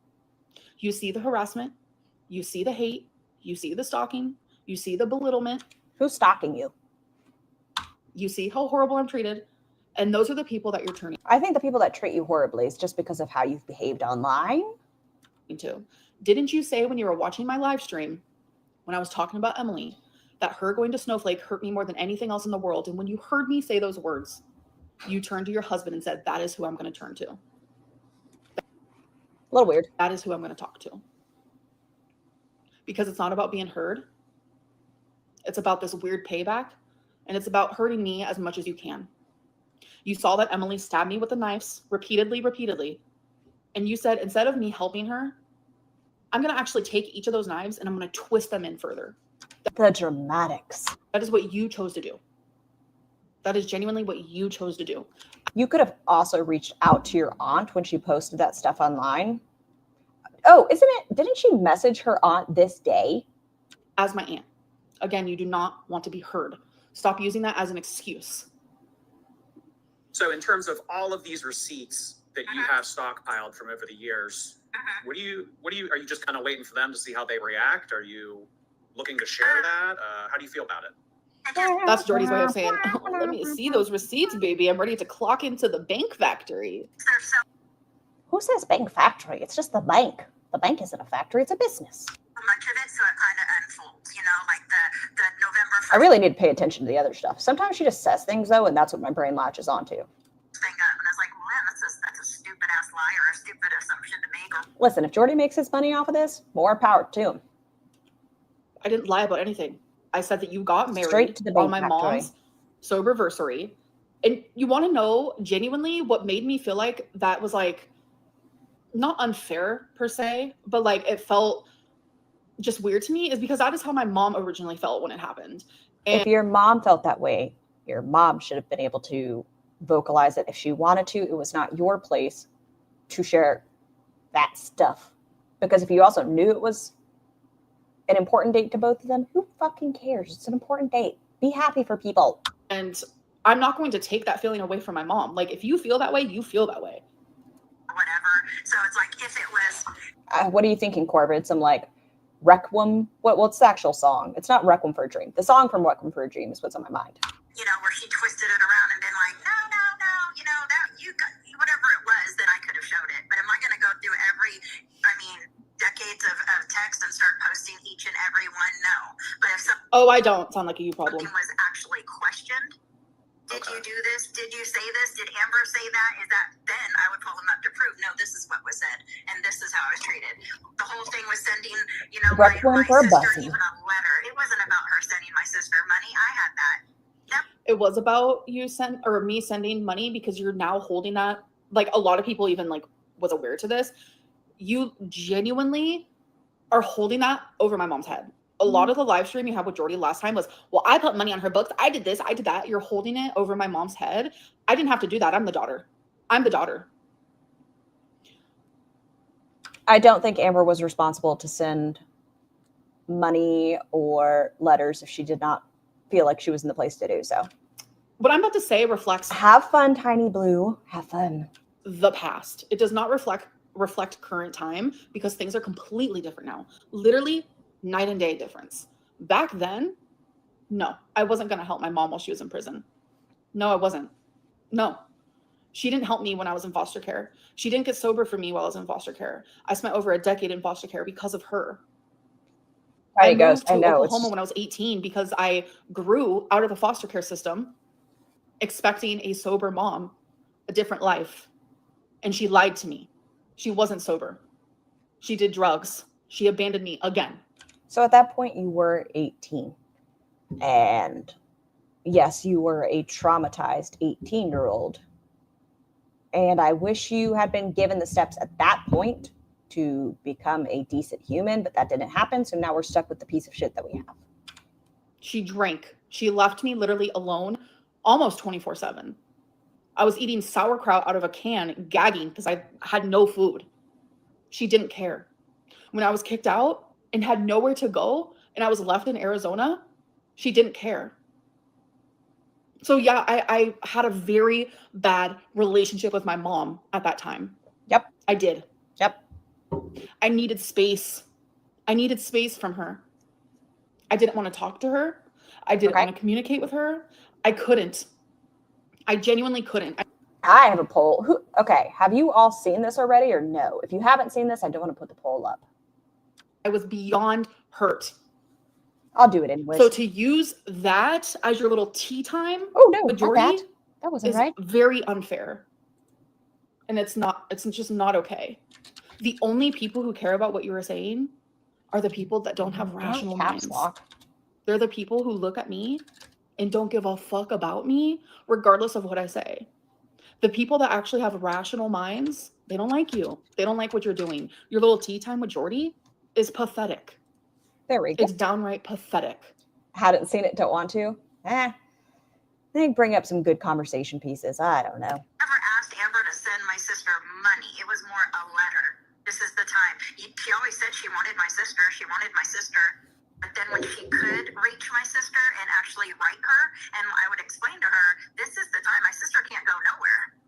You see the harassment. You see the hate. You see the stalking. You see the belittlement. Who's stalking you? You see how horrible I'm treated. And those are the people that you're turning I think the people that treat you horribly is just because of how you've behaved online. to. Didn't you say when you were watching my live stream, when I was talking about Emily, that her going to Snowflake hurt me more than anything else in the world? And when you heard me say those words, you turned to your husband and said, that is who I'm going to turn to. A little weird. That is who I'm going to talk to. Because it's not about being heard. It's about this weird payback. And it's about hurting me as much as you can. You saw that Emily stabbed me with the knives repeatedly. And you said, instead of me helping her, I'm going to actually take each of those knives and I'm going to twist them in further. The dramatics. That is what you chose to do. That is genuinely what you chose to do. You could have also reached out to your aunt when she posted that stuff online. Oh, didn't she message her aunt this day? As my aunt. Again, you do not want to be heard. Stop using that as an excuse. so in terms of all of these receipts that you have stockpiled from over the years, are you just kind of waiting for them to see how they react? Are you looking to share that? How do you feel about it? That's Jordy's way of saying, oh, let me see those receipts, baby. I'm ready to clock into the bank factory. There's so Who says bank factory? It's just the bank. The bank isn't a factory, it's a business. much of it, so it kind of unfolds, like the November 1st I really need to pay attention to the other stuff. Sometimes she just says things though, and that's what my brain latches onto. thing up, and I was like, well, man, that's a stupid ass lie or a stupid assumption to make. Listen, if Jordy makes his money off of this, more power to him. I didn't lie about anything. I said that you got Straight married to the on bank, my mom's soberversary. And you want to know genuinely what made me feel like that was like not unfair per se, but like it felt just weird to me is because that is how my mom originally felt when it happened. If your mom felt that way, your mom should have been able to vocalize it if she wanted to. It was not your place to share that stuff. Because if you also knew it was an important date to both of them, who fucking cares? It's an important date. Be happy for people. And I'm not going to take that feeling away from my mom. Like, if you feel that way, you feel that way. Whatever. So it's like, if it was... What are you thinking, Corbett? Some like Requiem? What's the actual song? It's not Requiem for a Dream. The song from Requiem for a Dream is what's on my mind. You know, where she twisted it around and been like, no, you know, that you got, whatever it was, then I could have showed it. But am I going to go through decades of text and start posting each and every one? No. But if something... Oh, I don't sound like a you problem. was actually questioned, did you do this? Did you say this? Did Amber say that? Is that... Then I would pull them up to prove, no, this is what was said, and this is how I was treated. The whole thing was sending, you know, my sister even a letter. It wasn't about her sending my sister money. I had that. It was about me sending money because you're now holding that. Like, a lot of people even like was aware to this. You genuinely are holding that over my mom's head. A lot of the live stream you had with Jordy last time was, well, I put money on her books. I did this. I did that. You're holding it over my mom's head. I didn't have to do that. I'm the daughter. I don't think Amber was responsible to send money or letters if she did not feel like she was in the place to do so. What I'm about to say reflects... Have fun, Tiny Blue. Have fun. The past. It does not reflect current time because things are completely different now. Literally night and day difference. Back then, no, I wasn't going to help my mom while she was in prison. No, I wasn't. No. She didn't help me when I was in foster care. She didn't get sober for me while I was in foster care. I spent over a decade in foster care because of her. I moved to Oklahoma when I was 18 because I grew out of the foster care system expecting a sober mom, a different life. And she lied to me. She wasn't sober. She did drugs. She abandoned me again. So at that point, you were 18. And yes, you were a traumatized 18-year-old. And I wish you had been given the steps at that point to become a decent human, but that didn't happen. So now we're stuck with the piece of shit that we have. She drank. She left me literally alone almost 24/7. I was eating sauerkraut out of a can, gagging because I had no food. She didn't care. When I was kicked out and had nowhere to go and I was left in Arizona, she didn't care. So yeah, I had a very bad relationship with my mom at that time. Yep. I did. Yep. I needed space. I needed space from her. I didn't want to talk to her. I didn't want to communicate with her. I couldn't. I genuinely couldn't. I have a poll. Have you all seen this already or no? If you haven't seen this, I don't want to put the poll up. I was beyond hurt. I'll do it anyway. So to use that as your little tea time, that wasn't right. Very unfair. And it's just not okay. The only people who care about what you were saying are the people that don't have rational minds. They're the people who look at me and don't give a fuck about me, regardless of what I say. The people that actually have rational minds, they don't like you. They don't like what you're doing. Your little tea time with Jordy is pathetic. There we go. It's downright pathetic. Hadn't seen it, don't want to. They bring up some good conversation pieces. I don't know. Never asked Amber to send my sister money. It was more a letter. This is the time. She always said she wanted my sister. She wanted my sister. But then when she could reach my sister and actually write her, and I would explain to her, this is the time. My sister can't go nowhere.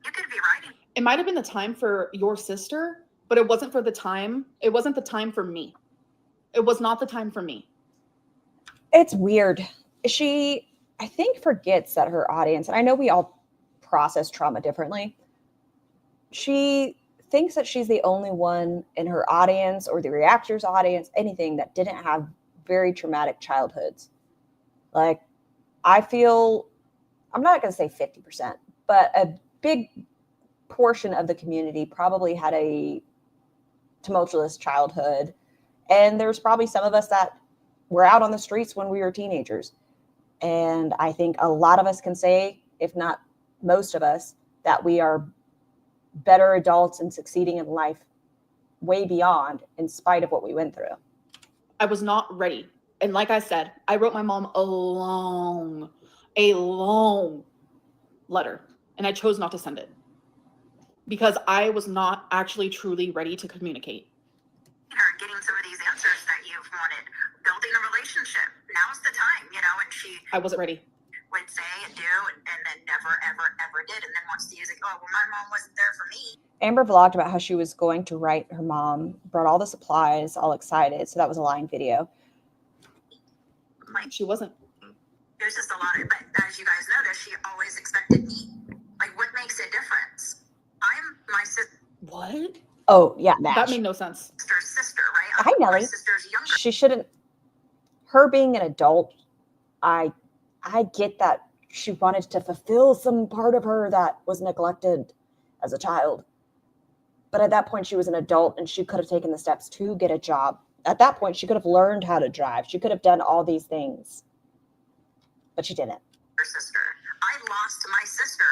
You could be writing. It might have been the time for your sister, but it wasn't for the time. It wasn't the time for me. It was not the time for me. It's weird. She, I think, forgets that her audience, and I know we all process trauma differently. She thinks that she's the only one in her audience or the reactors audience, anything, that didn't have very traumatic childhoods. Like, I feel, I'm not going to say 50%, but a big portion of the community probably had a tumultuous childhood. And there's probably some of us that were out on the streets when we were teenagers. And I think a lot of us can say, if not most of us, that we are better adults and succeeding in life way beyond, in spite of what we went through. I was not ready. And like I said, I wrote my mom a long letter, and I chose not to send it because I was not actually truly ready to communicate. Getting some of these answers that you've wanted, building a relationship. Now's the time, you know, and she I wasn't ready. would say and do, and then never, ever, ever did. And then wants to use it, oh, well, my mom wasn't there for me. Amber vlogged about how she was going to write her mom, brought all the supplies, all excited. So that was a lying video. Like, She wasn't. there's just a lot of, but as you guys notice, she always expected me. Like, what makes a difference? I'm my What? Oh, yeah, That made no sense. sister's sister, right? Hi, My Nelly. sister's younger. She shouldn't. Her being an adult, I get that she wanted to fulfill some part of her that was neglected as a child. But at that point, she was an adult and she could have taken the steps to get a job. At that point, she could have learned how to drive. She could have done all these things. But she didn't. Her sister. I lost my sister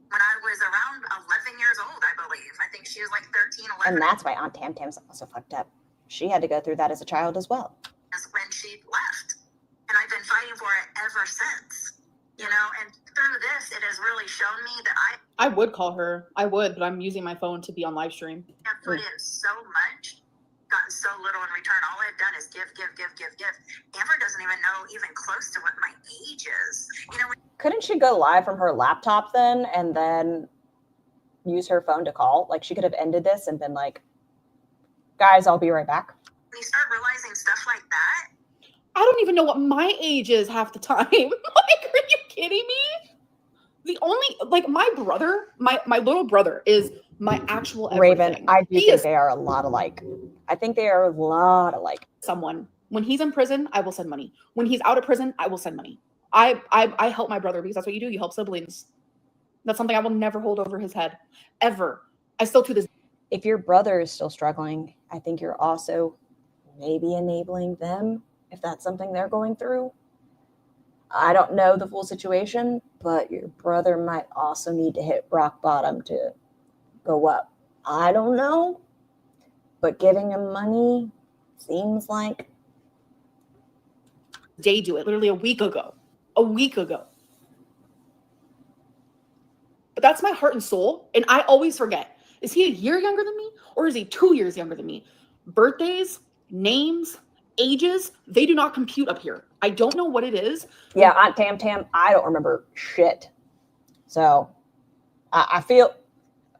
when I was around 11 years old, I believe. I think she was like 13, 11. And that's why Aunt Tam Tam's also fucked up. She had to go through that as a child as well. Is when she left. And I've been fighting for it ever since. You know, and through this, it has really shown me that I would call her. I would, but I'm using my phone to be on live stream. have put in so much, gotten so little in return. All I've done is give. Amber doesn't even know even close to what my age is. You know, Couldn't she go live from her laptop then and then use her phone to call? Like, she could have ended this and been like, guys, I'll be right back. when you start realizing stuff like that, I don't even know what my age is half the time. Like, are you kidding me? The only, like, my brother, my little brother is my actual everything. Raven, I do think they are a lot alike. I think they are a lot alike. Someone, when he's in prison, I will send money. When he's out of prison, I will send money. I help my brother because that's what you do. You help siblings. That's something I will never hold over his head, ever. I still to this. If your brother is still struggling, I think you're also maybe enabling them if that's something they're going through. I don't know the full situation, but your brother might also need to hit rock bottom to go up. I don't know, but giving him money seems like They do it literally a week ago. But that's my heart and soul. And I always forget, is he a year younger than me or is he 2 years younger than me? Birthdays, names, ages, they do not compute up here. I don't know what it is. Yeah, Aunt Tam Tam, I don't remember shit. So I feel,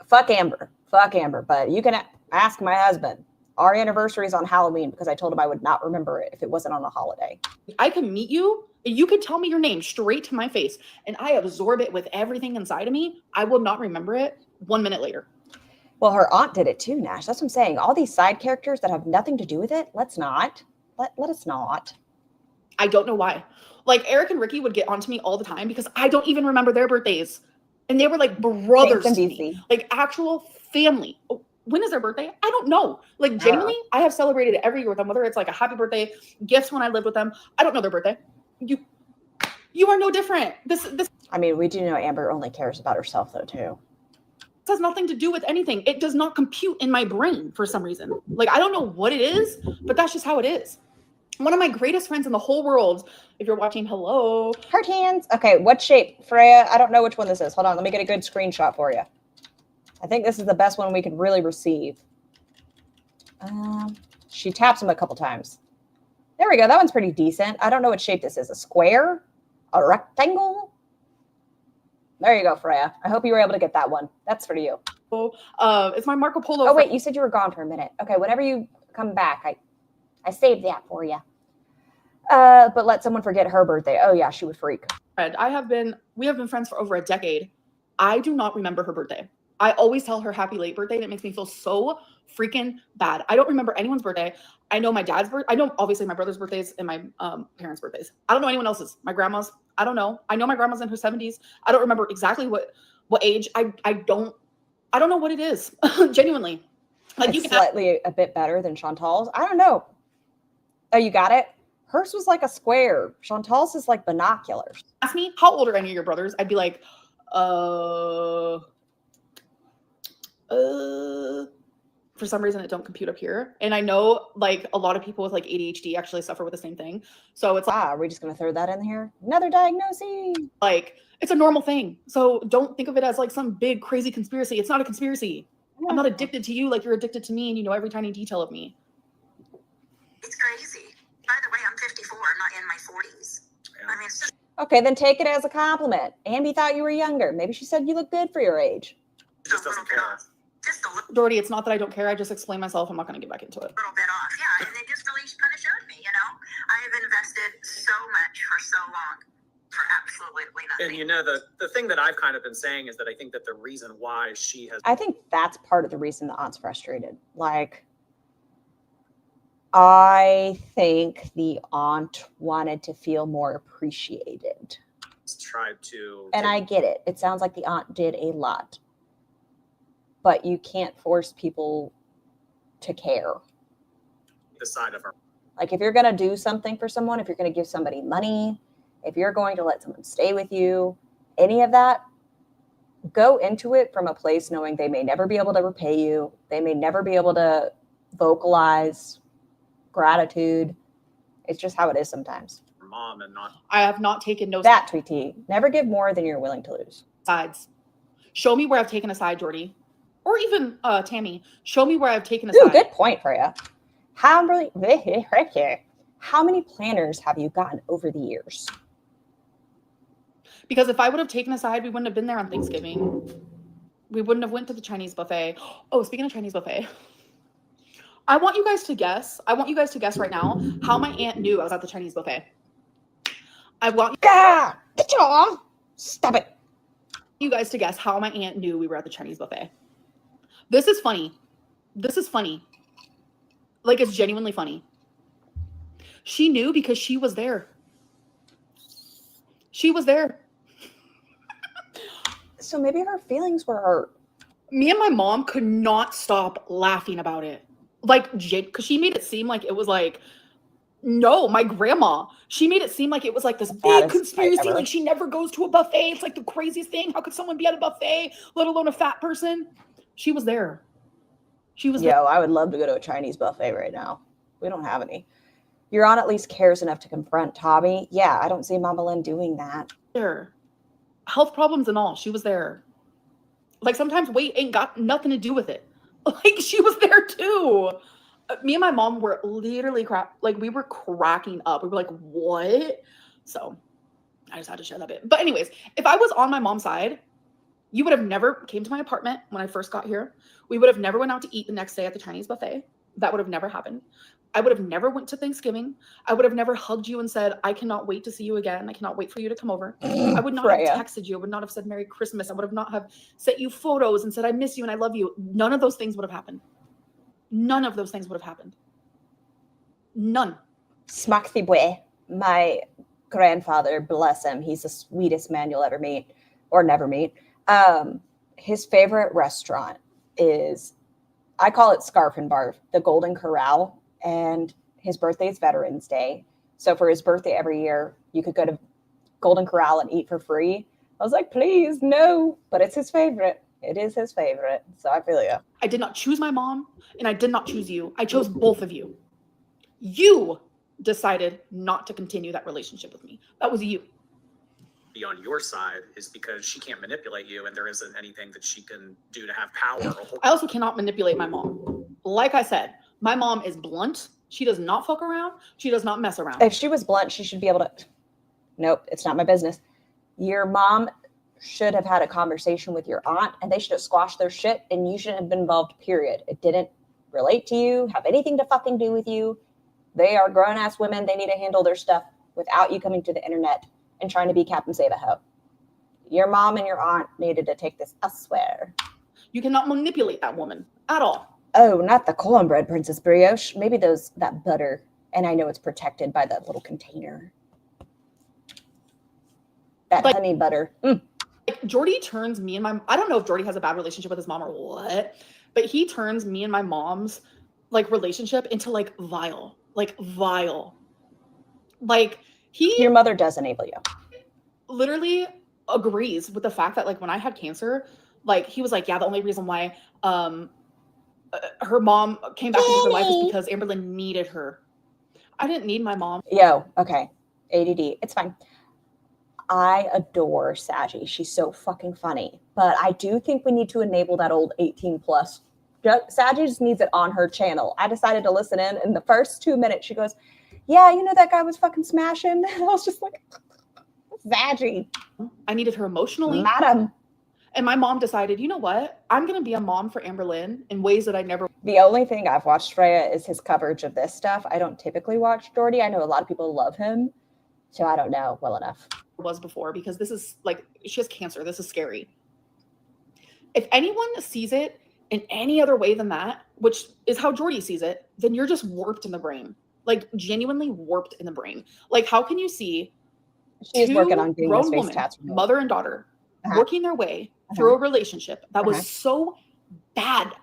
fuck Amber. But you can ask my husband. Our anniversary is on Halloween because I told him I would not remember it if it wasn't on a holiday. I can meet you and you can tell me your name straight to my face and I absorb it with everything inside of me. I will not remember it 1 minute later. Well, her aunt did it too, Nash. That's what I'm saying. All these side characters that have nothing to do with it, let's not. Let us not. I don't know why. Like Eric and Ricky would get onto me all the time because I don't even remember their birthdays. And they were like brothers to me, like actual family. Oh, when is their birthday? I don't know. Like genuinely, I have celebrated it every year with them, whether it's like a happy birthday, gifts when I lived with them. I don't know their birthday. You are no different. This I mean, we do know Amber only cares about herself though too. has nothing to do with anything. It does not compute in my brain for some reason. Like I don't know what it is, but that's just how it is. One of my greatest friends in the whole world, if you're watching, hello. Heart hands. Okay, what shape? Freya, I don't know which one this is. Hold on, let me get a good screenshot for you. I think this is the best one we could really receive. She taps him a couple times. There we go. That one's pretty decent. I don't know what shape this is. A square? A rectangle? There you go, Freya. I hope you were able to get that one. That's for you. It's my Marco Polo. Oh, wait, you said you were gone for a minute. Okay, whenever you come back, I saved that for you. But let someone forget her birthday. Oh, yeah, she would freak. We have been friends for over a decade. I do not remember her birthday. I always tell her happy late birthday. And it makes me feel so freaking bad. I don't remember anyone's birthday. I know my dad's birthday. I know obviously my brother's birthdays and my parents' birthdays. I don't know anyone else's. My grandma's. I don't know. I know my grandma's in her 70s. I don't remember exactly what age. I don't know what it is. Genuinely. Like it's slightly a bit better than Chantal's. I don't know. Oh, you got it? Hers was like a square. Chantal's is like binoculars. Ask me, how old are any of your brothers? I'd be like, for some reason it don't compute up here. And I know like a lot of people with like ADHD actually suffer with the same thing. So it's like, are we just going to throw that in here? Another diagnosis. Like, it's a normal thing. So don't think of it as like some big crazy conspiracy. It's not a conspiracy. I'm not addicted to you like you're addicted to me and you know every tiny detail of me. It's crazy. By the way, I'm 54. I'm not in my 40s. I mean, it's just Okay, then take it as a compliment. Ambi thought you were younger. Maybe she said you look good for your age. Just a little doesn't bit care. off. Just a little Jordy, it's not that I don't care. I just explain myself. I'm not going to get back into it. bit off. Yeah, and it just really kind of showed me, you know. I have invested so much for so long for absolutely nothing. And you know, the thing that I've kind of been saying is that I think that the reason why she has I think that's part of the reason the aunt's frustrated. Like, I think the aunt wanted to feel more appreciated. tried to And I get it. It sounds like the aunt did a lot. But you can't force people to care. the side of her. Like, if you're going to do something for someone, if you're going to give somebody money, if you're going to let someone stay with you, any of that, go into it from a place knowing they may never be able to repay you. They may never be able to vocalize gratitude. It's just how it is sometimes. Her mom and not I have not taken no That, Tweety, never give more than you're willing to lose. sides. Show me where I've taken a side, Jordy. Or even Tammy. Show me where I've taken a Ooh, side. good point for you. How many planners have you gotten over the years? Because if I would have taken a side, we wouldn't have been there on Thanksgiving. We wouldn't have went to the Chinese buffet. Oh, speaking of Chinese buffet, I want you guys to guess. I want you guys to guess right now how my aunt knew I was at the Chinese buffet. I want Ah, get your arm. Stop it. you guys to guess how my aunt knew we were at the Chinese buffet. This is funny. This is funny. Like, it's genuinely funny. She knew because she was there. She was there. So maybe her feelings were hurt. Me and my mom could not stop laughing about it. Like, because she made it seem like it was like, no, my grandma. She made it seem like it was like this big Baddest conspiracy. fight ever. Like, she never goes to a buffet. It's like the craziest thing. How could someone be at a buffet, let alone a fat person? She was there. She was Yo, I would love to go to a Chinese buffet right now. We don't have any. Your aunt at least cares enough to confront Tommy. Yeah, I don't see Mama Lynn doing that. there. Health problems and all. She was there. Like, sometimes weight ain't got nothing to do with it. Like, she was there too. Me and my mom were literally we were cracking up. We were like, what? So I just had to share that bit. But anyways, if I was on my mom's side, you would have never came to my apartment when I first got here. We would have never went out to eat the next day at the Chinese buffet. That would have never happened. I would have never went to Thanksgiving. I would have never hugged you and said, I cannot wait to see you again. I cannot wait for you to come over. I would not Freya. have texted you. I would not have said Merry Christmas. I would have not have sent you photos and said, I miss you and I love you. None of those things would have happened. None of those things would have happened. None. Smackty boy. My grandfather, bless him, he's the sweetest man you'll ever meet or never meet. His favorite restaurant is, I call it Scarf and Barf, the Golden Corral, and his birthday is Veterans Day. So for his birthday every year, you could go to Golden Corral and eat for free. I was like, please, no, but it's his favorite. It is his favorite. So I feel you. I did not choose my mom and I did not choose you. I chose both of you. You decided not to continue that relationship with me. That was you. be on your side is because she can't manipulate you and there isn't anything that she can do to have power. I also cannot manipulate my mom. Like I said, my mom is blunt. She does not fuck around. She does not mess around. If she was blunt, she should be able to. Nope, it's not my business. Your mom should have had a conversation with your aunt and they should have squashed their shit and you shouldn't have been involved, period. It didn't relate to you, have anything to fucking do with you. They are grown-ass women. They need to handle their stuff without you coming to the internet and trying to be Captain Save-A-Ho. Your mom and your aunt needed to take this elsewhere. You cannot manipulate that woman at all. Oh, not the cornbread, Princess Brioche. Maybe that butter. And I know it's protected by that little container. That Like- honey butter. Mm. Like, Jordy turns me and my, I don't know if Jordy has a bad relationship with his mom or what, but he turns me and my mom's like relationship into like vile. Like, Your mother does enable you. Literally agrees with the fact that, like, when I had cancer, like, he was like, yeah, the only reason why her mom came back into her life is because Amberlynn needed her. I didn't need my mom. Yo, okay. ADD. It's fine. I adore Saggy. She's so fucking funny. But I do think we need to enable that old 18 plus. Saggy just needs it on her channel. I decided to listen in the first 2 minutes, she goes, yeah, you know, that guy was fucking smashing. And I was just like, Saggy. I needed her emotionally. Madam. And my mom decided, you know what? I'm going to be a mom for Amberlynn in ways that I never. The only thing I've watched, Freya, is his coverage of this stuff. I don't typically watch Jordy. I know a lot of people love him. So I don't know well enough. Was before, because this is like, she has cancer. This is scary. If anyone sees it in any other way than that, which is how Jordy sees it, then you're just warped in the brain. Like, genuinely warped in the brain. Like, how can you see She's working on getting grown face women, tats mother and daughter, working their way through a relationship that was so bad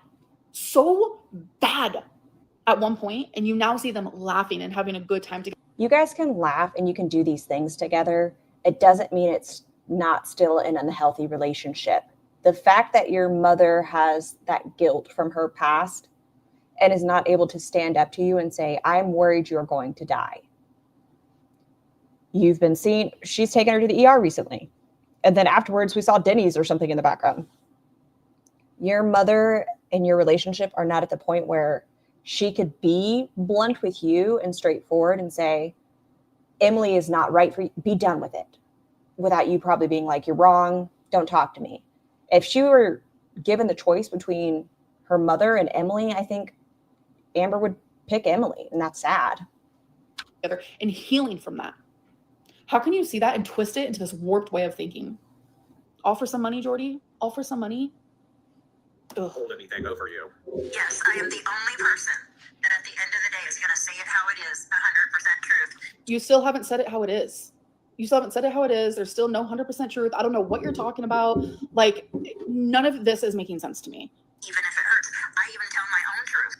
at one point, and you now see them laughing and having a good time together. You guys can laugh and you can do these things together. It doesn't mean it's not still an unhealthy relationship. The fact that your mother has that guilt from her past and is not able to stand up to you and say, I'm worried you're going to die. You've been seeing, she's taken her to the ER recently. And then afterwards we saw Denny's or something in the background. Your mother and your relationship are not at the point where she could be blunt with you and straightforward and say, Emily is not right for you. Be done with it. Without you probably being like, you're wrong. Don't talk to me. If she were given the choice between her mother and Emily, I think Amber would pick Emily, and that's sad. And healing from that. How can you see that and twist it into this warped way of thinking? All for some money, Jordy? All for some money? Ugh. Hold anything over you. Yes, I am the only person that at the end of the day is going to say it how it is, 100% truth. You still haven't said it how it is. You still haven't said it how it is. There's still no 100% truth. I don't know what you're talking about. Like, none of this is making sense to me. Even if it hurts, I even tell my own truth.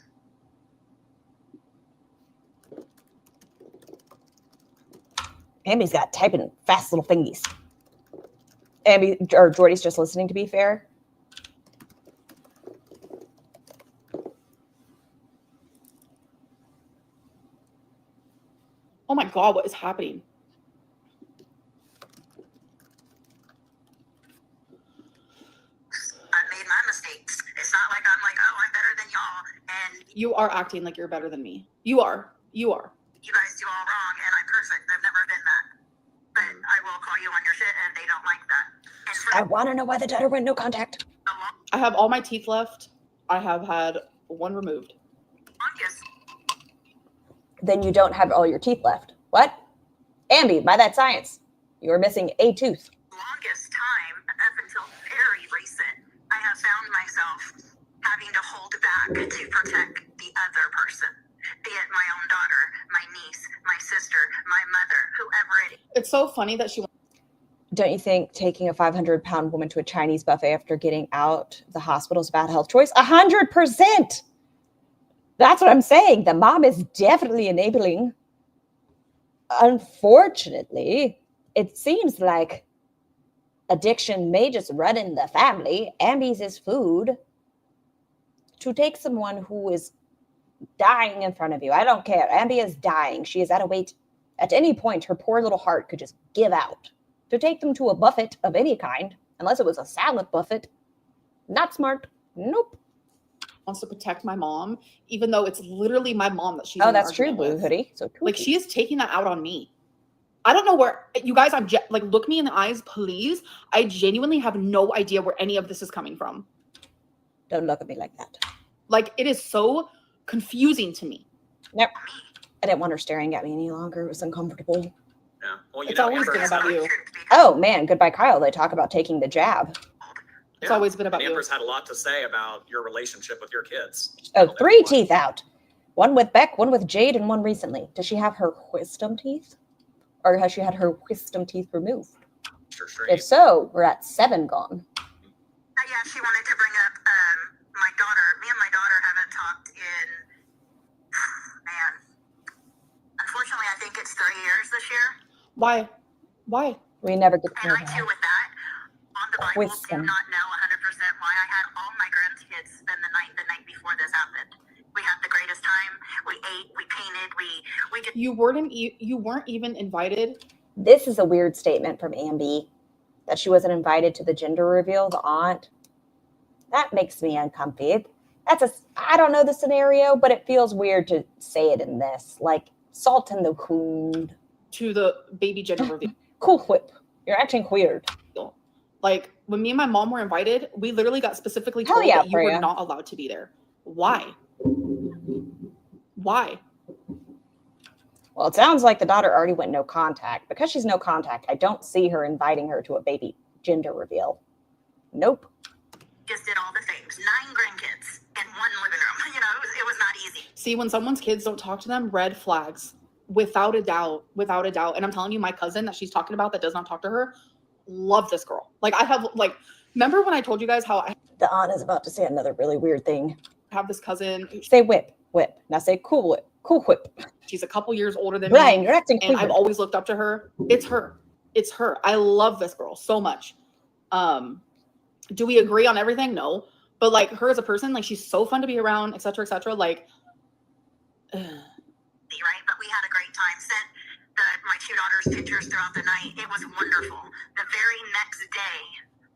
Amy's got typing fast little fingies. Amy or Jordy's just listening, to be fair. Oh my God, what is happening? I've made my mistakes. It's not like I'm like, oh, I'm better than y'all. And you are acting like you're better than me. You are. You are. You guys do all wrong, and I'm perfect. I've never been that. But I will call you on your shit, and they don't like that. I want to know why the daughter went no contact. I have all my teeth left. I have had one removed. Longest. Then you don't have all your teeth left. What? Amby, by that science, you are missing a tooth. Longest time, up until very recent, I have found myself having to hold back to protect the other person. Be it my own daughter, my niece, my sister, my mother, whoever it is. It's so funny that she... Don't you think taking a 500-pound woman to a Chinese buffet after getting out of the hospital is a bad health choice? 100%! That's what I'm saying. The mom is definitely enabling. Unfortunately, it seems like addiction may just run in the family. Amby's is food. To take someone who is dying in front of you, I don't care. Amby is dying. She is at a weight. At any point, her poor little heart could just give out. To take them to a buffet of any kind, unless it was a salad buffet, not smart. Nope. Wants to protect my mom, even though it's literally my mom that she's... Oh, that's true, Blue Hoodie. So like, she is taking that out on me. I don't know where... You guys, I'm like, look me in the eyes, please. I genuinely have no idea where any of this is coming from. Don't look at me like that. Like, it is so confusing to me. Yep. I didn't want her staring at me any longer. It was uncomfortable. Yeah. Well, it's always been about you. Oh, man. Goodbye, Kyle. They talk about taking the jab. It's always been about you. Amber's had a lot to say about your relationship with your kids. Oh, 3 teeth out. One with Beck, one with Jade, and one recently. Does she have her wisdom teeth? Or has she had her wisdom teeth removed? Sure. If so, we're at 7 gone. Yeah, she wanted to bring up my daughter. Me and my daughter haven't talked in, man. Unfortunately, I think it's 3 years this year. Why? We never get to And hear I that. too, with that, on the Bible, do Wisdom. not know 100% why I had all my grandkids spend the night before this happened. We had the greatest time. We ate, we painted, we did. You weren't even invited. This is a weird statement from Amby, that she wasn't invited to the gender reveal, the aunt. That makes me uncomfy. I don't know the scenario, but it feels weird to say it in this. Like, salt in the wound. To the baby gender reveal. Cool whip. You're acting weird. Like, when me and my mom were invited, we literally got specifically Hell told yeah, that you Freya. were not allowed to be there. Why? Well, it sounds like the daughter already went no contact. Because she's no contact, I don't see her inviting her to a baby gender reveal. Nope. Just did all the things. 9 grandkids in one living room. You know, it was not easy. See, when someone's kids don't talk to them, red flags. Without a doubt. And I'm telling you, my cousin that she's talking about that does not talk to her, love this girl. Like, remember when I told you guys how The aunt is about to say another really weird thing. I have this cousin? Say whip. Now say cool whip. Cool whip. She's a couple years older than Brian, me. you're acting And weird. I've always looked up to her. It's her. I love this girl so much. Do we agree on everything? No. But like, her as a person, like, she's so fun to be around, etc., etc. Like, right? But we had a great time. Sent my 2 daughters pictures throughout the night. It was wonderful. The very next day,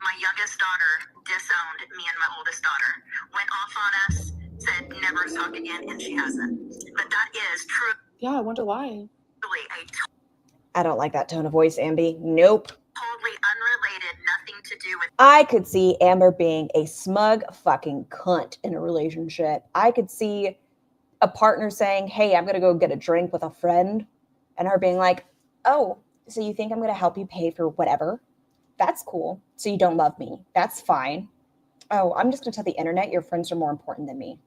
my youngest daughter disowned me and my oldest daughter. Went off on us, said never talk again, and she hasn't. But that is true. yeah, I wonder why. I don't like that tone of voice, Amby. Nope. Totally unrelated, nothing to do with. I could see Amber being a smug fucking cunt in a relationship. I could see a partner saying, hey, I'm going to go get a drink with a friend. And her being like, oh, so you think I'm going to help you pay for whatever? That's cool. So you don't love me. That's fine. Oh, I'm just going to tell the internet your friends are more important than me.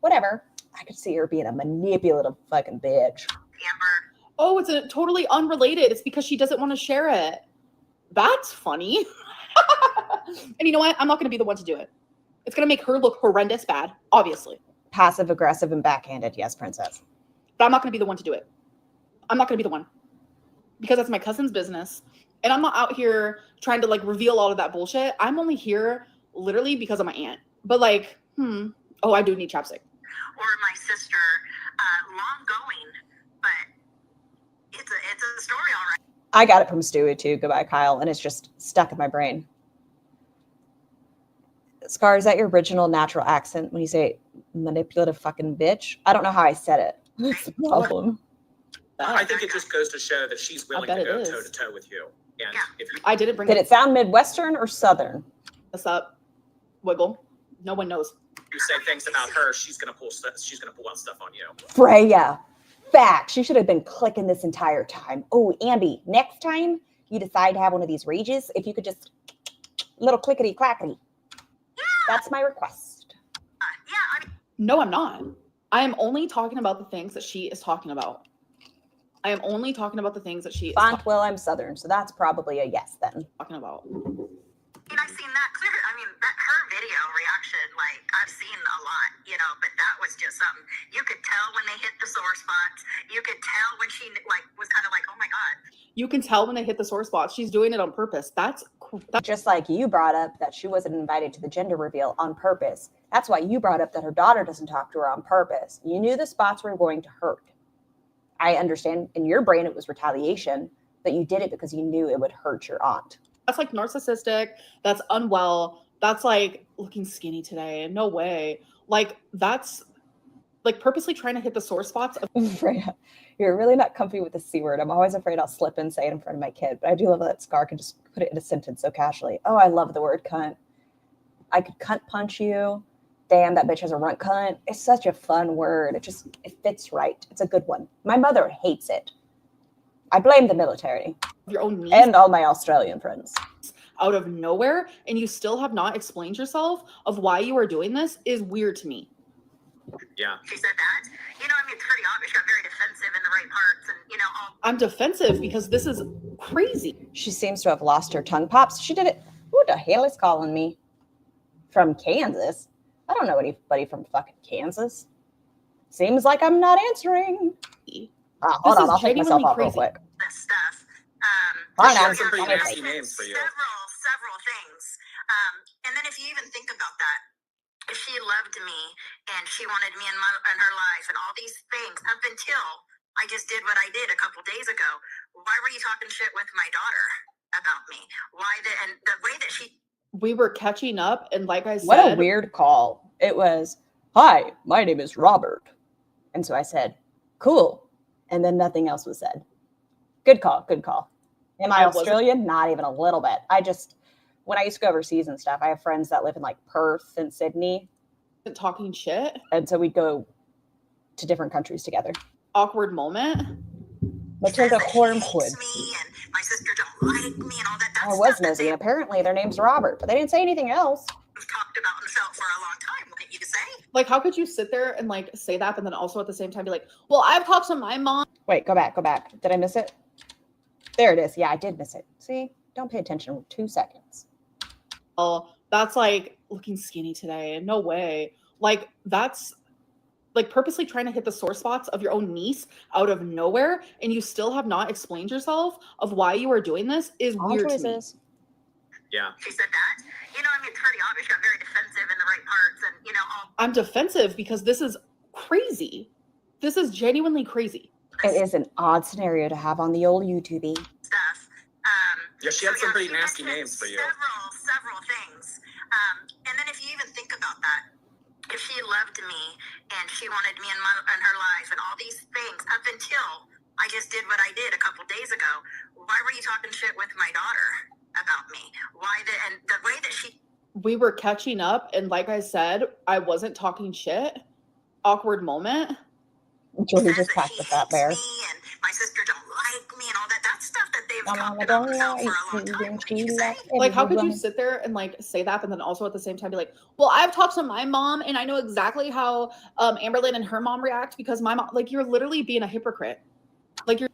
Whatever. I could see her being a manipulative fucking bitch. Amber. Oh, it's a totally unrelated. It's because she doesn't want to share it. That's funny. And you know what? I'm not going to be the one to do it. It's going to make her look horrendous bad, obviously. Passive aggressive and backhanded. Yes, princess. But I'm not going to be the one to do it. I'm not going to be the one. Because that's my cousin's business. And I'm not out here trying to like reveal all of that bullshit. I'm only here literally because of my aunt. But like, oh, I do need chapstick. Or my sister, long going, but it's a story, all right. I got it from Stewie too. Goodbye, Kyle. And it's just stuck in my brain. Scar, is that your original natural accent when you say manipulative fucking bitch? I don't know how I said it. That's the problem. I think it just goes to show that she's willing to go is. toe to toe with you. And if you I didn't bring Did it sound Midwestern or Southern? this up. Wiggle. No one knows. say things about her, she's gonna pull out stuff on you. Freya. Fact. She should have been clicking this entire time. Oh, Amby, next time you decide to have one of these rages, if you could just little clickety clackety. That's my request. No, I'm not. I am only talking about the things that she is talking about. I am only talking about the things that she is Well, I'm Southern, so that's probably a yes then. talking about. And I've seen that clear. I mean, that her video reaction, like, I've seen a lot, you know, but that was just something. You could tell when they hit the sore spots. You could tell when she, like, was kind of like, oh my God. You can tell when they hit the sore spots. She's doing it on purpose. That's Just like you brought up that she wasn't invited to the gender reveal on purpose. That's why you brought up that her daughter doesn't talk to her on purpose. You knew the spots were going to hurt. I understand in your brain it was retaliation, but you did it because you knew it would hurt your aunt. that's like narcissistic. That's unwell. That's like looking skinny today. No way. Like that's like purposely trying to hit the sore spots of Freya, you're really not comfy with the C word. I'm always afraid I'll slip and say it in front of my kid, but I do love that Scar can just put it in a sentence so casually. Oh, I love the word cunt. I could cunt punch you. Damn, that bitch has a runt cunt. It's such a fun word. It fits right. It's a good one. My mother hates it. I blame the military your own niece and all my Australian friends. out of nowhere, and you still have not explained yourself of why you are doing this is weird to me. Yeah. She said that. You know, I mean, it's pretty obvious. She got very defensive in the right parts, and, you know, all. I'm defensive because this is crazy. She seems to have lost her tongue. Pops, she did it. Who the hell is calling me? From Kansas? I don't know anybody from fucking Kansas. Seems like I'm not answering. Hold This on, is I'll take myself genuinely off real crazy. quick. this stuff. Hold She on, had some pretty let me nasty think. names for you. Several things. And then if you even think about that, if she loved me and she wanted me in her life and all these things up until I just did what I did a couple days ago, why were you talking shit with my daughter about me? And the way that she... We were catching up, and like I What a said, weird call. It was, hi, my name is Robert. And so I said, cool. And then nothing else was said. Good call, good call. Am I Australian? Not even a little bit. When I used to go overseas and stuff, I have friends that live in like Perth and Sydney. talking shit. And so we'd go to different countries together. Awkward moment. Matilda hates Hornwood. me and my sister don't like me and all that. I was nosy, and apparently their name's Robert, but they didn't say anything else. We've talked about himself for a long time, wouldn't you say? Like, how could you sit there and like say that, but then also at the same time be like, well, I've talked to my mom. Wait, go back. Did I miss it? There it is. Yeah, I did miss it. See, don't pay attention 2 seconds. Oh, that's like looking skinny today. No way. Like, that's like purposely trying to hit the sore spots of your own niece out of nowhere, and you still have not explained yourself of why you are doing this is All weird to me. choices. Yeah. She said that. You know, I mean, it's pretty obvious. Got very defensive in the right parts, and you know, all I'm defensive because this is crazy. This is genuinely crazy. It is an odd scenario to have on the old YouTube. stuff. Yeah, she had some pretty she nasty mentioned names for you. Several things. And then if you even think about that, if she loved me and she wanted me in her life and all these things up until I just did what I did a couple days ago, why were you talking shit with my daughter about me? And the way that she... We were catching up, and like I said, I wasn't talking shit. Awkward moment. Jordy just packed with that bear. Me and my sister don't like me and all that. That's stuff that they've My talked mama about don't themselves for like a long me, time. and Wouldn't she you say? likes Like, how could you everyone. sit there and like say that, but then also at the same time be like, well, I've talked to my mom and I know exactly how Amberlynn and her mom react because my mom, like, you're literally being a hypocrite. Like, you're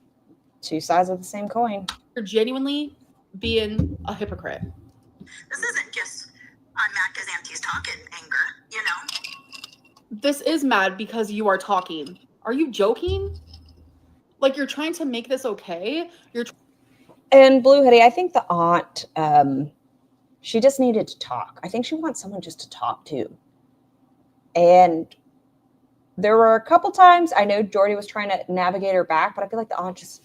2 sides of the same coin. genuinely being a hypocrite. This isn't just I'm mad because Auntie's talking anger, you know? This is mad because you are talking. Are you joking? Like, you're trying to make this okay. And Blue Hoodie, I think the aunt, she just needed to talk. I think she wants someone just to talk to. And there were a couple times, I know Jordy was trying to navigate her back, but I feel like the aunt just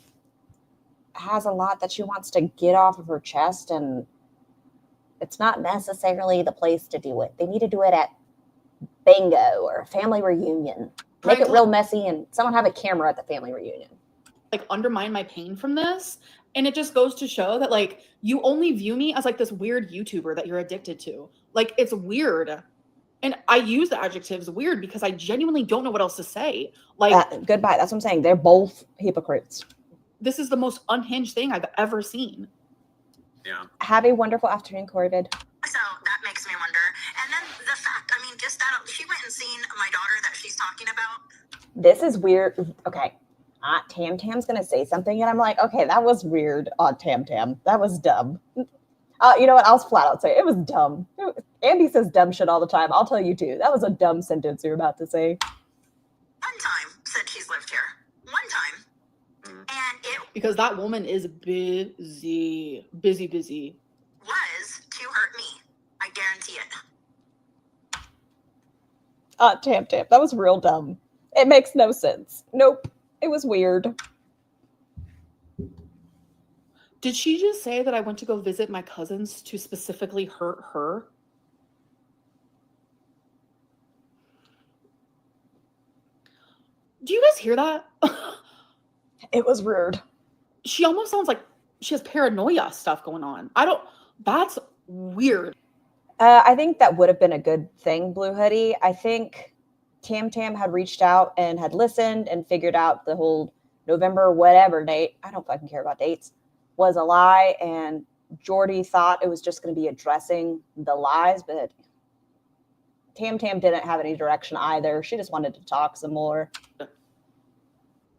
has a lot that she wants to get off of her chest, and it's not necessarily the place to do it. They need to do it at bingo or a family reunion. Make it real messy and someone have a camera at the family reunion. Like, undermine my pain from this. And it just goes to show that, like, you only view me as like this weird YouTuber that you're addicted to. Like, it's weird. And I use the adjectives weird because I genuinely don't know what else to say. Like, goodbye. That's what I'm saying. They're both hypocrites. this is the most unhinged thing I've ever seen. Yeah. Have a wonderful afternoon, Corvid. So that makes me wonder. And then the fact, I mean, just that she went and seen my daughter that she's talking about. This is weird. Okay. Aunt Tam Tam's going to say something, and I'm like, okay, that was weird, Aunt Tam Tam. That was dumb. You know what? I'll flat out say it was dumb. Andy says dumb shit all the time. I'll tell you too. That was a dumb sentence you're about to say. One time said she's lived here. One time. And it Because that woman is busy. was to hurt me. I guarantee it. Aunt Tam Tam. That was real dumb. It makes no sense. Nope. It was weird. Did she just say that I went to go visit my cousins to specifically hurt her? Do you guys hear that? It was rude. She almost sounds like she has paranoia stuff going on. That's weird. I think that would have been a good thing, Blue Hoodie. I think Tam Tam had reached out and had listened and figured out the whole November whatever date, I don't fucking care about dates, was a lie. And Jordy thought it was just going to be addressing the lies, but Tam Tam didn't have any direction either. She just wanted to talk some more.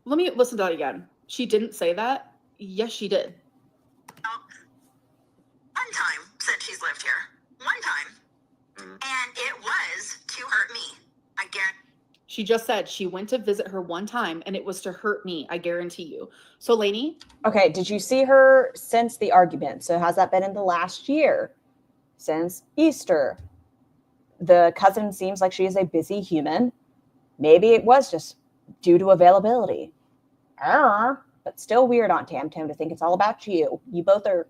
Let me listen to that again. She didn't say that. Yes, she did. One time said she's lived here. One time. And it was to hurt me. I guarantee. She just said she went to visit her one time and it was to hurt me. I guarantee you. So, Lainey. Okay, did you see her since the argument? So has that been in the last year? Since Easter? The cousin seems like she is a busy human. Maybe it was just due to availability. But still weird on Tam Tam to think it's all about you. You both are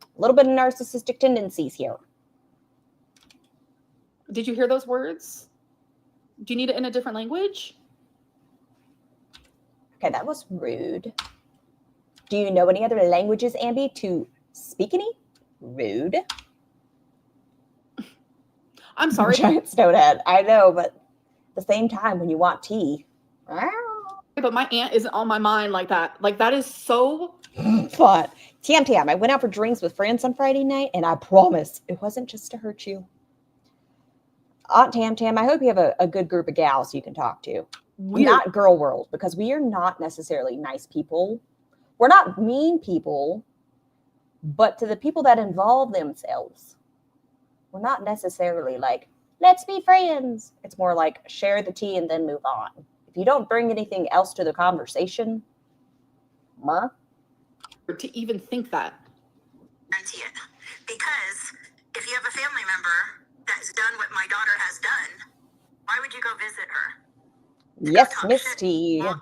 a little bit of narcissistic tendencies here. Did you hear those words? Do you need it in a different language? Okay, that was rude. Do you know any other languages, Ambi, to speak any? Rude. I'm sorry. Giant stonehead. I know, but at the same time, when you want tea. But my aunt isn't on my mind like that. Like, that is so fun. Tam Tam, I went out for drinks with friends on Friday night, and I promise it wasn't just to hurt you. Aunt Tam Tam, I hope you have a good group of gals you can talk to. weird. Not girl world, because we are not necessarily nice people. We're not mean people, but to the people that involve themselves, we're not necessarily like, let's be friends. It's more like share the tea and then move on. If you don't bring anything else to the conversation, to even think that. Guarantee it. Because if you have a family member that's done what my daughter has done, why would you go visit her? Yes, Misty. Well,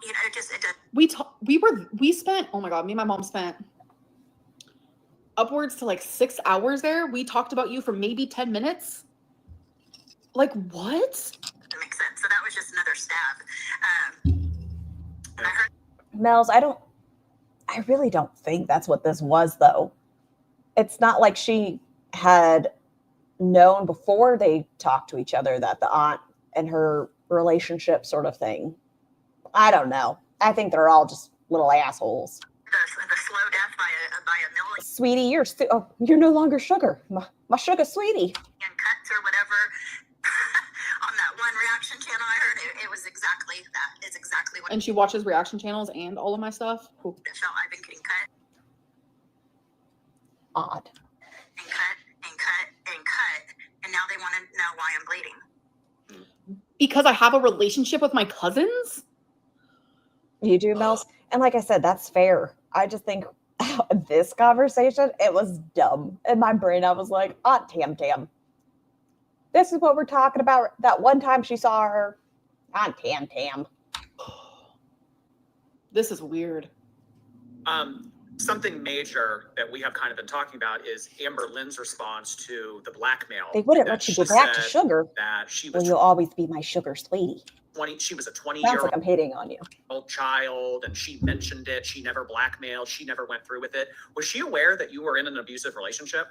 you know, we spent, oh my God, me and my mom spent upwards to like 6 hours there. We talked about you for maybe 10 minutes. Like, what? That makes sense. So that was just another stab. And I heard Mel's, I really don't think that's what this was, though. It's not like she had known before they talked to each other that the aunt and her relationship sort of thing. I don't know. I think they're all just little assholes. the slow death by a million Sweetie, you're no longer sugar. My sugar sweetie. cuts or whatever. On that one reaction channel I heard, it was exactly that. It's exactly what And she watches reaction channels and all of my stuff. Ooh. it felt. I've been getting cut Odd. and cut and cut and cut, and now they want to know why I'm bleeding. Because I have a relationship with my cousins? You do, Mel's? And like I said, that's fair. I just think this conversation, it was dumb. In my brain, I was like, Aunt Tam Tam. This is what we're talking about. That one time she saw her. Aunt Tam Tam. This is weird. Something major that we have kind of been talking about is Amberlynn's response to the blackmail. They wouldn't let you go back to sugar. That she was. Well, you'll always be my sugar sweetie. She was a 20-year-old Sounds like I'm hating on you. child, and she mentioned it. She never blackmailed. She never went through with it. Was she aware that you were in an abusive relationship?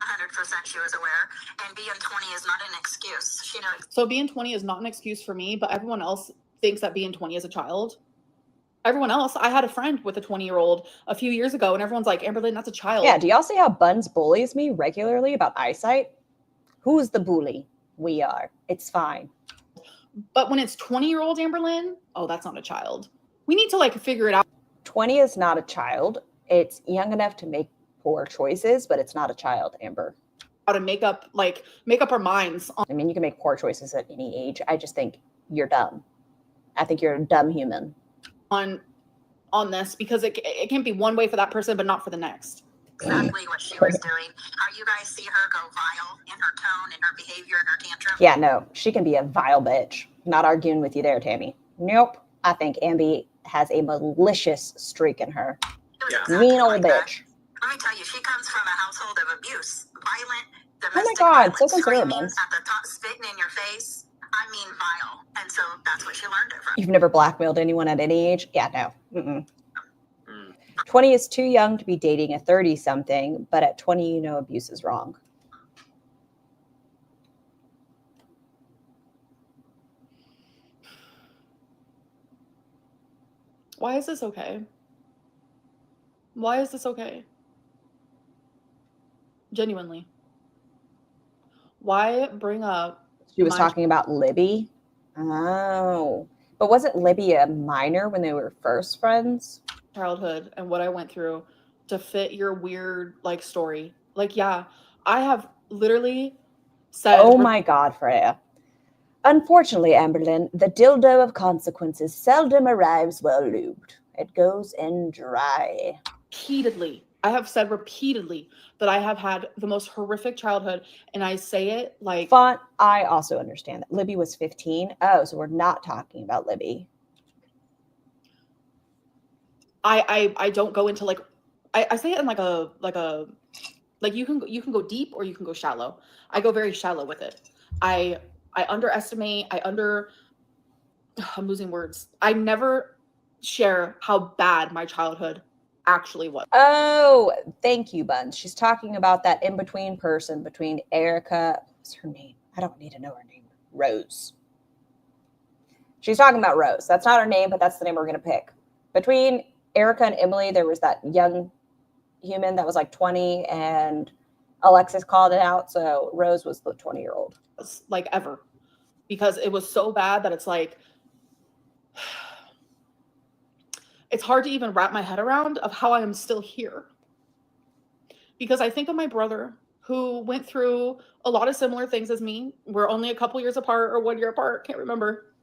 100% she was aware, and being 20 is not an excuse. She knows. So being 20 is not an excuse for me, but everyone else thinks that being 20 is a child. Everyone else, I had a friend with a 20-year-old a few years ago, and everyone's like, Amberlynn, that's a child. Yeah, do y'all see how Buns bullies me regularly about eyesight? Who's the bully? We are. It's fine. But when it's 20-year-old Amberlynn, oh, that's not a child. We need to like figure it out. 20 is not a child. It's young enough to make poor choices, but it's not a child, Amber. How to make up our minds on I mean, you can make poor choices at any age. I just think you're dumb. I think you're a dumb human. this because it can be one way for that person, but not for the next. Exactly what she was doing. How you guys see her go vile in her tone, in her behavior, in her tantrum. Yeah, no, she can be a vile bitch. Not arguing with you there, Tammy. Nope. I think Ambi has a malicious streak in her. Yeah. Mean old bitch. Let me tell you, she comes from a household of abuse, violent, Oh my domestic God, violence, so screaming considerable. at the top, spitting in your face. I mean, vile. And so that's what she learned it from. You've never blackmailed anyone at any age? Yeah, no. Mm-mm. Mm. 20 is too young to be dating a 30-something, but at 20, you know abuse is wrong. Why is this okay? Why is this okay? Genuinely. Why bring up She was talking about Libby. Oh. But wasn't Libby a minor when they were first friends? childhood and what I went through to fit your weird like story? Like, yeah, I have literally said, Oh my God, Freya. Unfortunately, Amberlynn, the dildo of consequences seldom arrives well lubed. It goes in dry. Repeatedly. I have said repeatedly that I have had the most horrific childhood, and I say it like... Font, I also understand that. Libby was 15. Oh, so we're not talking about Libby. I don't go into like... I say it in like you can go deep or you can go shallow. I go very shallow with it. I underestimate, I'm losing words. I never share how bad my childhood actually was. Oh, thank you, Buns. She's talking about that in-between person between Erica, what's her name? I don't need to know her name. Rose. She's talking about Rose. That's not her name, but that's the name we're going to pick. Between Erica and Emily, there was that young human that was like 20, and Alexis called it out. So Rose was the 20-year-old. Like ever. Because it was so bad that it's like... It's hard to even wrap my head around of how I am still here. Because I think of my brother who went through a lot of similar things as me. We're only a couple years apart or 1 year apart. Can't remember.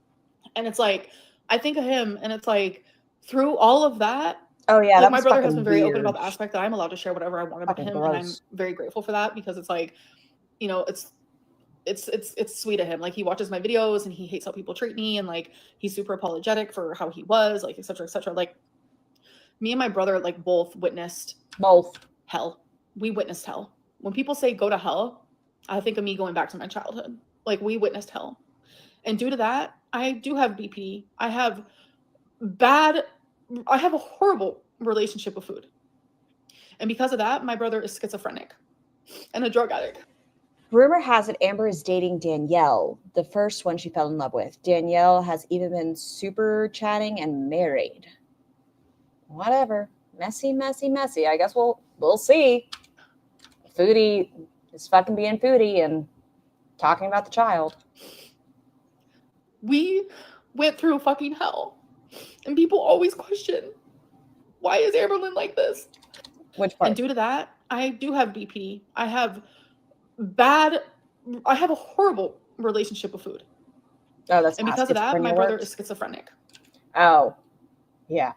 And it's like, I think of him and it's like, through all of that. Oh yeah. Like, my brother has been very open about the weird. aspect that I'm allowed to share whatever I want about Fucking him. gross. And I'm very grateful for that, because it's like, you know, it's sweet of him. Like, he watches my videos and he hates how people treat me, and like he's super apologetic for how he was, like, etc., etc. Like, me and my brother like both witnessed hell. We witnessed hell. When people say go to hell, I think of me going back to my childhood. Like, we witnessed hell. And due to that, I do have BP. I have a horrible relationship with food. And because of that, my brother is schizophrenic and a drug addict. Rumor has it Amber is dating Danielle, the first one she fell in love with. Danielle has even been super chatting and married. Whatever. Messy, messy, messy. I guess we'll see. Foodie is fucking being foodie and talking about the child. We went through fucking hell. And people always question, why is Amberlynn like this? Which part? And due to that, I do have BP. I have a horrible relationship with food. Oh, that's and because of that, my brother is schizophrenic. Oh, yeah.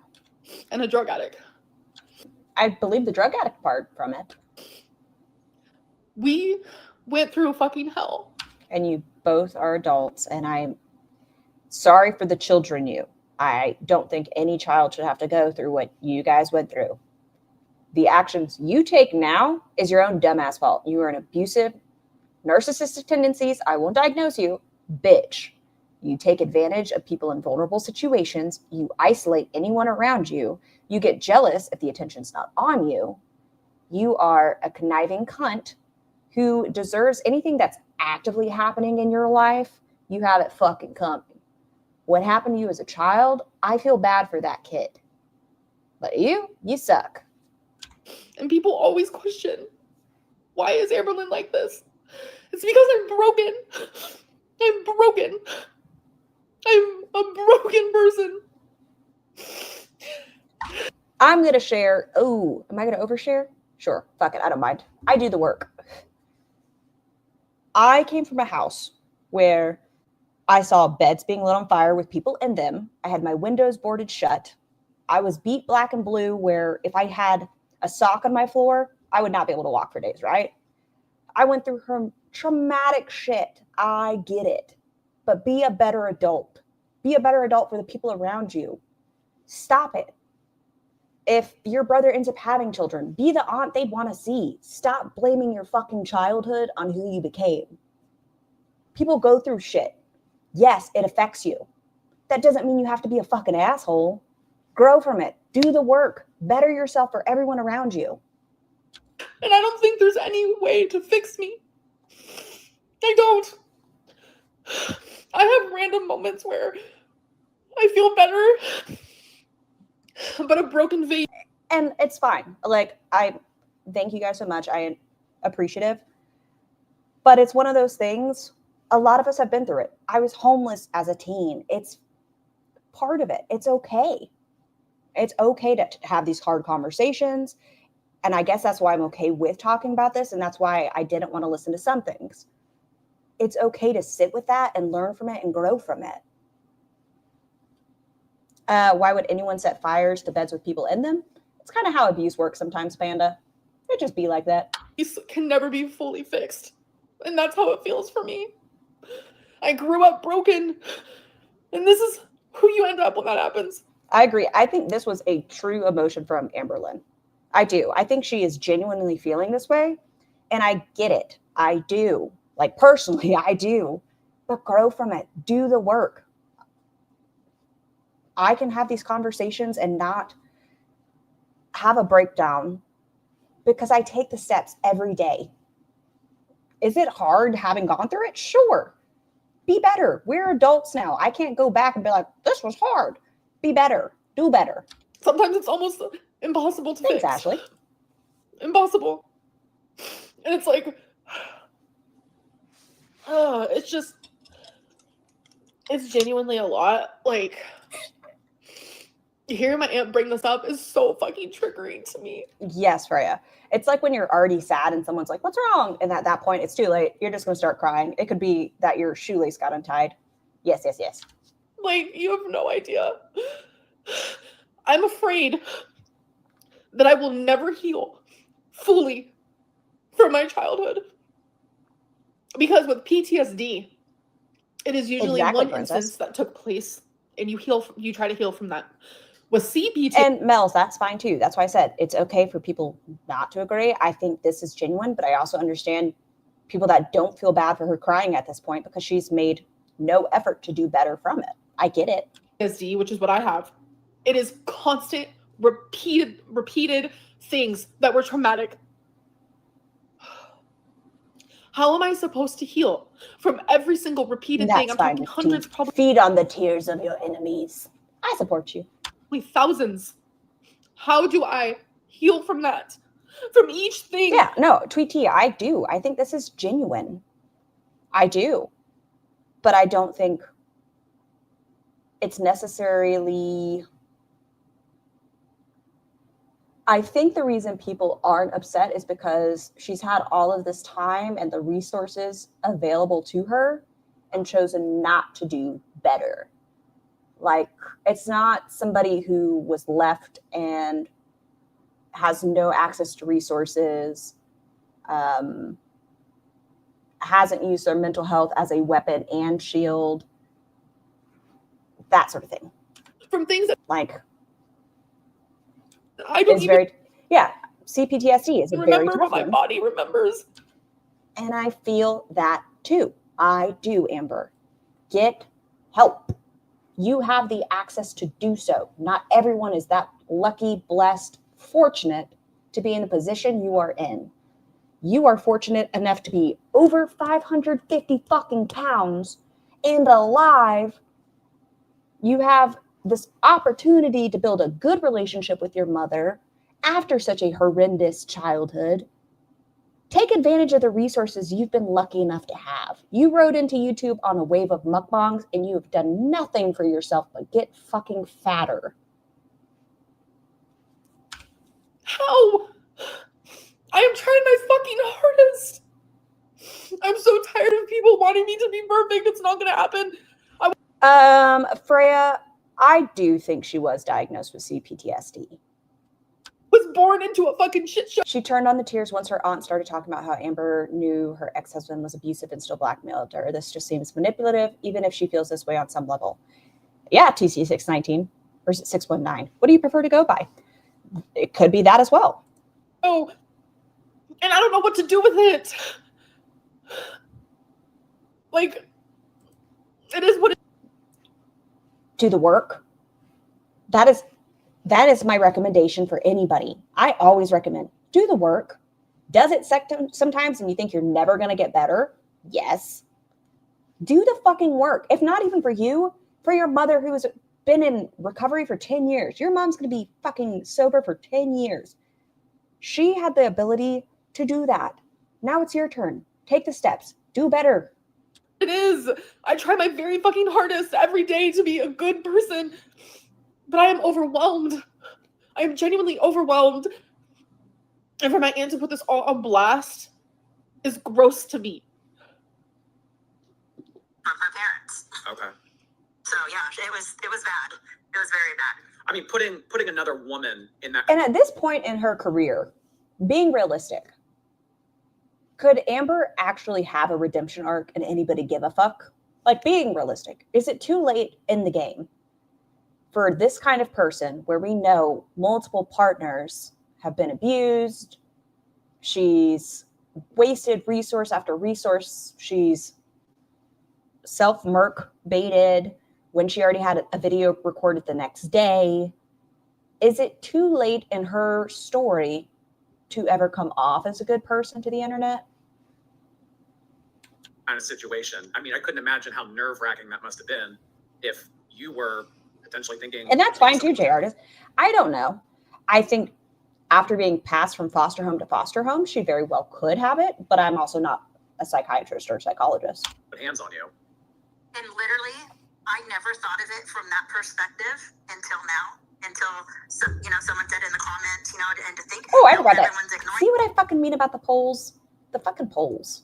And a drug addict. I believe the drug addict part from it. We went through fucking hell. And you both are adults, and I'm sorry for the children you. I don't think any child should have to go through what you guys went through. The actions you take now is your own dumbass fault. You are an abusive, narcissistic tendencies, I won't diagnose you, bitch. You take advantage of people in vulnerable situations. You isolate anyone around you. You get jealous if the attention's not on you. You are a conniving cunt who deserves anything that's actively happening in your life. You have it fucking coming. What happened to you as a child, I feel bad for that kid. But you suck. And people always question, why is Amberlynn like this? It's because I'm broken. I'm broken. I'm a broken person. I'm going to share. Oh, am I going to overshare? Sure. Fuck it. I don't mind. I do the work. I came from a house where I saw beds being lit on fire with people in them. I had my windows boarded shut. I was beat black and blue, where if I had a sock on my floor, I would not be able to walk for days, right? I went through her traumatic shit. I get it. But be a better adult. Be a better adult for the people around you. Stop it. If your brother ends up having children, be the aunt they'd want to see. Stop blaming your fucking childhood on who you became. People go through shit. Yes, it affects you. That doesn't mean you have to be a fucking asshole. Grow from it. Do the work. Better yourself for everyone around you. And I don't think there's any way to fix me. I don't. I have random moments where I feel better, but a broken vase. And it's fine. Like, I thank you guys so much. I am appreciative. But it's one of those things, a lot of us have been through it. I was homeless as a teen. It's part of it. It's okay. It's okay to have these hard conversations. And I guess that's why I'm okay with talking about this. And that's why I didn't want to listen to some things. it's okay to sit with that and learn from it and grow from it. Why would anyone set fires to beds with people in them? It's kind of how abuse works sometimes, Panda. It just be like that. Abuse can never be fully fixed. And that's how it feels for me. I grew up broken. And this is who you end up when that happens. I agree. I think this was a true emotion from Amberlynn. I do. I think she is genuinely feeling this way. And I get it. I do. Like, personally, I do. But grow from it. Do the work. I can have these conversations and not have a breakdown because I take the steps every day. Is it hard having gone through it? Sure. Be better. We're adults now. I can't go back and be like, this was hard. Be better. Do better. Sometimes it's almost impossible to Thanks, fix. Ashley. Impossible. And it's like, it's genuinely a lot. Like, hearing my aunt bring this up is so fucking triggering to me. Yes, Freya. It's like when you're already sad and someone's like, what's wrong? And at that point, it's too late. You're just going to start crying. It could be that your shoelace got untied. Yes, yes, yes. Like, you have no idea. I'm afraid that I will never heal fully from my childhood. Because with PTSD, it is usually Exactly, one princess. instance that took place and you try to heal from that. With CPT, And Mel's, that's fine too. That's why I said it's okay for people not to agree. I think this is genuine, but I also understand people that don't feel bad for her crying at this point because she's made no effort to do better from it. I get it. PTSD, which is what I have, it is constant, repeated things that were traumatic. How am I supposed to heal from every single repeated thing? I'm talking hundreds, probably feed on the tears of your enemies. I support you. Thousands. How do I heal from that? From each thing? Yeah, no, Tweety, I do. I think this is genuine. I do. But I don't think it's necessarily... I think the reason people aren't upset is because she's had all of this time and the resources available to her and chosen not to do better. Like, it's not somebody who was left and has no access to resources, hasn't used their mental health as a weapon and shield, that sort of thing. From things that, like, I don't even very, yeah, CPTSD is a very remember tough what my one. body remembers. And I feel that too. I do, Amber. Get help. You have the access to do so. Not everyone is that lucky, blessed, fortunate to be in the position you are in. You are fortunate enough to be over 550 fucking pounds and alive. You have this opportunity to build a good relationship with your mother after such a horrendous childhood. Take advantage of the resources you've been lucky enough to have. You rode into YouTube on a wave of mukbangs and you have done nothing for yourself but get fucking fatter. How? I am trying my fucking hardest. I'm so tired of people wanting me to be perfect. It's not going to happen. Freya, I do think she was diagnosed with CPTSD. Was born into a fucking shit show. She turned on the tears once her aunt started talking about how Amber knew her ex-husband was abusive and still blackmailed her. This just seems manipulative, even if she feels this way on some level. Yeah, TC619, or is it 619? What do you prefer to go by? It could be that as well. Oh, and I don't know what to do with it. Like, it is what it is. Do the work. That is my recommendation for anybody. I always recommend do the work. Does it suck sometimes and you think you're never going to get better? Yes. Do the fucking work. If not even for you, for your mother who has been in recovery for 10 years. Your mom's going to be fucking sober for 10 years. She had the ability to do that. Now it's your turn. Take the steps. Do better. It is. I try my very fucking hardest every day to be a good person. But I am overwhelmed. I am genuinely overwhelmed. And for my aunt to put this all on blast is gross to me. from her parents. Okay. So yeah, it was bad. It was very bad. I mean, putting another woman in that. And at this point in her career, being realistic, could Amber actually have a redemption arc and anybody give a fuck? Like, being realistic, is it too late in the game for this kind of person where we know multiple partners have been abused? She's wasted resource after resource. She's self-murk baited when she already had a video recorded the next day. Is it too late in her story to ever come off as a good person to the internet? Kind of situation. I mean, I couldn't imagine how nerve-wracking that must have been if you were potentially thinking. And that's fine too, J Artist. I don't know. I think after being passed from foster home to foster home, she very well could have it, but I'm also not a psychiatrist or a psychologist. Put hands on you. And literally, I never thought of it from that perspective until now. Until someone said in the comments, and to think. Oh, I forgot that. Everyone's ignoring. See what I fucking mean about the polls? The fucking polls.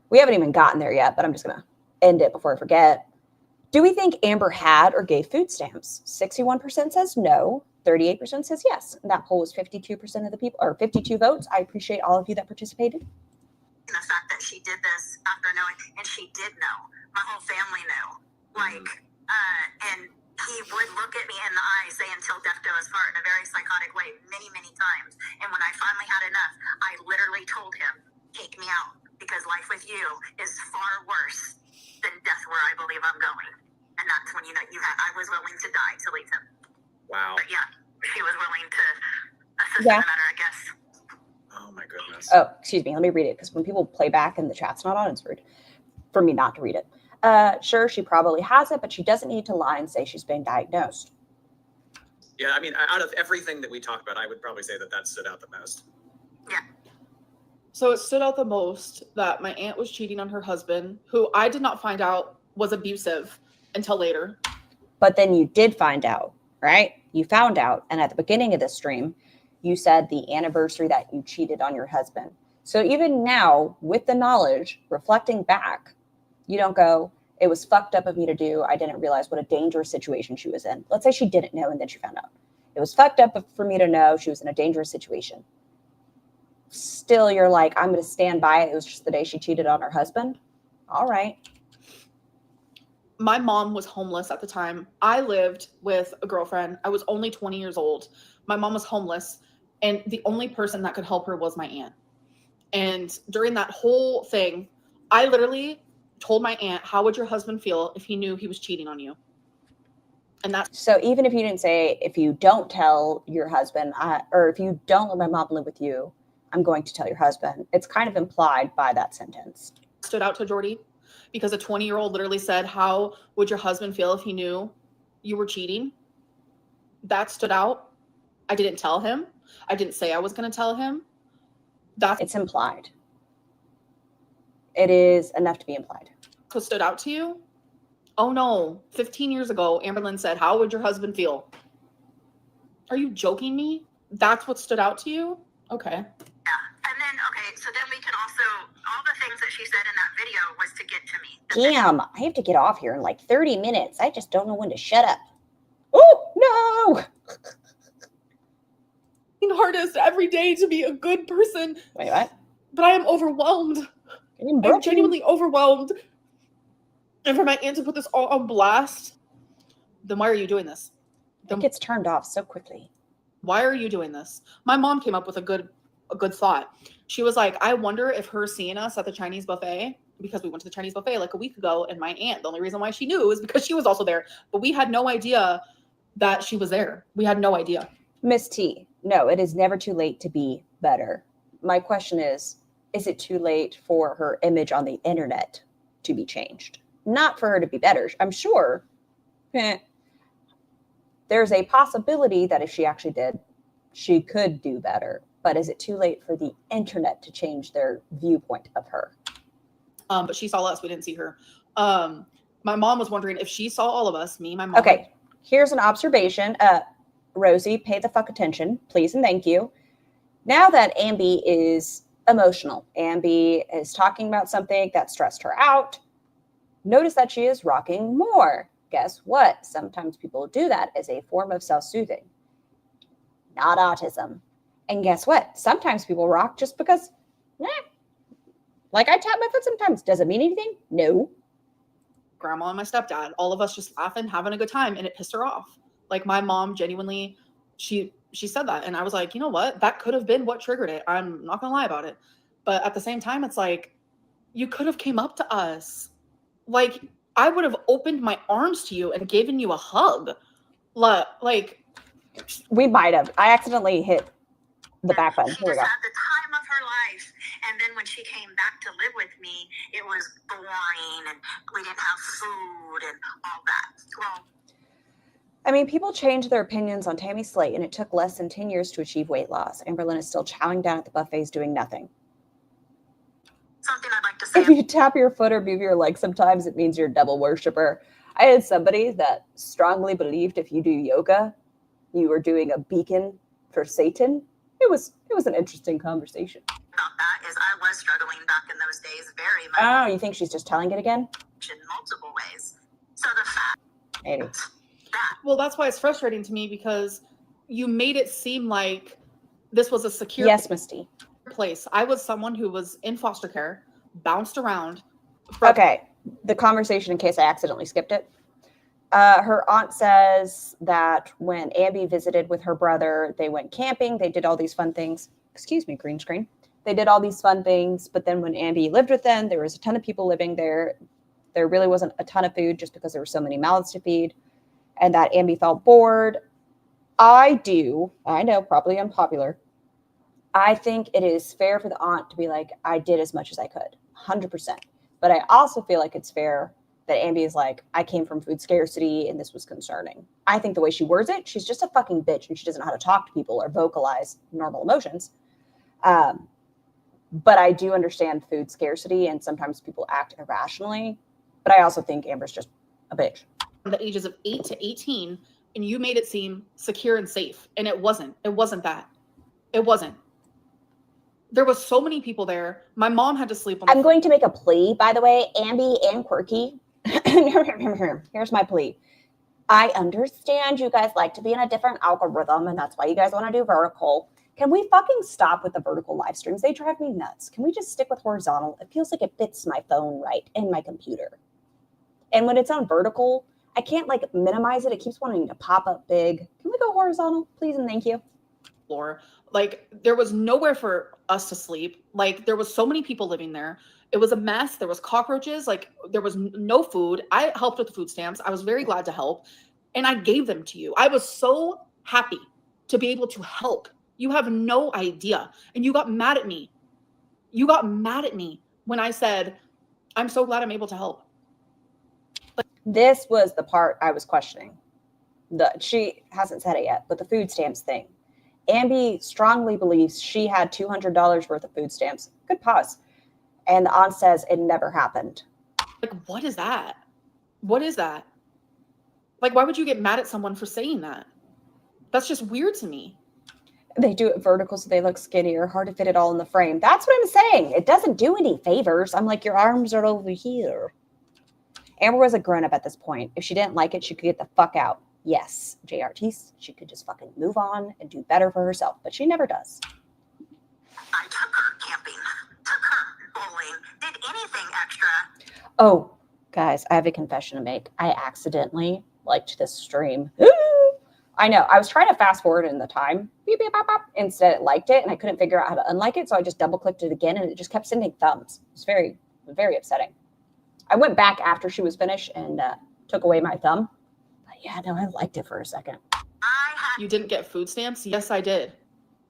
We haven't even gotten there yet, but I'm just gonna end it before I forget. Do we think Amber had or gave food stamps? 61% says no. 38% says yes. And that poll was 52% of the people, or 52 votes. I appreciate all of you that participated. The fact that she did this after knowing, and she did know. My whole family knew. And he would look at me in the eye, say, until death do us part, in a very psychotic way, many, many times. And when I finally had enough, I literally told him, take me out, because life with you is far worse than death where I believe I'm going. And that's when, I was willing to die to leave him. Wow. But yeah, she was willing to assist in the matter, I guess. Oh my goodness. Oh, excuse me. Let me read it, because when people play back and the chat's not on, it's rude for me not to read it. Sure, she probably has it, but she doesn't need to lie and say she's been diagnosed. Yeah, I mean, out of everything that we talked about, I would probably say that stood out the most. Yeah. So it stood out the most that my aunt was cheating on her husband, who I did not find out was abusive until later. But then you did find out, right? You found out. And at the beginning of this stream, you said the anniversary that you cheated on your husband. So even now, with the knowledge, reflecting back, you don't go, it was fucked up of me to do. I didn't realize what a dangerous situation she was in. Let's say she didn't know and then she found out. It was fucked up for me to know she was in a dangerous situation. Still, you're like, I'm going to stand by it. It was just the day she cheated on her husband. All right. My mom was homeless at the time. I lived with a girlfriend. I was only 20 years old. My mom was homeless, and the only person that could help her was my aunt. And during that whole thing, I literally told my aunt, how would your husband feel if he knew he was cheating on you? And that's so even if you didn't say, if you don't tell your husband, or if you don't let my mom live with you, I'm going to tell your husband. It's kind of implied by that sentence. Stood out to Jordy because a 20-year-old literally said, how would your husband feel if he knew you were cheating? That stood out. I didn't tell him. I didn't say I was going to tell him. It's implied. It is enough to be implied. What stood out to you? Oh no, 15 years ago, Amberlynn said, how would your husband feel? Are you joking me? That's what stood out to you? Okay. Yeah. And then, so then we can also, all the things that she said in that video was to get to me. Damn, I have to get off here in like 30 minutes. I just don't know when to shut up. Oh, no. Hardest every day to be a good person. Wait, what? But I am overwhelmed. I'm genuinely overwhelmed. And for my aunt to put this all on blast, then why are you doing this? It gets turned off so quickly. Why are you doing this? My mom came up with a good thought. She was like, I wonder if her seeing us at the Chinese buffet, because we went to the Chinese buffet like a week ago, and my aunt, the only reason why she knew is because she was also there. But we had no idea that she was there. We had no idea. Miss T, no, it is never too late to be better. My question is it too late for her image on the internet to be changed? Not for her to be better. I'm sure there's a possibility that if she actually did, she could do better. But is it too late for the internet to change their viewpoint of her? But she saw us. We didn't see her. My mom was wondering if she saw all of us, me, my mom. Okay, here's an observation. Rosie, pay the fuck attention, please and thank you. Now that Amby is emotional, Amby is talking about something that stressed her out, Notice that she is rocking more. Guess what? Sometimes people do that as a form of self-soothing. Not autism. And guess what? Sometimes people rock just because, like I tap my foot sometimes. Does it mean anything? No. Grandma and my stepdad, all of us just laughing, having a good time, and it pissed her off. Like my mom genuinely, she said that, and I was like, you know what? That could have been what triggered it. I'm not gonna lie about it. But at the same time, it's like, you could have came up to us. Like, I would have opened my arms to you and given you a hug. Like, we might have. I accidentally hit the back button. She Here we just go. had the time of her life. And then when she came back to live with me, it was boring and we didn't have food and all that. Well, I mean, people change their opinions on Tammy Slate, and it took less than 10 years to achieve weight loss. Amberlynn is still chowing down at the buffets doing nothing. something I'd like to say. If you tap your foot or move your leg sometimes, it means you're a devil worshiper. I had somebody that strongly believed if you do yoga, you were doing a beacon for Satan. It was an interesting conversation. About that is I was struggling back in those days very much Oh, you think she's just telling it again? in multiple ways. So the fact Maybe. that well, that's why it's frustrating to me, because you made it seem like this was a secure Yes, Misty. place. I was someone who was in foster care, bounced around. Okay, the conversation, in case I accidentally skipped it. Her aunt says that when Ambi visited with her brother, they went camping. They did all these fun things. Excuse me, green screen. They did all these fun things. But then when Ambi lived with them, there was a ton of people living there. There really wasn't a ton of food just because there were so many mouths to feed. And that Ambi felt bored. I know, probably unpopular. I think it is fair for the aunt to be like, I did as much as I could, 100%. But I also feel like it's fair that Ambi is like, I came from food scarcity and this was concerning. I think the way she words it, she's just a fucking bitch and she doesn't know how to talk to people or vocalize normal emotions. But I do understand food scarcity and sometimes people act irrationally. But I also think Amber's just a bitch. From the ages of 8 to 18, and you made it seem secure and safe. And it wasn't. It wasn't that. It wasn't. There was so many people there. My mom had to sleep on the I'm going to make a plea, by the way, Ambi and Quirky. Here's my plea. I understand you guys like to be in a different algorithm, and that's why you guys want to do vertical. Can we fucking stop with the vertical live streams? They drive me nuts. Can we just stick with horizontal? It feels like it fits my phone right and my computer. And when it's on vertical, I can't like minimize it. It keeps wanting to pop up big. Can we go horizontal, please and thank you? floor. Like, there was nowhere for us to sleep. Like, there was so many people living there. It was a mess. There was cockroaches. Like, there was no food. I helped with the food stamps. I was very glad to help. And I gave them to you. I was so happy to be able to help. You have no idea. And you got mad at me. You got mad at me when I said, I'm so glad I'm able to help. This was the part I was questioning. She hasn't said it yet, but the food stamps thing. Ambi strongly believes she had $200 worth of food stamps. Good pause. And the aunt says it never happened. Like, what is that? What is that? Like, why would you get mad at someone for saying that? That's just weird to me. They do it vertical so they look skinnier, hard to fit it all in the frame. That's what I'm saying. It doesn't do any favors. I'm like, your arms are over here. Amber was a grown-up at this point. If she didn't like it, she could get the fuck out. Yes, JRTs, she could just fucking move on and do better for herself, but she never does. I took her camping, took her bowling, did anything extra. Oh, guys, I have a confession to make. I accidentally liked this stream. I know. I was trying to fast forward in the time. Beep, beep, bop, bop. Instead, it liked it, and I couldn't figure out how to unlike it, so I just double-clicked it again, and it just kept sending thumbs. It was very, very upsetting. I went back after she was finished and took away my thumb. But yeah, no, I liked it for a second. You didn't get food stamps? Yes, I did.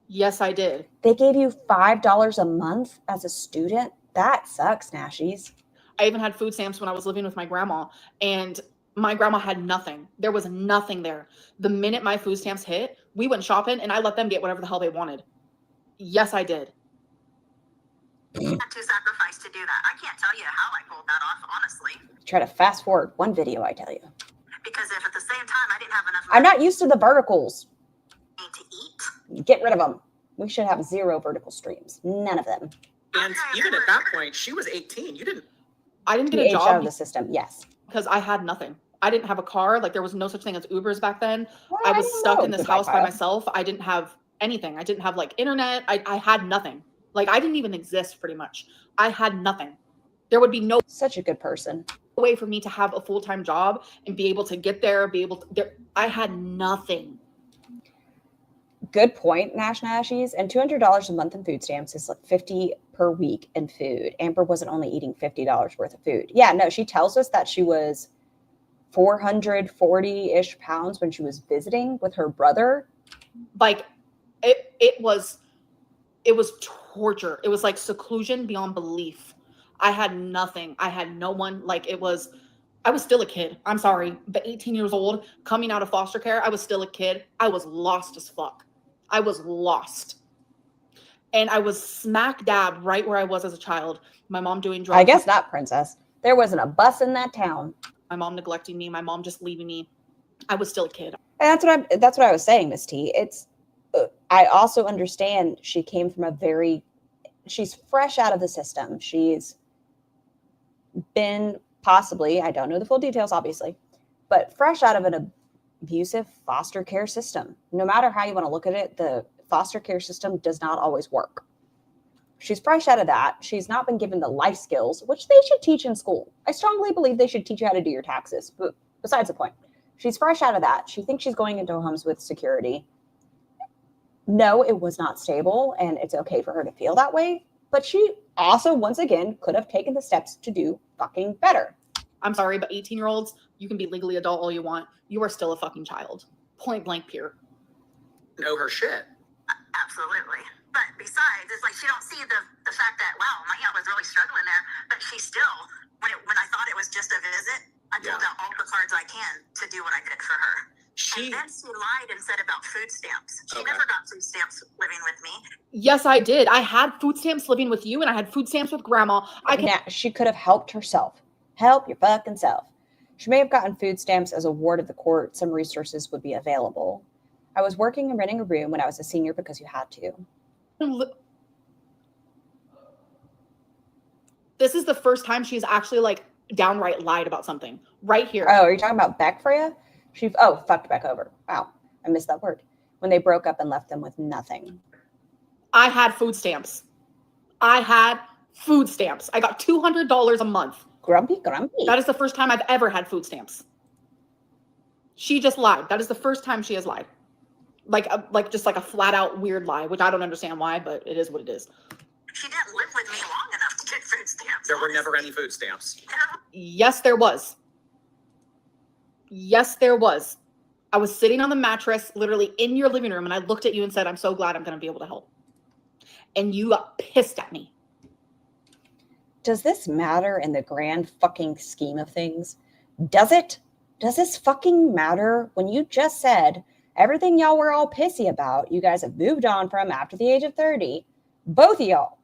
Yes, I did. They gave you $5 a month as a student? That sucks, Nashies. I even had food stamps when I was living with my grandma, and my grandma had nothing. There was nothing there. The minute my food stamps hit, we went shopping, and I let them get whatever the hell they wanted. Yes, I did. Had to sacrifice to do that. I can't tell you how I pulled that off, honestly. Try to fast forward one video, I tell you. Because if at the same time I didn't have enough I'm not used to the verticals. money to eat, Get rid of them. We should have 0 vertical streams. None of them. And even at that point, she was 18. You didn't I didn't get Be a aged out job of the system. Yes. because I had nothing. I didn't have a car. Like, there was no such thing as Ubers back then. Well, I was didn't stuck know in this Goodbye house by Kyle. myself. I didn't have anything. I didn't have like internet. I had nothing. Like, I didn't even exist pretty much. I had nothing. There would be no Such a good person. way for me to have a full-time job and be able to get there, I had nothing. Good point, Nash Nashies. And $200 a month in food stamps is like $50 per week in food. Amber wasn't only eating $50 worth of food. Yeah, no, she tells us that she was 440-ish pounds when she was visiting with her brother. Like, it was torture. It was like seclusion beyond belief. I had nothing. I had no one. Like, I was still a kid. I'm sorry, but 18 years old, coming out of foster care, I was still a kid. I was lost as fuck. I was lost. And I was smack dab right where I was as a child. My mom doing drugs. I guess not, princess. There wasn't a bus in that town. My mom neglecting me. My mom just leaving me. I was still a kid. And that's what I was saying, Miss T. It's I also understand she came from she's fresh out of the system. She's been possibly, I don't know the full details, obviously, but fresh out of an abusive foster care system. No matter how you want to look at it, the foster care system does not always work. She's fresh out of that. She's not been given the life skills, which they should teach in school. I strongly believe they should teach you how to do your taxes, but besides the point. She's fresh out of that. She thinks she's going into homes with security. No, it was not stable, and it's okay for her to feel that way. But she also, once again, could have taken the steps to do fucking better. I'm sorry, but 18-year-olds, you can be legally adult all you want. You are still a fucking child. Point blank, pure. Know her shit. Absolutely. But besides, it's like she don't see the fact that, wow, my aunt was really struggling there, but she still, when I thought it was just a visit, I pulled out all the cards I can to do what I could for her. And then she lied and said about food stamps. She never got food stamps living with me. Yes, I did. I had food stamps living with you, and I had food stamps with grandma. She could have helped herself. Help your fucking self. She may have gotten food stamps as a ward of the court. Some resources would be available. I was working and renting a room when I was a senior because you had to. This is the first time she's actually like downright lied about something. Right here. Oh, are you talking about Beck, Freya? Fucked Beck over. Wow, I missed that word. When they broke up and left them with nothing. I had food stamps. I got $200 a month. Grumpy. That is the first time I've ever had food stamps. She just lied. That is the first time she has lied. Just like a flat out weird lie, which I don't understand why, but it is what it is. She didn't live with me long enough to get food stamps. There were never any food stamps. Yes, there was. Yes, there was. I was sitting on the mattress, literally in your living room, and I looked at you and said, I'm so glad I'm going to be able to help. And you got pissed at me. Does this matter in the grand fucking scheme of things? Does it? Does this fucking matter when you just said everything y'all were all pissy about, you guys have moved on from after the age of 30? Both of y'all.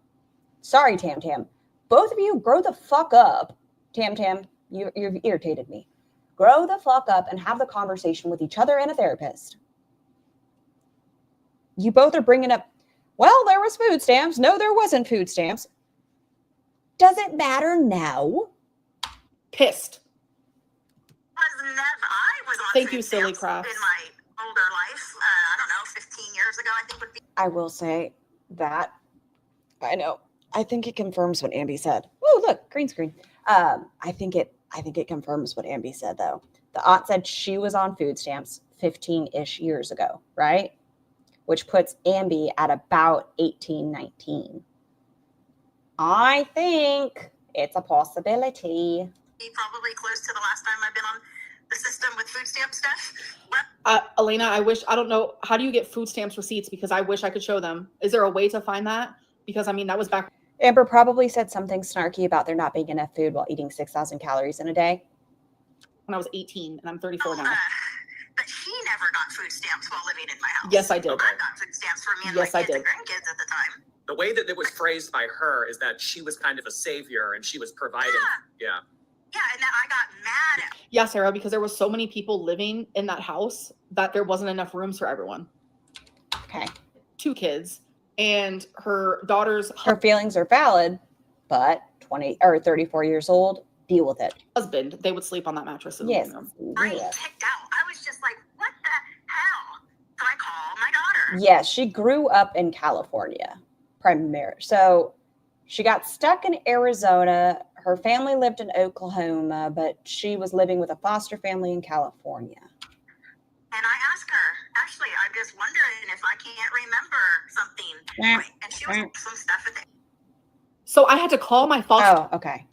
Sorry, Tam Tam. Both of you grow the fuck up. Tam Tam, you've irritated me. Grow the fuck up and have the conversation with each other and a therapist. You both are bringing up, well, there was food stamps. No, there wasn't food stamps. Does it matter now? Pissed. I was on Thank food you, Silly stamps Crafts. in my older life. I don't know, 15 years ago, I think would be. I will say that I know. I think it confirms what Ambi said. Oh, look, green screen. I think it confirms what Ambi said, though. The aunt said she was on food stamps 15-ish years ago, right? Which puts Ambi at about 18, 19. I think it's a possibility. Probably close to the last time I've been on the system with food stamp stuff. Elena, I don't know. How do you get food stamps receipts? Because I wish I could show them. Is there a way to find that? Because, I mean, that was back. Amber probably said something snarky about there not being enough food while eating 6,000 calories in a day. When I was 18, and I'm 34 now. But she never got food stamps while living in my house. Yes, I did. I got food stamps for me and Yes, my I kids did. and grandkids at the time. The way that it was phrased by her is that she was kind of a savior and she was providing. Yeah. Yeah, and then I got mad at. Yeah, Sarah, because there was so many people living in that house that there wasn't enough rooms for everyone. Okay. 2 kids, and her daughter's. Her feelings are valid, but 20 or 34 years old, deal with it. Husband, they would sleep on that mattress in the Yes. living room. Brain Yes. ticked out. I was just like, what the hell? So I call my daughter. Yes, she grew up in California, primarily. So she got stuck in Arizona. Her family lived in Oklahoma, but she was living with a foster family in California. And I asked her, Ashley, I'm just wondering if I can't remember something. And she was some stuff at the So I had to call my foster. Oh, okay.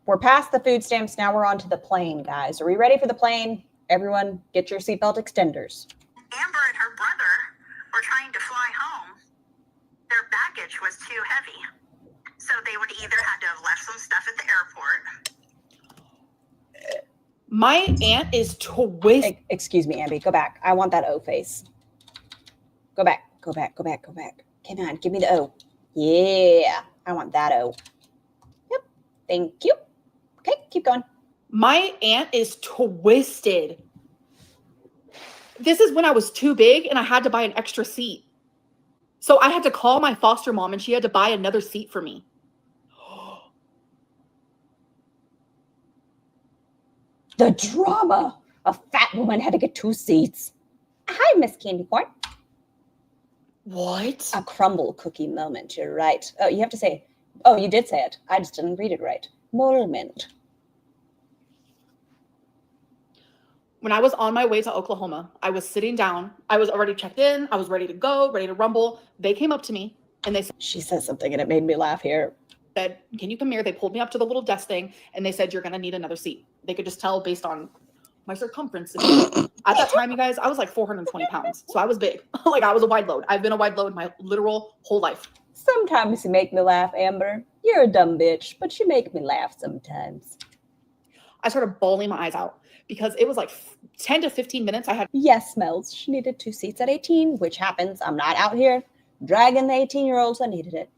We're past the food stamps. Now we're on to the plane, guys. Are we ready for the plane? Everyone, get your seatbelt extenders. Amber and her brother were trying to fly home. Their baggage was too heavy. So they would either had to have left some stuff at the airport. My aunt is twisted. Excuse me, Amby. Go back. I want that O face. Go back. Go back. Go back. Go back. Come on. Give me the O. Yeah. I want that O. Yep. Thank you. Okay. Keep going. My aunt is twisted. This is when I was too big and I had to buy an extra seat. So I had to call my foster mom and she had to buy another seat for me. The drama. A fat woman had to get 2 seats. Hi, Miss Candy Corn. What? A crumble cookie moment. You're right. Oh, you have to say, oh, you did say it. I just didn't read it right. Moment. When I was on my way to Oklahoma, I was sitting down. I was already checked in. I was ready to go, ready to rumble. They came up to me and they She said something and it made me laugh here. said, can you come here? They pulled me up to the little desk thing and they said, you're going to need another seat. They could just tell based on my circumference. At that time, you guys, I was like 420 pounds. So I was big. Like I was a wide load. I've been a wide load my literal whole life. Sometimes you make me laugh, Amber. You're a dumb bitch, but you make me laugh sometimes. I started bawling my eyes out because it was like 10 to 15 minutes. I had Yes, Smells. She needed 2 seats at 18, which happens. I'm not out here dragging the 18-year-olds. I needed it.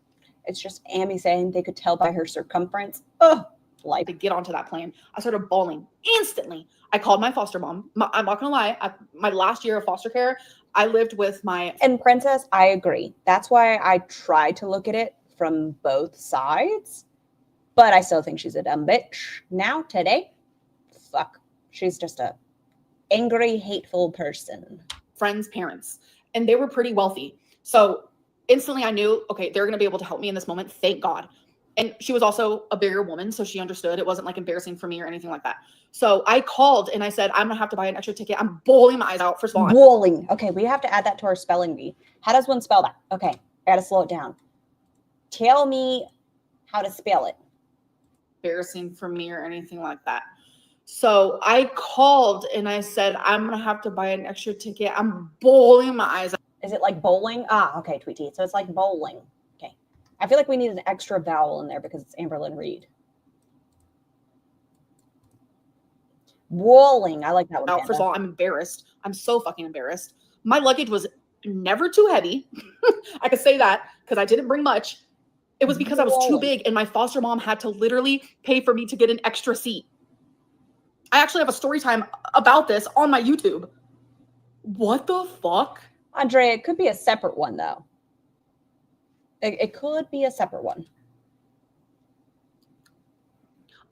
It's just Amy saying they could tell by her circumference. Oh, life. to get onto that plane. I started bawling instantly. I called my foster mom. I'm not gonna lie. My last year of foster care, I lived with my And Princess, I agree. That's why I try to look at it from both sides. But I still think she's a dumb bitch. Now, today, fuck. She's just a angry, hateful person. friends' parents, and they were pretty wealthy. So instantly I knew, okay, they're going to be able to help me in this moment. Thank God. And she was also a bigger woman, so she understood. It wasn't like embarrassing for me or anything like that. So I called and I said, I'm going to have to buy an extra ticket. I'm bawling my eyes out. First of all, Bowling. Okay, we have to add that to our spelling bee. How does one spell that? Okay, I gotta slow it down. Tell me how to spell it. embarrassing for me or anything like that. So I called and I said, I'm going to have to buy an extra ticket. I'm bawling my eyes out. Is it like bowling? Ah, okay, Tweety. So it's like bowling. Okay. I feel like we need an extra vowel in there because it's Amberlynn Reid. Bowling. I like that one. First Panda. of all, I'm embarrassed. I'm so fucking embarrassed. My luggage was never too heavy. I could say that because I didn't bring much. It was because I was too big and my foster mom had to literally pay for me to get an extra seat. I actually have a story time about this on my YouTube. What the fuck? Andrea, it could be a separate one, though. It could be a separate one.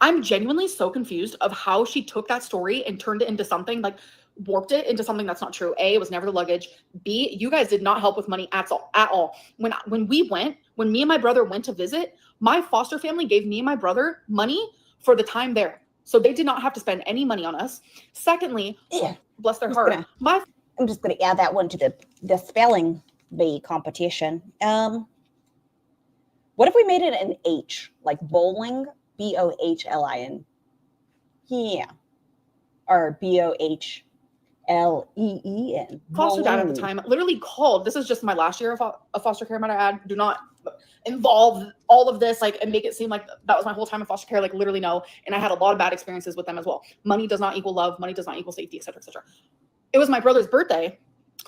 I'm genuinely so confused of how she took that story and turned it into something, like warped it into something that's not true. A, it was never the luggage. B, you guys did not help with money at all. When me and my brother went to visit, my foster family gave me and my brother money for the time there. So they did not have to spend any money on us. Secondly, Yeah. bless their heart, I'm just going to add that one to the spelling bee competition. What if we made it an H, like bowling, BOHLIN? Yeah. Or BOHLEEN. foster dad at the time literally called. This is just my last year of foster care, might I add. Do not involve all of this and make it seem like that was my whole time in foster care. Like literally no. And I had a lot of bad experiences with them as well. Money does not equal love. Money does not equal safety, etc., etc. It was my brother's birthday.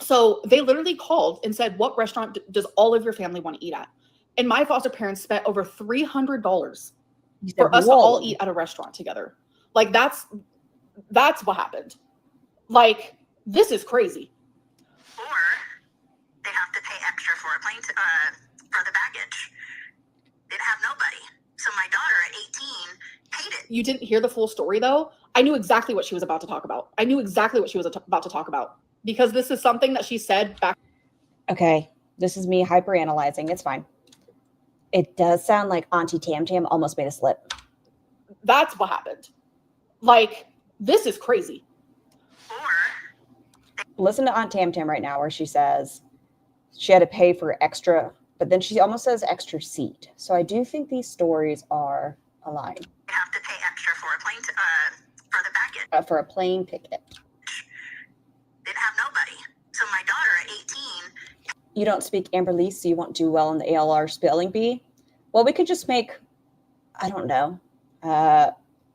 So they literally called and said, what restaurant does all of your family want to eat at? And my foster parents spent over $300 for us to all eat at a restaurant together. Like that's what happened. Like, this is crazy. Or they have to pay extra for a plane for the baggage. They didn't have nobody. So my daughter at 18 paid it. You didn't hear the full story though. I knew exactly what she was about to talk about. I knew exactly what she was about to talk about because this is something that she said back. Okay, this is me hyperanalyzing. It's fine. It does sound like Auntie Tam Tam almost made a slip. That's what happened. Like, this is crazy. Listen to Aunt Tam Tam right now where she says she had to pay for extra, but then she almost says extra seat. So I do think these stories are aligned. You have to pay extra for a plane for the baggage. For a plane ticket. Didn't have nobody. So my daughter at 18. You don't speak Amberlynn, so you won't do well in the ALR spelling bee. Well, we could just make, I don't know,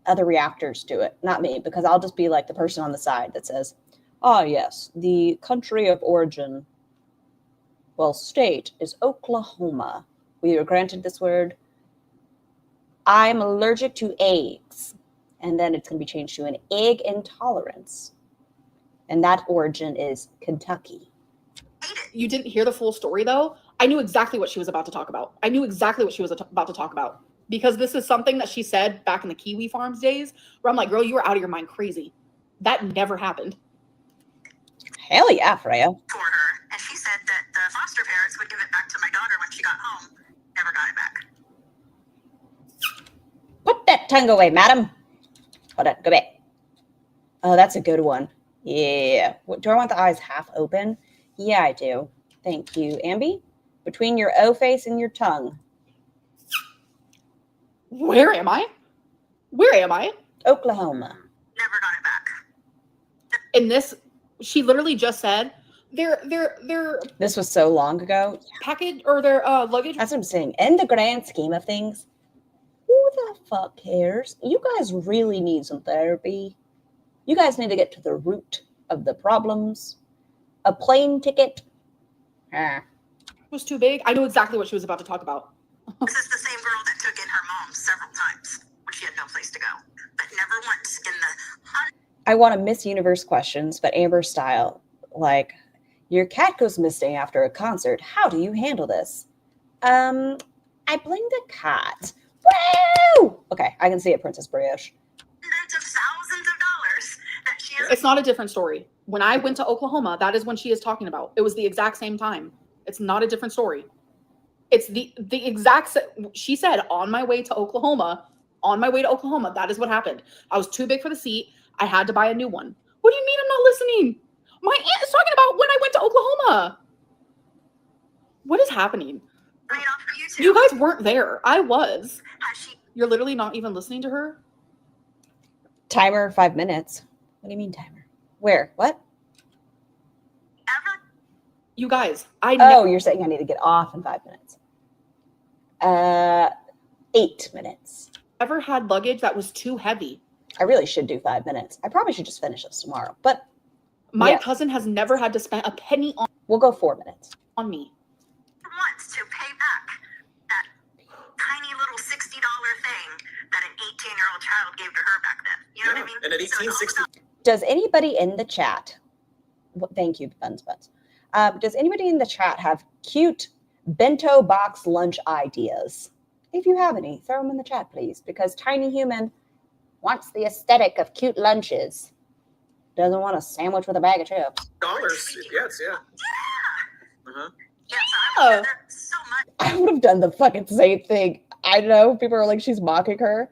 other reactors do it, not me, because I'll just be like the person on the side that says, "Ah, yes, the country of origin, well, state is Oklahoma. We are granted this word. I'm allergic to eggs." And then it's going to be changed to an egg intolerance. And that origin is Kentucky. You didn't hear the full story though. I knew exactly what she was about to talk about. I knew exactly what she was about to talk about because this is something that she said back in the Kiwi Farms days where I'm like, girl, you were out of your mind crazy. That never happened. Hell yeah, Freya. For her. And she said that the foster parents would give it back to my daughter when she got home. Never got it back. Put that tongue away, madam. Hold on, go back. Oh, that's a good one. Yeah. Do I want the eyes half open? Yeah, I do. Thank you. Ambi, between your O face and your tongue. Where am I? Where am I? Oklahoma. Never got it back. In this, she literally just said their This was so long ago. package or their luggage. That's what I'm saying. In the grand scheme of things, who the fuck cares? You guys really need some therapy. You guys need to get to the root of the problems. A plane ticket. Was too big. I knew exactly what she was about to talk about. This is the same girl that took in her mom several times when she had no place to go. But never once in the I want a Miss Universe questions, but Amber style. Like, your cat goes missing after a concert. How do you handle this? I blame the cat. Woo! Okay, I can see it, Princess Brioche. hundreds of thousands of dollars that she is. It's not a different story. When I went to Oklahoma, that is when she is talking about. It was the exact same time. It's not a different story. It's the exact. She said, on my way to Oklahoma, that is what happened. I was too big for the seat. I had to buy a new one. What do you mean I'm not listening? My aunt is talking about when I went to Oklahoma. What is happening? Right off of YouTube. You guys weren't there. I was. Has she You're literally not even listening to her. Timer 5 minutes. What do you mean timer? Where? What? ever? You guys, Oh, you're saying I need to get off in 5 minutes. 8 minutes. Never had luggage that was too heavy. I really should do 5 minutes. I probably should just finish this tomorrow, but My yeah. cousin has never had to spend a penny We'll go 4 minutes. on me. Wants to pay back that tiny little $60 thing that an 18-year-old child gave to her back then. You know what I mean? And in So it's all 1860, about- Does anybody in the chat, thank you, Buns Buns. Does anybody in the chat have cute bento box lunch ideas? If you have any, throw them in the chat, please, because Tiny Human wants the aesthetic of cute lunches. Doesn't want a sandwich with a bag of chips. dollars. Yes, yeah. Uh-huh. Yeah, so I was there so much. I would have done the fucking same thing. I know people are like, she's mocking her,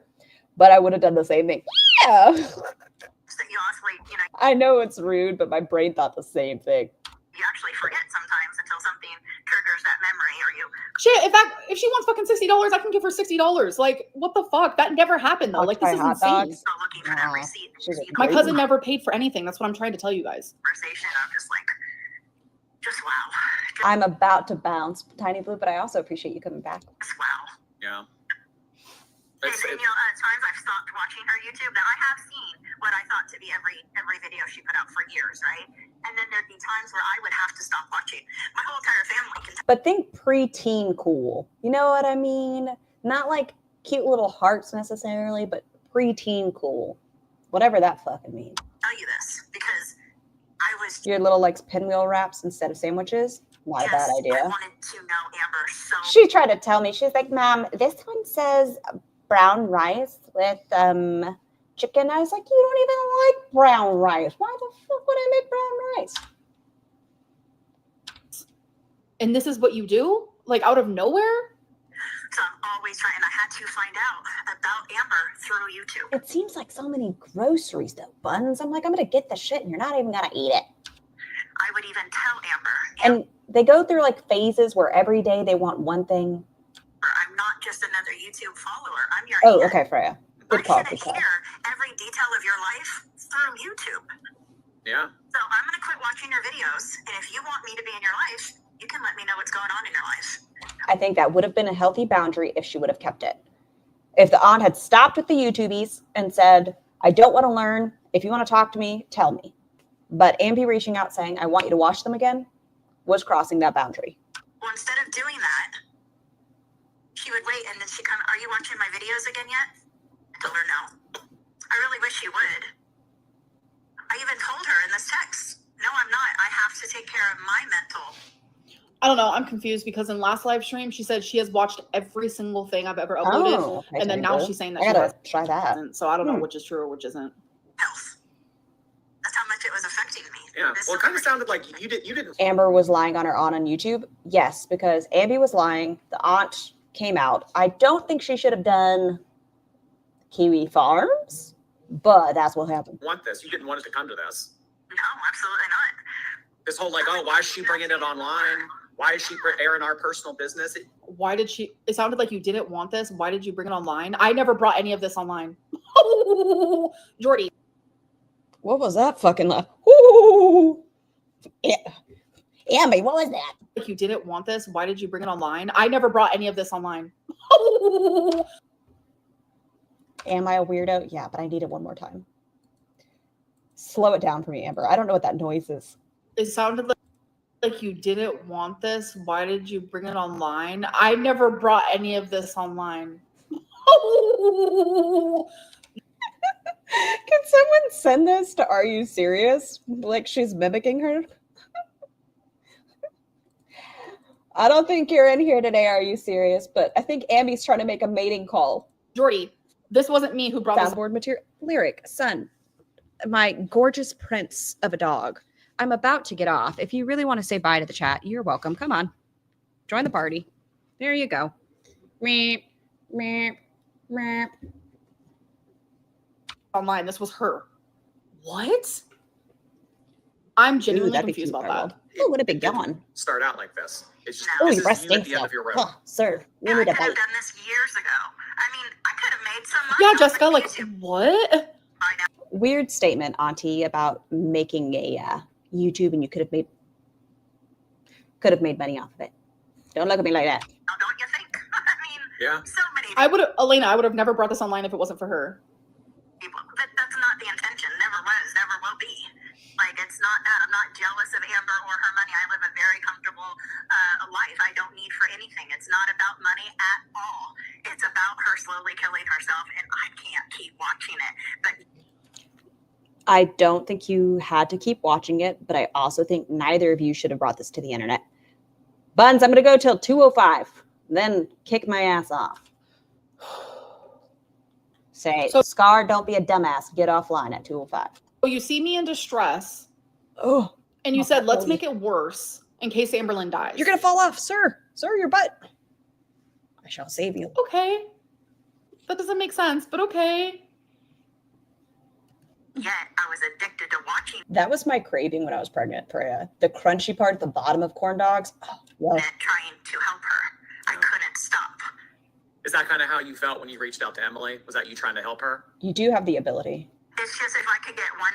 but I would have done the same thing. Yeah. That you honestly, I know it's rude, but my brain thought the same thing. you actually forget sometimes until something triggers that memory or you. Shit, if she wants fucking $60, I can give her $60. Like, what the fuck? That never happened though. Like, this is Hot insane. dogs. Go looking for that Wow. receipt. And She's you see a My the crazy- cousin never paid for anything. That's what I'm trying to tell you guys. conversation. I'm just like, just wow. I'm about to bounce, Tiny Blue, but I also appreciate you coming back. Just wow. Yeah. And, It's, you know, times I've stopped watching her YouTube. Now I have seen what I thought to be every video she put out for years, right? And then there'd be times where I would have to stop watching. My whole entire family can But think preteen cool. You know what I mean? Not like cute little hearts necessarily, but preteen cool. Whatever that fucking means. tell you this because I was Your little like pinwheel wraps instead of sandwiches? Not a bad I idea. wanted to know Amber so She tried to tell me, she's like, Mom, this one says brown rice with chicken. I was like, you don't even like brown rice. Why the fuck would I make brown rice? And this is what you do? Like out of nowhere? So I'm always trying. I had to find out about Amber through YouTube. It seems like so many groceries, though. Buns. I'm like, I'm going to get the shit and you're not even going to eat it. I would even tell Amber. And they go through like phases where every day they want one thing. I'm not just another YouTube follower. I'm your Oh, aunt. okay, Freya. Good call, I good shouldn't call. hear every detail of your life through YouTube. Yeah. So I'm going to quit watching your videos. And if you want me to be in your life, you can let me know what's going on in your life. I think that would have been a healthy boundary if she would have kept it. If the aunt had stopped with the YouTubies and said, I don't want to learn. If you want to talk to me, tell me. But Ambi reaching out saying, I want you to watch them again, was crossing that boundary. Well, instead of doing that, she would wait and then she'd come, are you watching my videos again yet? I told her no. I really wish she would. I even told her in this text, no, I'm not. I have to take care of my mental. I don't know. I'm confused because in last live stream, she said she has watched every single thing I've ever uploaded. Oh, okay, and then now cool. she's saying that I she gotta try that. hasn't. So I don't know which is true or which isn't. Health. That's how much it was affecting me. Yeah. Well, it kind of sounded like you didn't. Amber was lying on her aunt on YouTube. Yes, because Ambi was lying. The aunt came out. I don't think she should have done Kiwi Farms, but that's what happened. Want this. You didn't want it to come to this. No, absolutely not. This whole like, oh, why is she bringing it online? Why is she airing our personal business? Why did she? It sounded like you didn't want this. Why did you bring it online? I never brought any of this online. Jordy. What was that fucking laugh? Ooh. Yeah. Ambi, what was that? Like you didn't want this. Why did you bring it online? I never brought any of this online. Am I a weirdo? Yeah, but I need it one more time. Slow it down for me, Amber. I don't know what that noise is. It sounded like you didn't want this. Why did you bring it online? I never brought any of this online. Can someone send this to Are You Serious? Like she's mimicking her? I don't think you're in here today, Are You Serious? But I think Ambi's trying to make a mating call. Jordy, this wasn't me who brought this. Soundboard material. Lyric, son, my gorgeous prince of a dog. I'm about to get off. If you really want to say bye to the chat, you're welcome. Come on. Join the party. There you go. Meep, meep, meep. Online. This was her. What? I'm genuinely confused about that. Oh, would have been gone. Start out like this. It's just Oh, this your is breast you at stinks. the end of your rope. Oh, sir, we Yeah, I need a could have bite. done this years ago. I mean, I could have made some money. Yeah, off Jessica, of like, YouTube. what? I know. Weird statement, Auntie, about making a YouTube and you could have made money off of it. Don't look at me like that. Now, don't you think? I mean, Yeah. so many Elena, I would have never brought this online if it wasn't for her. people. That's not the intention. Never was. Never will be. Like, it's not that. I'm not jealous of Amber or her money. I live a very comfortable life. I don't need for anything. It's not about money at all. It's about her slowly killing herself, and I can't keep watching it. But I don't think you had to keep watching it, but I also think neither of you should have brought this to the internet. Buns, I'm going to go till 2:05, then kick my ass off. Say, Scar, don't be a dumbass. Get offline at 2:05. So you see me in distress, Oh, and you said, let's make it worse in case Amberlynn dies. you're going to fall off, sir. Sir, your butt. I shall save you. Okay. That doesn't make sense, but okay. yet, I was addicted to watching That was my craving when I was pregnant, Freya. The crunchy part at the bottom of corn dogs. Oh, yeah. it, trying to help her. I couldn't stop. Is that kind of how you felt when you reached out to Emily? Was that you trying to help her? You do have the ability. It's just if I could get one,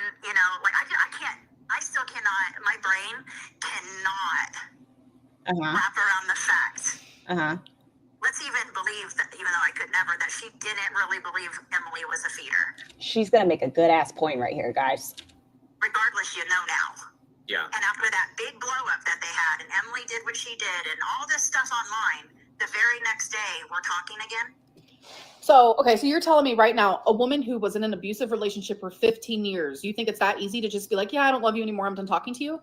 like I can't, I still cannot, my brain cannot wrap around the fact. Let's even believe that, even though I could never, that she didn't really believe Emily was a feeder. She's going to make a good ass point right here, guys. Regardless, you know now. Yeah. And after that big blow up that they had, and Emily did what she did, and all this stuff online, the very next day, we're talking again. So, okay, so you're telling me right now, a woman who was in an abusive relationship for 15 years, you think it's that easy to just be like, yeah, I don't love you anymore, I'm done talking to you?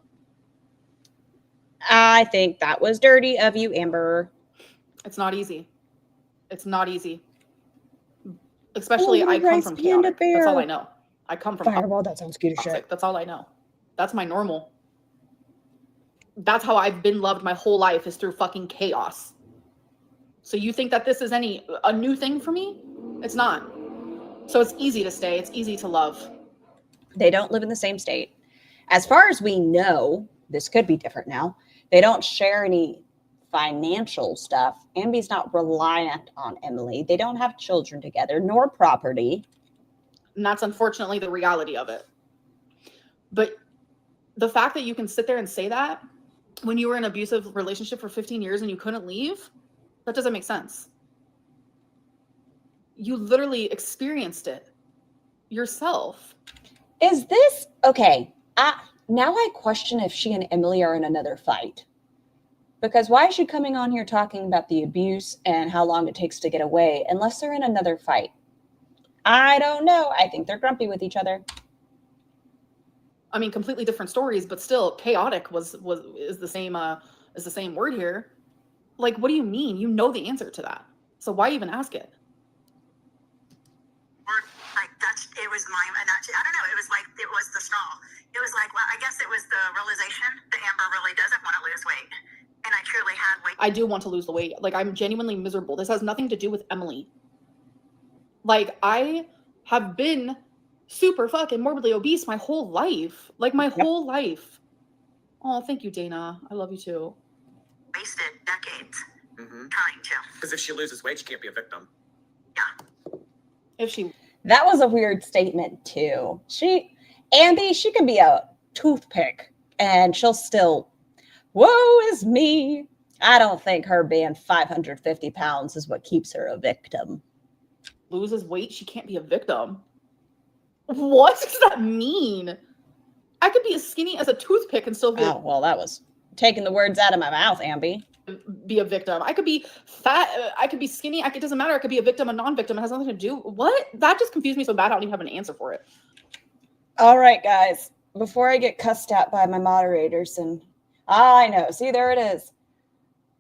I think that was dirty of you, Amber. It's not easy. It's not easy. Especially, I come from chaotic. That's all I know. I come from Fireball. That sounds cute as shit. That's all I know. That's my normal. That's how I've been loved my whole life, is through fucking chaos. So you think that this is a new thing for me? It's not. So it's easy to stay. It's easy to love. They don't live in the same state. As far as we know, this could be different now. They don't share any financial stuff. Ambi's not reliant on Emily. They don't have children together, nor property. And that's unfortunately the reality of it. But the fact that you can sit there and say that when you were in an abusive relationship for 15 years and you couldn't leave, that doesn't make sense. You literally experienced it yourself. Is this okay? Now I question if she and Emily are in another fight. Because why is she coming on here talking about the abuse and how long it takes to get away unless they're in another fight? I don't know. I think they're grumpy with each other. I mean, completely different stories, but still, chaotic is the same word here. Like, what do you mean? You know the answer to that, so why even ask it? It was my, and I don't know, it was the straw. It was like, well, I guess it was the realization that Amber really doesn't want to lose weight. And I truly had weight. I do want to lose the weight. Like, I'm genuinely miserable. This has nothing to do with Emily. Like, I have been super fucking morbidly obese my whole life. Like, my whole life. Oh, thank you, Dana. I love you too. Wasted decades trying to. Because if she loses weight, she can't be a victim. Yeah. That was a weird statement too. Ambi, she could be a toothpick and she'll still, woe is me. I don't think her being 550 pounds is what keeps her a victim. Loses weight, she can't be a victim. What does that mean? I could be as skinny as a toothpick and still be. Oh, well, that was taking the words out of my mouth, Ambi. Be a victim. I could be fat. I could be skinny. It doesn't matter. I could be a victim, a non-victim. It has nothing to do. What? That just confused me so bad. I don't even have an answer for it. All right, guys. Before I get cussed out by my moderators, and I know. See, there it is.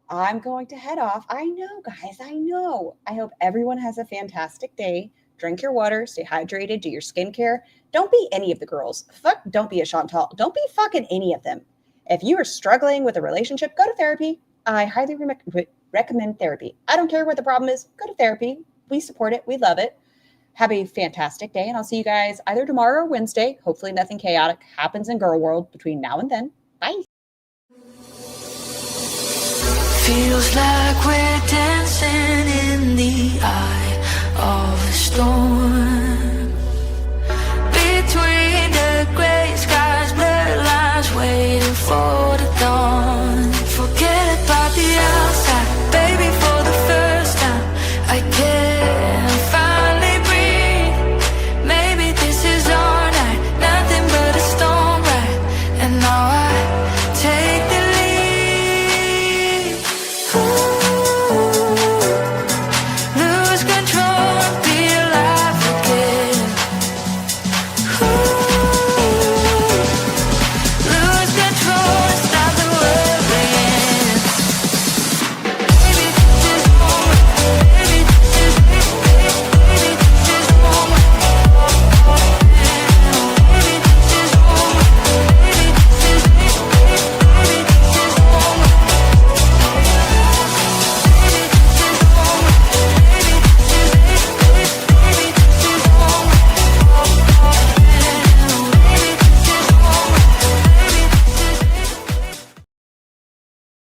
I'm going to head off. I know, guys. I know. I hope everyone has a fantastic day. Drink your water. Stay hydrated. Do your skincare. Don't be any of the girls. Don't be a Chantal. Don't be fucking any of them. If you are struggling with a relationship, go to therapy. I highly recommend therapy. I don't care what the problem is. Go to therapy. We support it. We love it. Have a fantastic day, and I'll see you guys either tomorrow or Wednesday. Hopefully nothing chaotic happens in girl world between now and then. Bye. Feels like we're dancing.